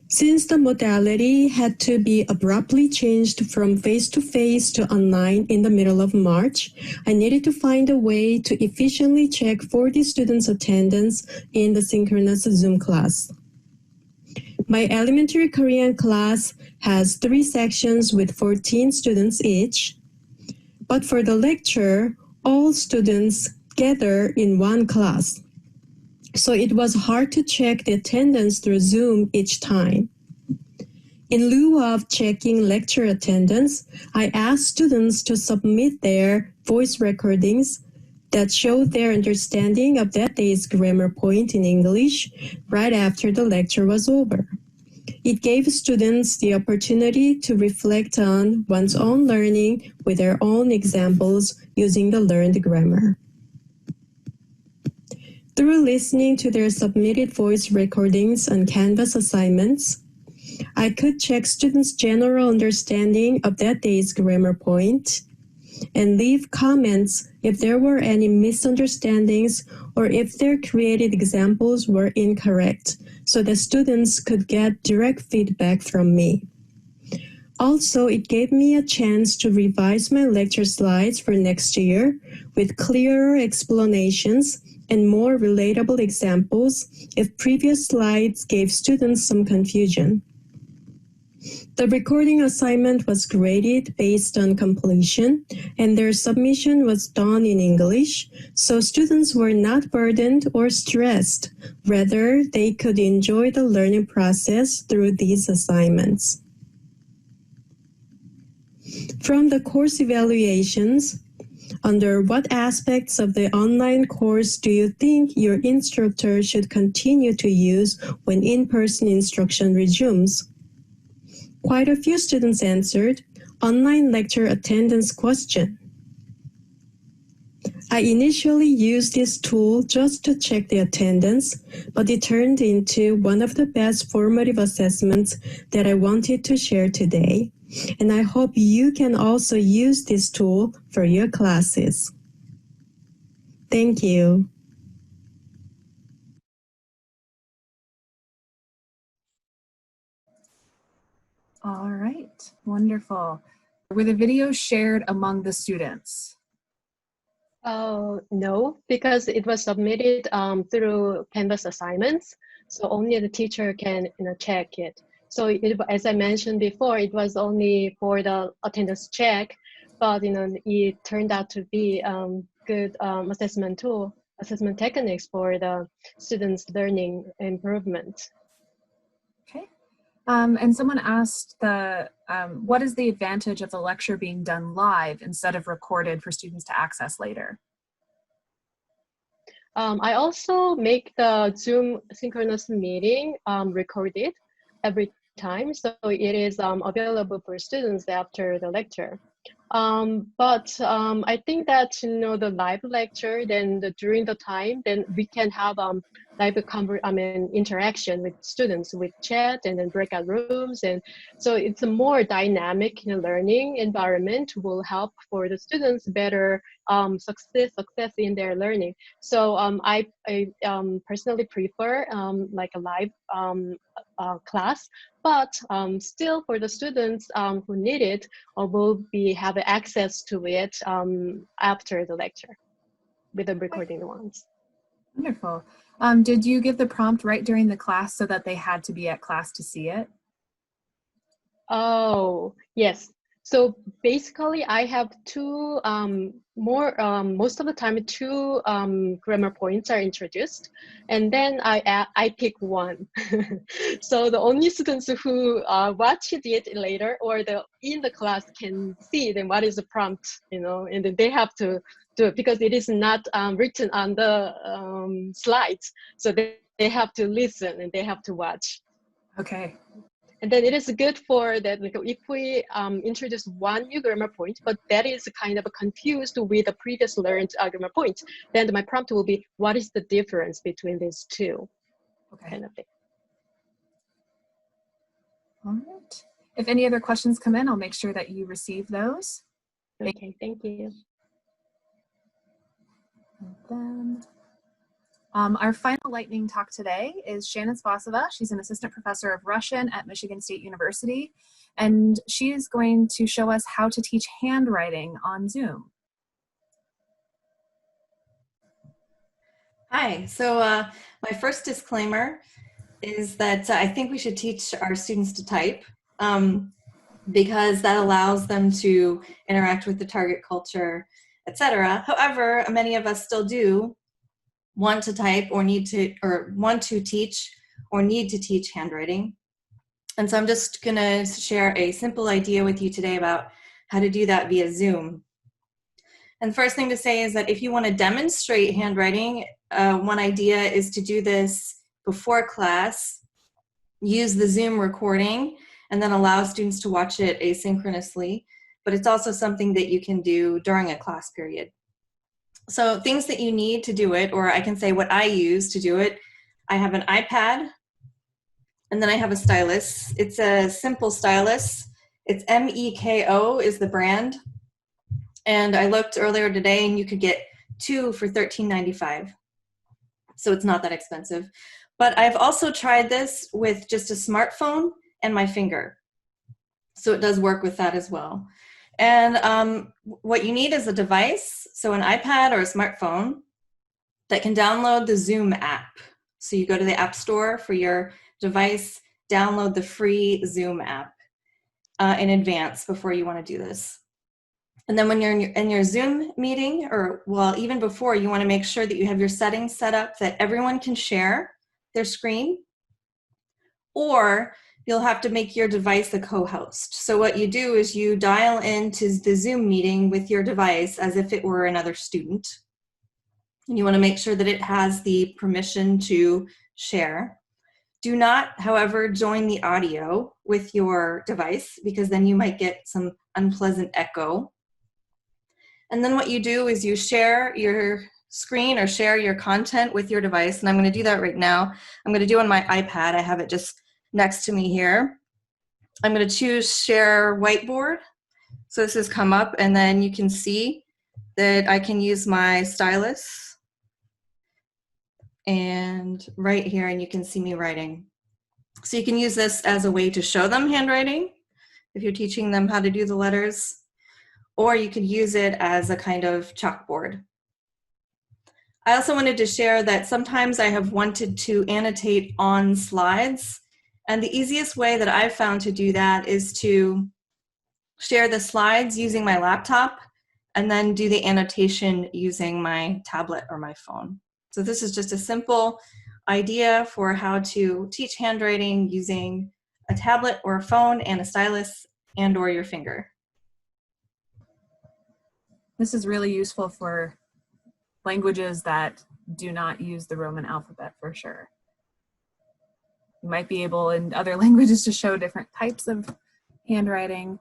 Since the modality had to be abruptly changed from face-to-face to online in the middle of March, I needed to find a way to efficiently check 40 students' attendance in the synchronous Zoom class. My elementary Korean class has 3 sections with 14 students each, but for the lecture, all students gather in one class. So it was hard to check the attendance through Zoom each time. In lieu of checking lecture attendance, I asked students to submit their voice recordings that showed their understanding of that day's grammar point in English right after the lecture was over. It gave students the opportunity to reflect on one's own learning with their own examples using the learned grammar. Through listening to their submitted voice recordings on Canvas assignments, I could check students' general understanding of that day's grammar point and leave comments if there were any misunderstandings or if their created examples were incorrect, so that students could get direct feedback from me. Also, it gave me a chance to revise my lecture slides for next year with clearer explanations and more relatable examples if previous slides gave students some confusion. The recording assignment was graded based on completion, and their submission was done in English, so students were not burdened or stressed. Rather, they could enjoy the learning process through these assignments. From the course evaluations, under what aspects of the online course do you think your instructor should continue to use when in-person instruction resumes? Quite a few students answered, online lecture attendance question. I initially used this tool just to check the attendance, but it turned into one of the best formative assessments that I wanted to share today. And I hope you can also use this tool for your classes. Thank you. All right, wonderful. Were the videos shared among the students? No, because it was submitted through Canvas assignments, so only the teacher can check it. So as I mentioned before, it was only for the attendance check, but it turned out to be good assessment tool, assessment techniques for the students' learning improvement. Okay. And someone asked what is the advantage of the lecture being done live instead of recorded for students to access later? I also make the Zoom synchronous meeting recorded every time, so it is available for students after the lecture. But I think that the live lecture, then during the time, then we can have live interaction with students with chat and then breakout rooms, and so it's a more dynamic learning environment will help for the students better success in their learning. So I personally prefer like a live class, but still for the students who need it will have access to it after the lecture with the recording ones. Wonderful. Did you give the prompt right during the class so that they had to be at class to see it? Oh, yes. So basically I have two most of the time two grammar points are introduced, and then I pick one. So the only students who watch it later or in the class can see then what is the prompt, and then they have to do it because it is not written on the slides. So they have to listen and they have to watch. Okay. And then it is good for that, like, if we introduce one new grammar point, but that is kind of confused with the previous learned grammar point, then my prompt will be, what is the difference between these two? Okay. Kind of thing. All right. If any other questions come in, I'll make sure that you receive those. Okay, thank you. And then, our final lightning talk today is Shannon Spasova. She's an assistant professor of Russian at Michigan State University, and she is going to show us how to teach handwriting on Zoom. Hi, so my first disclaimer is that I think we should teach our students to type because that allows them to interact with the target culture, etc. However, many of us still do want to type or need to, or want to teach or need to teach handwriting. And so I'm just gonna share a simple idea with you today about how to do that via Zoom. And the first thing to say is that if you want to demonstrate handwriting, one idea is to do this before class, use the Zoom recording, and then allow students to watch it asynchronously. But it's also something that you can do during a class period. So things that you need to do it, or I can say what I use to do it. I have an iPad, and then I have a stylus. It's a simple stylus. It's Meeko is the brand. And I looked earlier today, and you could get 2 for $13.95. So it's not that expensive. But I've also tried this with just a smartphone and my finger. So it does work with that as well. And what you need is a device, so an iPad or a smartphone that can download the Zoom app. So you go to the App Store for your device, download the free Zoom app in advance before you want to do this. And then when you're in your Zoom meeting, or well, even before, you want to make sure that you have your settings set up that everyone can share their screen, or you'll have to make your device a co-host. So what you do is you dial into the Zoom meeting with your device as if it were another student. And you want to make sure that it has the permission to share. Do not, however, join the audio with your device, because then you might get some unpleasant echo. And then what you do is you share your screen or share your content with your device. And I'm going to do that right now. I'm going to do it on my iPad. I have it just next to me here. I'm going to choose share whiteboard. So this has come up, and then you can see that I can use my stylus and right here, and you can see me writing. So you can use this as a way to show them handwriting if you're teaching them how to do the letters, or you could use it as a kind of chalkboard. I also wanted to share that sometimes I have wanted to annotate on slides, and the easiest way that I've found to do that is to share the slides using my laptop and then do the annotation using my tablet or my phone. So this is just a simple idea for how to teach handwriting using a tablet or a phone and a stylus and or your finger. This is really useful for languages that do not use the Roman alphabet for sure. You might be able in other languages to show different types of handwriting.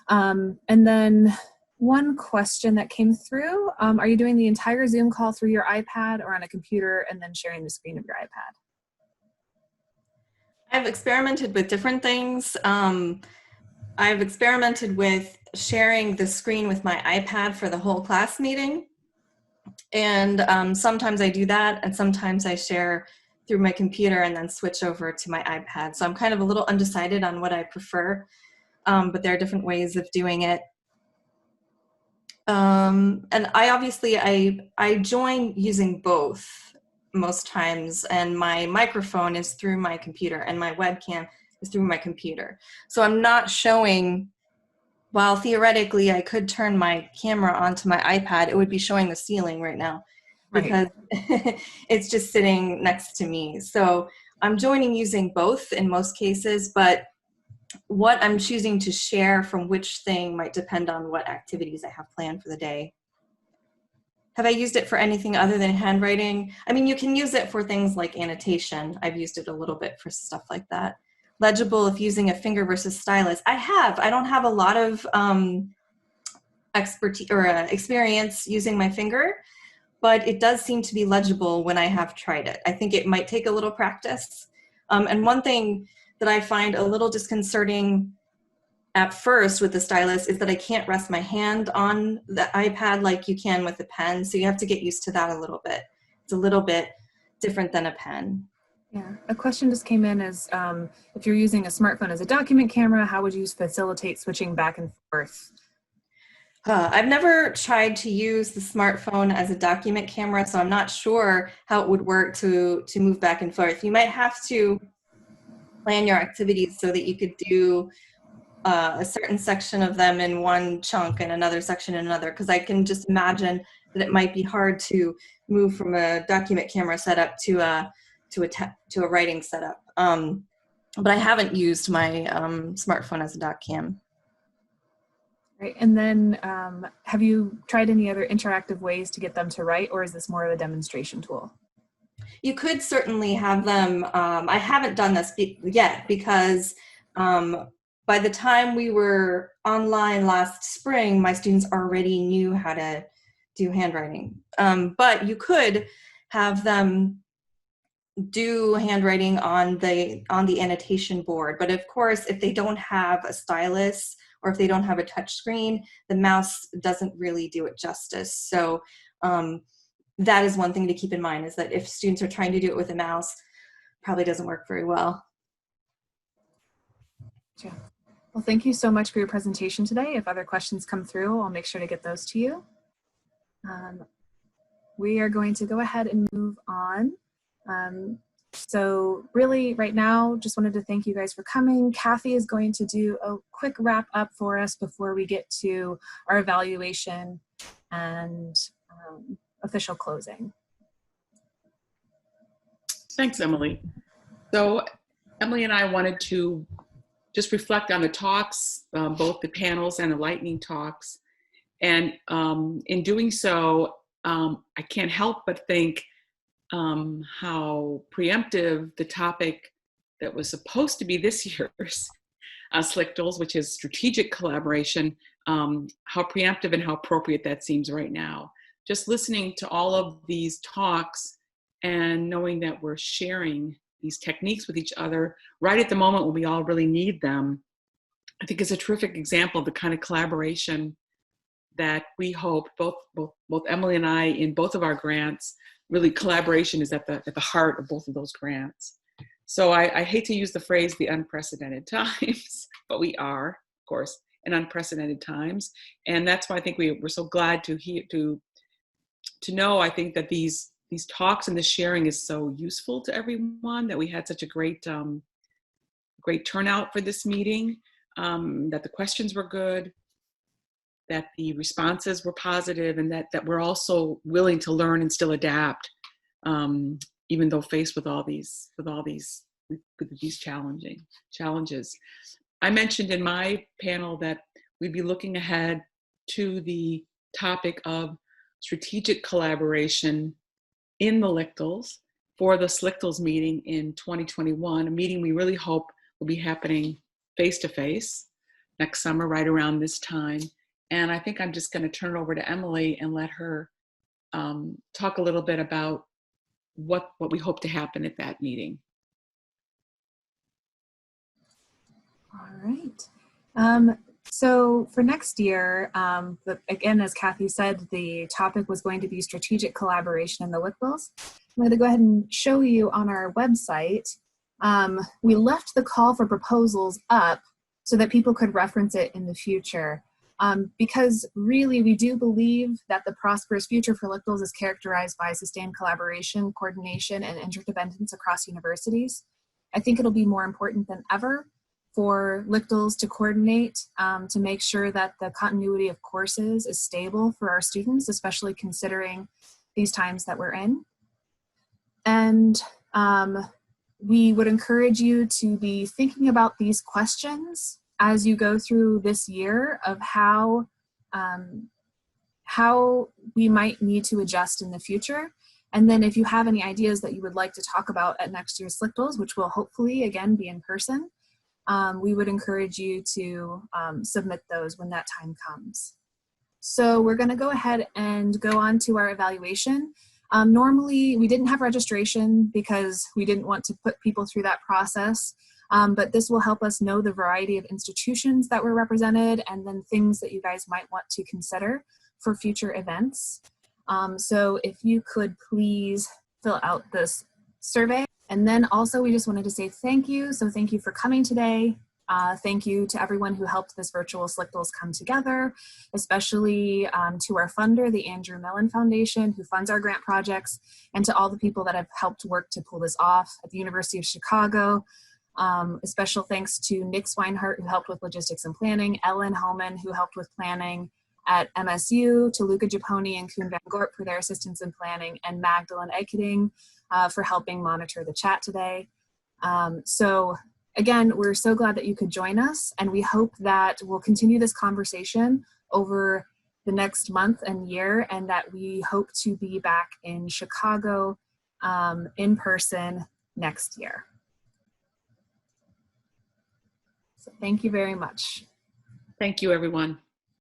And then one question that came through, are you doing the entire Zoom call through your iPad or on a computer and then sharing the screen of your iPad? I've experimented with different things. I've experimented with sharing the screen with my iPad for the whole class meeting. And sometimes I do that, and sometimes I share through my computer and then switch over to my iPad. So I'm kind of a little undecided on what I prefer, but there are different ways of doing it. And I obviously, I join using both most times, and my microphone is through my computer and my webcam is through my computer. So I'm not showing, while theoretically I could turn my camera onto my iPad, it would be showing the ceiling right now because it's just sitting next to me. So I'm joining using both in most cases, but what I'm choosing to share from which thing might depend on what activities I have planned for the day. Have I used it for anything other than handwriting? I mean, you can use it for things like annotation. I've used it a little bit for stuff like that. legible if using a finger versus stylus. I don't have a lot of expertise or experience using my finger, but it does seem to be legible when I have tried it. I think it might take a little practice. And one thing that I find a little disconcerting at first with the stylus is that I can't rest my hand on the iPad like you can with a pen. So you have to get used to that a little bit. It's a little bit different than a pen. Yeah, a question just came in as if you're using a smartphone as a document camera, how would you facilitate switching back and forth? I've never tried to use the smartphone as a document camera, so I'm not sure how it would work to move back and forth. You might have to plan your activities so that you could do a certain section of them in one chunk and another section in another, because I can just imagine that it might be hard to move from a document camera setup to a writing setup. But I haven't used my smartphone as a doc cam. Right, and then have you tried any other interactive ways to get them to write, or is this more of a demonstration tool? You could certainly have them, I haven't done this yet because by the time we were online last spring, my students already knew how to do handwriting. But you could have them do handwriting on the annotation board. But of course, if they don't have a stylus or if they don't have a touch screen, the mouse doesn't really do it justice. So that is one thing to keep in mind, is that if students are trying to do it with a mouse, probably doesn't work very well. Yeah. Well, thank you so much for your presentation today. If other questions come through, I'll make sure to get those to you. We are going to go ahead and move on. So really right now, just wanted to thank you guys for coming. Cathy is going to do a quick wrap up for us before we get to our evaluation and official closing. Thanks, Emily. So Emily and I wanted to just reflect on the talks, both the panels and the lightning talks. And in doing so, I can't help but think how preemptive the topic that was supposed to be this year's SLCTLS, which is strategic collaboration, how preemptive and how appropriate that seems right now. Just listening to all of these talks and knowing that we're sharing these techniques with each other right at the moment when we all really need them, I think is a terrific example of the kind of collaboration that we hope, both Emily and I in both of our grants, really collaboration is at the heart of both of those grants. So I hate to use the phrase the unprecedented times, but we are, of course, in unprecedented times. And that's why I think we're so glad to know, I think that these talks and the sharing is so useful to everyone, that we had such a great turnout for this meeting, that the questions were good, that the responses were positive, and that we're also willing to learn and still adapt, even though faced with all these challenges. I mentioned in my panel that we'd be looking ahead to the topic of strategic collaboration in the LCTLS for the SLCTLS meeting in 2021, a meeting we really hope will be happening face-to-face next summer, right around this time. And I think I'm just going to turn it over to Emily and let her talk a little bit about what we hope to happen at that meeting. All right. So for next year, again, as Cathy said, the topic was going to be strategic collaboration in the LCTLS. I'm going to go ahead and show you on our website. We left the call for proposals up so that people could reference it in the future. Because really we do believe that the prosperous future for LCTLS is characterized by sustained collaboration, coordination, and interdependence across universities. I think it'll be more important than ever for LCTLS to coordinate to make sure that the continuity of courses is stable for our students, especially considering these times that we're in. And we would encourage you to be thinking about these questions as you go through this year of how we might need to adjust in the future. And then if you have any ideas that you would like to talk about at next year's SLCTLS, which will hopefully again be in person, we would encourage you to submit those when that time comes. So we're going to go ahead and go on to our evaluation. Normally, we didn't have registration because we didn't want to put people through that process, but this will help us know the variety of institutions that were represented and then things that you guys might want to consider for future events. So if you could please fill out this survey. And then also we just wanted to say thank you. So thank you for coming today. Thank you to everyone who helped this virtual SLCTLS come together, especially to our funder, the Andrew Mellon Foundation, who funds our grant projects, and to all the people that have helped work to pull this off at the University of Chicago. A special thanks to Nick Swinehart, who helped with logistics and planning, Ellen Homan, who helped with planning at MSU, to Luca Giapponi and Koen Van Gorp for their assistance in planning, and Magdalene Ekeding for helping monitor the chat today. So again, we're so glad that you could join us, and we hope that we'll continue this conversation over the next month and year, and that we hope to be back in Chicago in person next year. So thank you very much. Thank you, everyone.